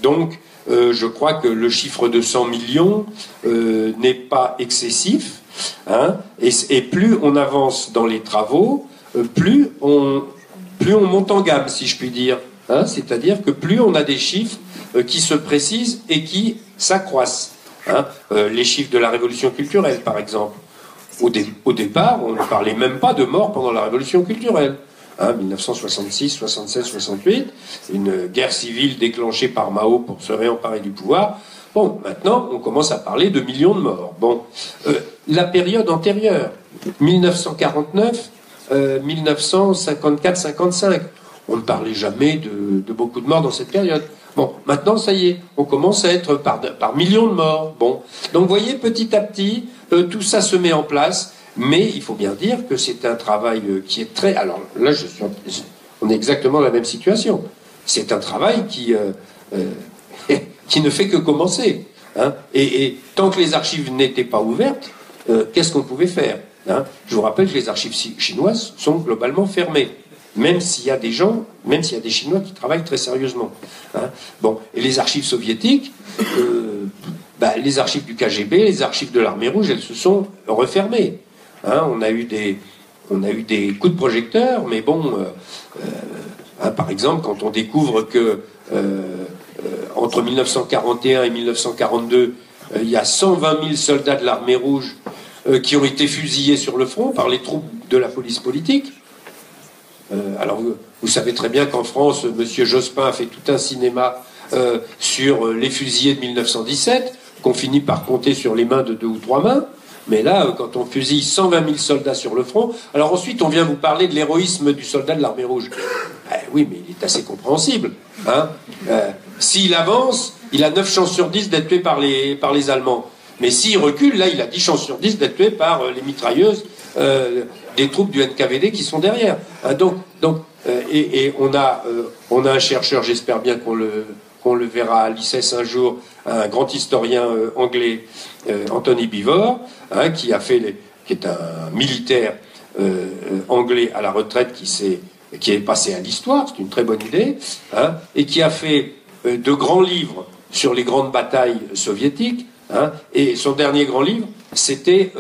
donc, je crois que le chiffre de 100 millions n'est pas excessif, et plus on avance dans les travaux, plus on monte en gamme, si je puis dire. C'est-à-dire que plus on a des chiffres qui se précisent et qui s'accroissent. Les chiffres de la révolution culturelle, par exemple. Au départ, on ne parlait même pas de mort pendant la révolution culturelle. 1966, 67, 68, une guerre civile déclenchée par Mao pour se réemparer du pouvoir. Bon, maintenant, on commence à parler de millions de morts. Bon, la période antérieure, 1949, 1954-55, on ne parlait jamais de beaucoup de morts dans cette période. Bon, maintenant, ça y est, on commence à être par millions de morts. Bon, donc, vous voyez, petit à petit, tout ça se met en place. Mais il faut bien dire que c'est un travail qui est très... Alors là, on est exactement dans la même situation. C'est un travail qui ne fait que commencer. Et tant que les archives n'étaient pas ouvertes, qu'est-ce qu'on pouvait faire? Je vous rappelle que les archives chinoises sont globalement fermées. Même s'il y a des Chinois qui travaillent très sérieusement. Bon, et les archives soviétiques, les archives du KGB, les archives de l'Armée Rouge, elles se sont refermées. On a eu des coups de projecteur, mais bon, par exemple, quand on découvre que entre 1941 et 1942, il y a 120 000 soldats de l'Armée Rouge qui ont été fusillés sur le front par les troupes de la police politique. Alors, vous savez très bien qu'en France, M. Jospin a fait tout un cinéma sur les fusillés de 1917, qu'on finit par compter sur les mains de 2 ou 3 mains. Mais là, quand on fusille 120 000 soldats sur le front, alors ensuite on vient vous parler de l'héroïsme du soldat de l'armée rouge. Oui, mais il est assez compréhensible. Hein. S'il avance, il a 9 chances sur 10 d'être tué par les Allemands. Mais s'il recule, là, il a 10 chances sur 10 d'être tué par les mitrailleuses des troupes du NKVD qui sont derrière. Et on a un chercheur, j'espère bien qu'on le verra à l'ICES un jour, un grand historien anglais, Anthony Beevor, hein, qui est un militaire anglais à la retraite qui est passé à l'histoire, c'est une très bonne idée, hein, et qui a fait de grands livres sur les grandes batailles soviétiques, hein, et son dernier grand livre, c'était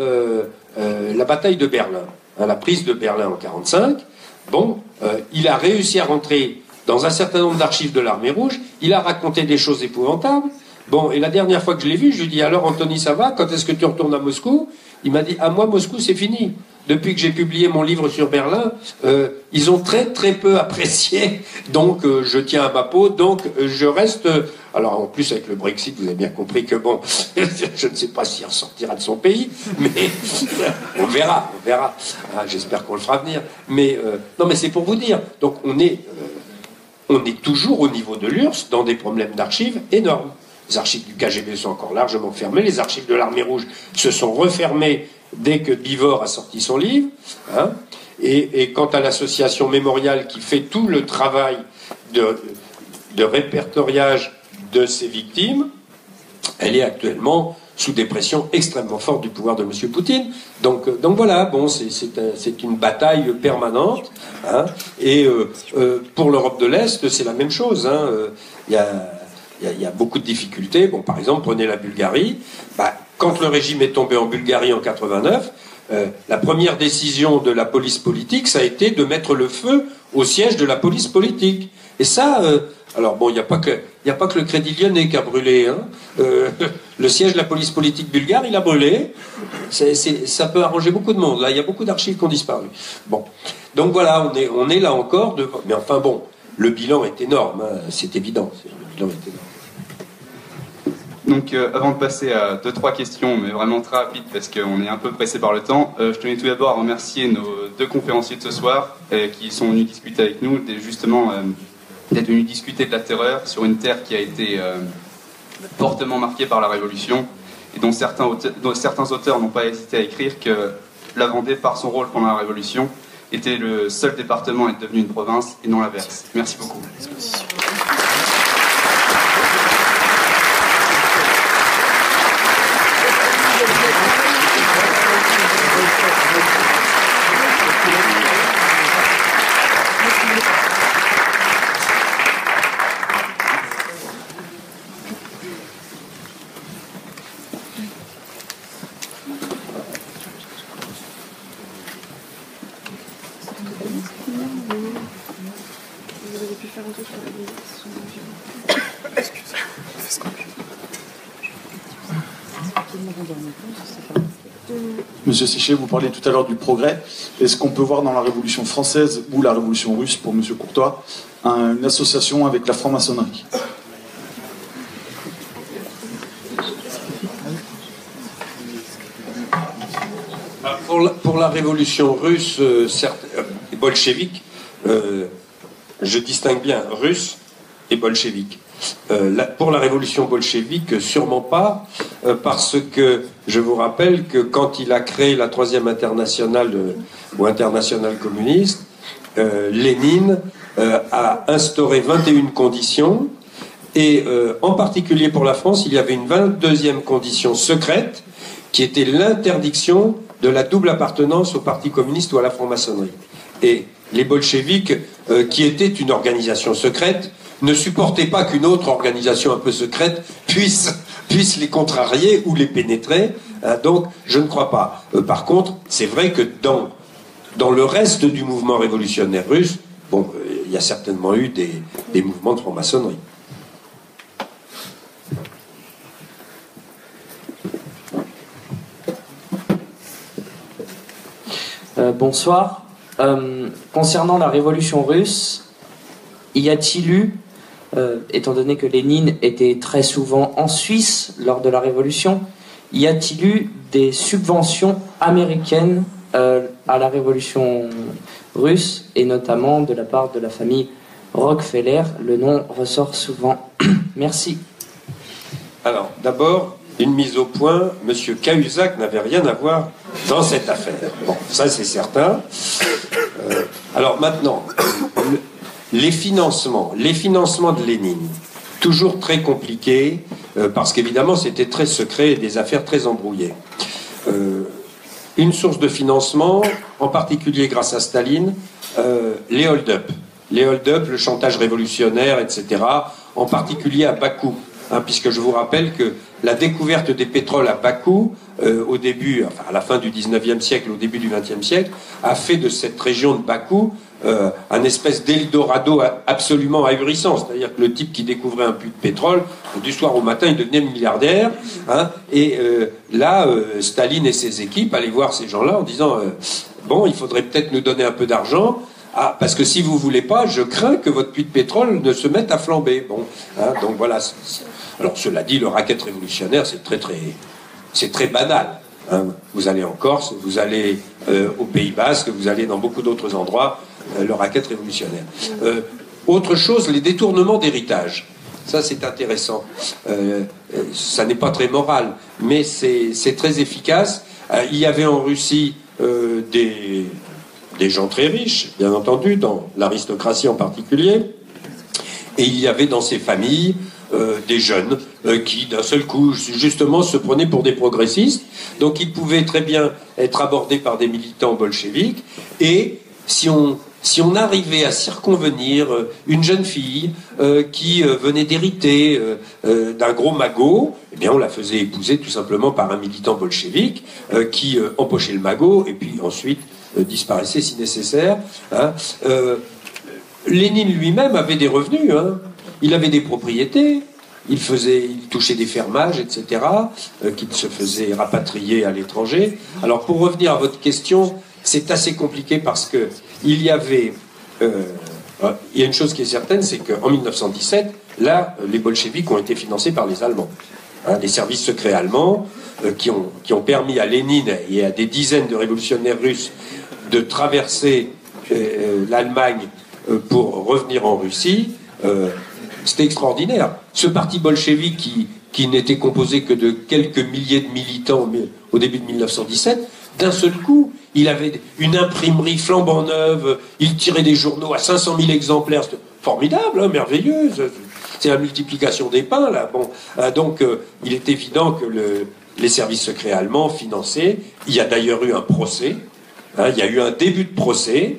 la bataille de Berlin, hein, la prise de Berlin en 1945. Bon, il a réussi à rentrer dans un certain nombre d'archives de l'armée rouge, il a raconté des choses épouvantables. Bon, et la dernière fois que je l'ai vu, je lui ai dit, alors Anthony, ça va? Quand est-ce que tu retournes à Moscou? Il m'a dit, ah, moi, Moscou, c'est fini. Depuis que j'ai publié mon livre sur Berlin, ils ont très très peu apprécié, donc je tiens à ma peau, donc je reste... alors en plus avec le Brexit, vous avez bien compris que bon, je ne sais pas s'il ressortira de son pays, mais on verra. Ah, j'espère qu'on le fera venir. Mais non, mais c'est pour vous dire, donc on est toujours au niveau de l'URSS dans des problèmes d'archives énormes. Les archives du KGB sont encore largement fermées, les archives de l'armée rouge se sont refermées dès que Beevor a sorti son livre, hein, et quant à l'association mémoriale qui fait tout le travail de répertoriage de ces victimes, elle est actuellement sous des pressions extrêmement fortes du pouvoir de M. Poutine. Donc voilà, bon, c'est une bataille permanente, hein, et pour l'Europe de l'Est, c'est la même chose. Hein, il y a beaucoup de difficultés. Bon, par exemple, prenez la Bulgarie. Quand le régime est tombé en Bulgarie en 89, la première décision de la police politique, ça a été de mettre le feu au siège de la police politique. Et ça, alors bon, il n'y a pas que le Crédit Lyonnais qui a brûlé. Hein. Le siège de la police politique bulgare, il a brûlé. Ça peut arranger beaucoup de monde. Là, il y a beaucoup d'archives qui ont disparu. Bon, donc voilà, on est là encore. Mais enfin bon, le bilan est énorme. Hein, c'est évident. Le bilan est énorme.
Donc avant de passer à 2-3 questions, mais vraiment très rapides parce qu'on est un peu pressé par le temps, je tenais tout d'abord à remercier nos 2 conférenciers de ce soir qui sont venus discuter avec nous, justement d'être venus discuter de la terreur sur une terre qui a été fortement marquée par la Révolution et dont certains auteurs n'ont pas hésité à écrire que la Vendée, par son rôle pendant la Révolution, était le seul département à être devenu une province et non l'inverse. Merci beaucoup.
Monsieur Séché, vous parliez tout à l'heure du progrès. Est-ce qu'on peut voir dans la Révolution française ou la Révolution russe, pour Monsieur Courtois, une association avec la franc-maçonnerie?
Pour la Révolution russe, certes, bolchevique, je distingue bien russe et bolchevique. Pour la révolution bolchevique, sûrement pas, parce que je vous rappelle que quand il a créé la Troisième Internationale ou Internationale communiste, Lénine a instauré 21 conditions, et en particulier pour la France, il y avait une 22e condition secrète, qui était l'interdiction de la double appartenance au Parti communiste ou à la franc-maçonnerie. Et les bolcheviques, qui étaient une organisation secrète, ne supportaient pas qu'une autre organisation un peu secrète puisse les contrarier ou les pénétrer. Donc, je ne crois pas. Par contre, c'est vrai que dans le reste du mouvement révolutionnaire russe, bon, il y a certainement eu des mouvements de franc-maçonnerie.
Bonsoir. Concernant la révolution russe, y a-t-il eu étant donné que Lénine était très souvent en Suisse lors de la Révolution, y a-t-il eu des subventions américaines à la Révolution russe, et notamment de la part de la famille Rockefeller? Le nom ressort souvent. Merci.
Alors, d'abord, une mise au point, M. Cahuzac n'avait rien à voir dans cette affaire. Bon, ça c'est certain. Alors maintenant, les financements de Lénine, toujours très compliqués, parce qu'évidemment c'était très secret et des affaires très embrouillées. Une source de financement, en particulier grâce à Staline, les hold-up. Les hold-up, le chantage révolutionnaire, etc., en particulier à Bakou. Puisque je vous rappelle que la découverte des pétroles à Bakou, au début, enfin à la fin du 19e siècle, au début du 20e siècle, a fait de cette région de Bakou un espèce d'Eldorado absolument ahurissant. C'est-à-dire que le type qui découvrait un puits de pétrole, du soir au matin, il devenait milliardaire. Là, Staline et ses équipes allaient voir ces gens-là en disant bon, il faudrait peut-être nous donner un peu d'argent. Parce que si vous voulez pas, je crains que votre puits de pétrole ne se mette à flamber. Bon, donc voilà. Alors cela dit, le racket révolutionnaire, c'est très banal. Vous allez en Corse, vous allez au Pays Basque, vous allez dans beaucoup d'autres endroits, le racket révolutionnaire. Autre chose, les détournements d'héritage. Ça, c'est intéressant. Ça n'est pas très moral, mais c'est très efficace. Il y avait en Russie des gens très riches, bien entendu, dans l'aristocratie en particulier, et il y avait dans ces familles des jeunes qui, d'un seul coup, justement, se prenaient pour des progressistes, donc ils pouvaient très bien être abordés par des militants bolcheviques, et si on arrivait à circonvenir une jeune fille qui venait d'hériter d'un gros magot, eh bien on la faisait épouser tout simplement par un militant bolchevique qui empochait le magot, et puis ensuite disparaissait si nécessaire. Lénine lui-même avait des revenus, il avait des propriétés, il touchait des fermages, etc., qu'il se faisait rapatrier à l'étranger. Alors pour revenir à votre question, c'est assez compliqué parce que il y a une chose qui est certaine, c'est qu'en 1917, là, les bolcheviks ont été financés par les Allemands. Les services secrets allemands qui ont permis à Lénine et à des dizaines de révolutionnaires russes de traverser l'Allemagne pour revenir en Russie. C'était extraordinaire. Ce parti bolchevique qui n'était composé que de quelques milliers de militants au début de 1917, d'un seul coup, il avait une imprimerie flambant neuve, il tirait des journaux à 500 000 exemplaires. C'était formidable, merveilleux. C'est la multiplication des pains, là. Bon, donc, il est évident que les services secrets allemands finançaient. Il y a d'ailleurs eu un procès. Il y a eu un début de procès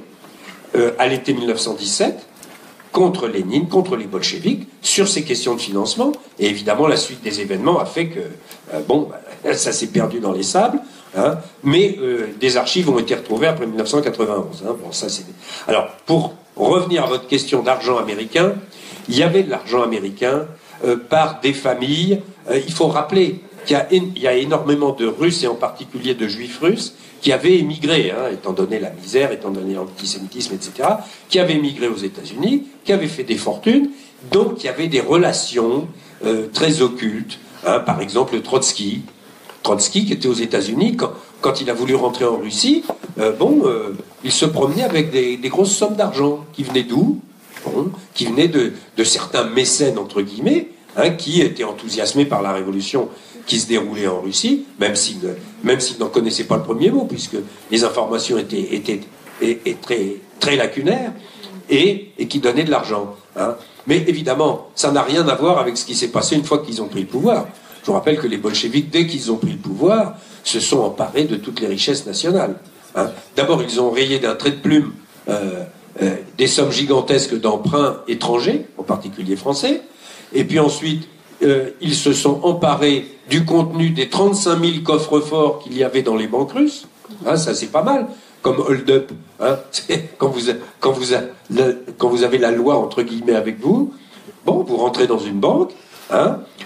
à l'été 1917 contre Lénine, contre les bolcheviks, sur ces questions de financement. Et évidemment, la suite des événements a fait que, ça s'est perdu dans les sables. Mais des archives ont été retrouvées après 1991. Bon, ça, alors, pour revenir à votre question d'argent américain, il y avait de l'argent américain par des familles. Il faut rappeler qu'il y a énormément de Russes, et en particulier de Juifs russes, qui avaient émigré, étant donné la misère, étant donné l'antisémitisme, etc., qui avaient émigré aux États-Unis, qui avaient fait des fortunes, donc qui avaient des relations très occultes. Par exemple, Trotsky, qui était aux États-Unis, quand il a voulu rentrer en Russie, il se promenait avec des grosses sommes d'argent. Qui venaient d'où? Qui venaient de certains mécènes, entre guillemets, qui étaient enthousiasmés par la révolution qui se déroulait en Russie, même s'ils n'en connaissaient pas le premier mot, puisque les informations étaient très, très lacunaires, et qui donnaient de l'argent. Mais évidemment, ça n'a rien à voir avec ce qui s'est passé une fois qu'ils ont pris le pouvoir. Je vous rappelle que les bolcheviks, dès qu'ils ont pris le pouvoir, se sont emparés de toutes les richesses nationales. D'abord, ils ont rayé d'un trait de plume des sommes gigantesques d'emprunts étrangers, en particulier français, et puis ensuite, ils se sont emparés du contenu des 35 000 coffres-forts qu'il y avait dans les banques russes. Ça, c'est pas mal, comme hold-up. Quand vous avez la loi, entre guillemets, avec vous, vous rentrez dans une banque,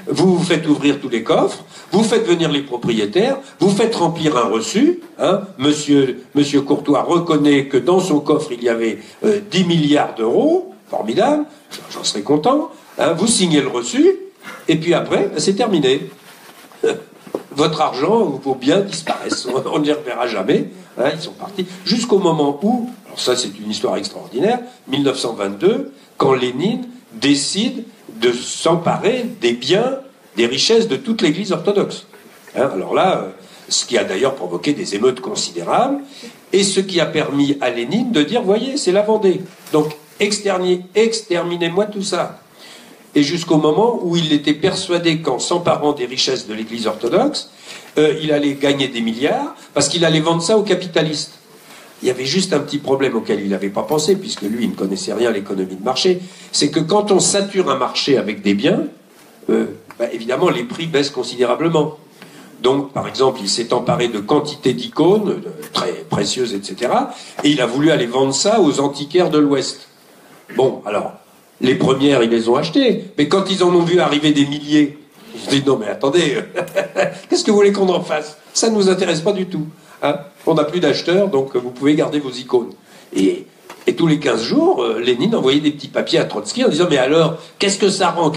vous faites ouvrir tous les coffres, vous faites venir les propriétaires, vous faites remplir un reçu. Monsieur Courtois reconnaît que dans son coffre, il y avait 10 milliards d'euros. Formidable, j'en serais content. Hein, vous signez le reçu, et puis après, c'est terminé. Votre argent, vos biens disparaissent. On ne les reverra jamais. Hein, ils sont partis. Jusqu'au moment où, alors ça c'est une histoire extraordinaire, 1922, quand Lénine décide de s'emparer des biens, des richesses de toute l'Église orthodoxe. Hein, alors là, ce qui a d'ailleurs provoqué des émeutes considérables, et ce qui a permis à Lénine de dire, voyez, c'est la Vendée. Donc, exterminez-moi tout ça. Et jusqu'au moment où il était persuadé qu'en s'emparant des richesses de l'Église orthodoxe, il allait gagner des milliards, parce qu'il allait vendre ça aux capitalistes. Il y avait juste un petit problème auquel il n'avait pas pensé, puisque lui, il ne connaissait rien à l'économie de marché, c'est que quand on sature un marché avec des biens, évidemment, les prix baissent considérablement. Donc, par exemple, il s'est emparé de quantités d'icônes, très précieuses, etc., et il a voulu aller vendre ça aux antiquaires de l'Ouest. Bon, alors, les premières, ils les ont achetées, mais quand ils en ont vu arriver des milliers, ils se disent, non mais attendez, qu'est-ce que vous voulez qu'on en fasse? Ça ne nous intéresse pas du tout. Hein, on n'a plus d'acheteurs, donc vous pouvez garder vos icônes. Et tous les 15 jours, Lénine envoyait des petits papiers à Trotsky en disant, mais alors, qu'est-ce que ça rend?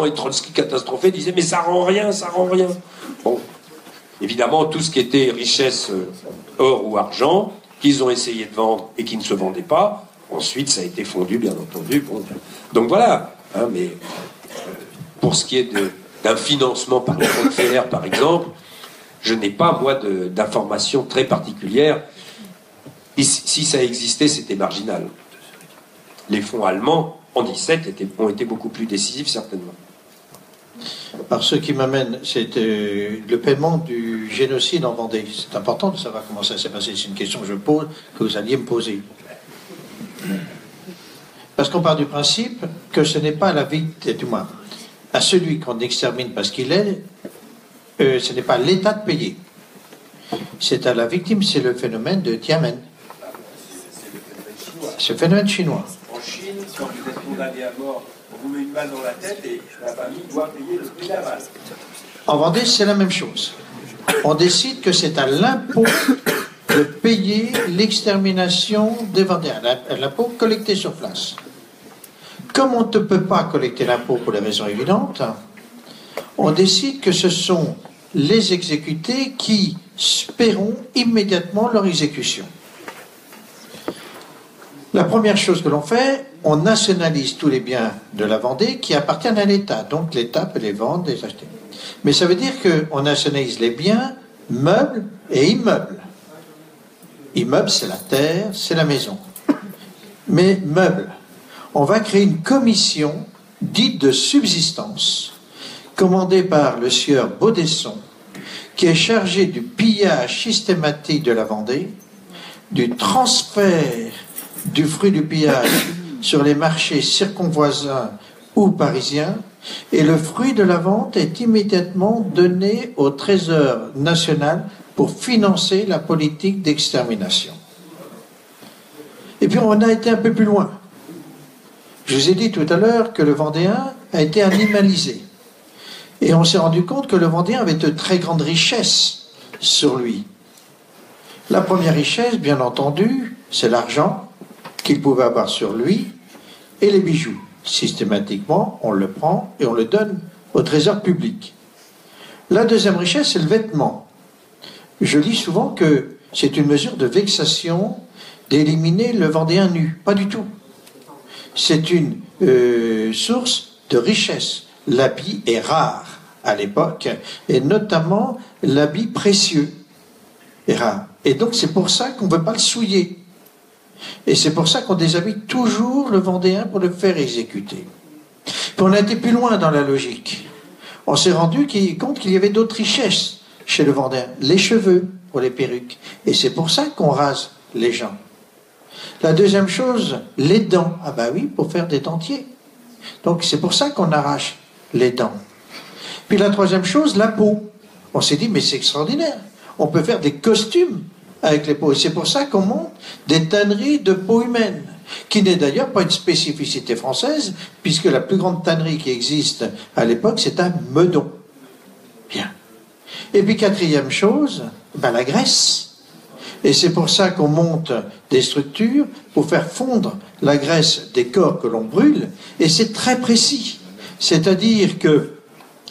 Et Trotsky, catastrophé, disait, mais ça rend rien, ça rend rien. Bon, évidemment, tout ce qui était richesse, or ou argent, qu'ils ont essayé de vendre et qui ne se vendaient pas, ensuite ça a été fondu, bien entendu. Bon. Donc voilà, hein, mais pour ce qui est d'un financement par le Rockefeller, par exemple, je n'ai pas, moi, d'informations très particulières. Et si ça existait, c'était marginal. Les fonds allemands, en 17, ont été beaucoup plus décisifs, certainement.
Alors, ce qui m'amène, c'est le paiement du génocide en Vendée. C'est important de savoir comment ça s'est passé. C'est une question que je pose, que vous alliez me poser. Parce qu'on part du principe que ce n'est pas la victime, du moins, à celui qu'on extermine parce qu'il est, ce n'est pas l'État de payer. C'est à la victime, c'est le phénomène de Tiananmen. C'est le phénomène chinois.
En Chine, quand vous êtes condamné à mort, on vous met une balle dans la tête et la famille doit payer le prix de la balle.
En Vendée, c'est la même chose. On décide que c'est à l'impôt de payer l'extermination des Vendéens, l'impôt collecté sur place. Comme on ne peut pas collecter l'impôt pour des raisons évidentes, on décide que ce sont les exécutés qui paieront immédiatement leur exécution. La première chose que l'on fait, on nationalise tous les biens de la Vendée qui appartiennent à l'État. Donc l'État peut les vendre, les acheter. Mais ça veut dire qu'on nationalise les biens meubles et immeubles. Immeuble, c'est la terre, c'est la maison. Mais meubles, on va créer une commission dite de subsistance, commandée par le sieur Baudesson, qui est chargé du pillage systématique de la Vendée, du transfert du fruit du pillage sur les marchés circonvoisins ou parisiens, et le fruit de la vente est immédiatement donné au Trésor national pour financer la politique d'extermination. Et puis on a été un peu plus loin. Je vous ai dit tout à l'heure que le Vendéen a été animalisé. Et on s'est rendu compte que le Vendéen avait de très grandes richesses sur lui. La première richesse, bien entendu, c'est l'argent qu'il pouvait avoir sur lui et les bijoux. Systématiquement, on le prend et on le donne au trésor public. La deuxième richesse, c'est le vêtement. Je dis souvent que c'est une mesure de vexation d'éliminer le Vendéen nu. Pas du tout. C'est une source de richesse. L'habit est rare à l'époque, et notamment l'habit précieux est rare. Et donc c'est pour ça qu'on ne veut pas le souiller. Et c'est pour ça qu'on déshabille toujours le Vendéen pour le faire exécuter. Puis on a été plus loin dans la logique. On s'est rendu compte qu'il y avait d'autres richesses chez le Vendéen. Les cheveux pour les perruques. Et c'est pour ça qu'on rase les gens. La deuxième chose, les dents. Ah bah oui, pour faire des dentiers. Donc c'est pour ça qu'on arrache les dents. Puis la troisième chose, la peau. On s'est dit, mais c'est extraordinaire. On peut faire des costumes avec les peaux. Et c'est pour ça qu'on monte des tanneries de peau humaine, qui n'est d'ailleurs pas une spécificité française, puisque la plus grande tannerie qui existe à l'époque, c'est à Meudon. Bien. Et puis quatrième chose, la graisse. Et c'est pour ça qu'on monte des structures pour faire fondre la graisse des corps que l'on brûle, et c'est très précis. C'est-à-dire que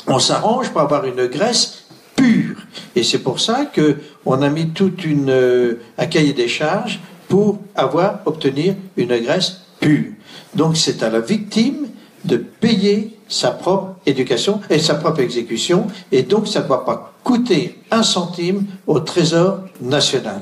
on s'arrange pour avoir une Grèce pure. Et c'est pour ça qu'on a mis un cahier des charges pour obtenir une Grèce pure. Donc c'est à la victime de payer sa propre éducation et sa propre exécution, et donc ça ne doit pas coûter un centime au Trésor national.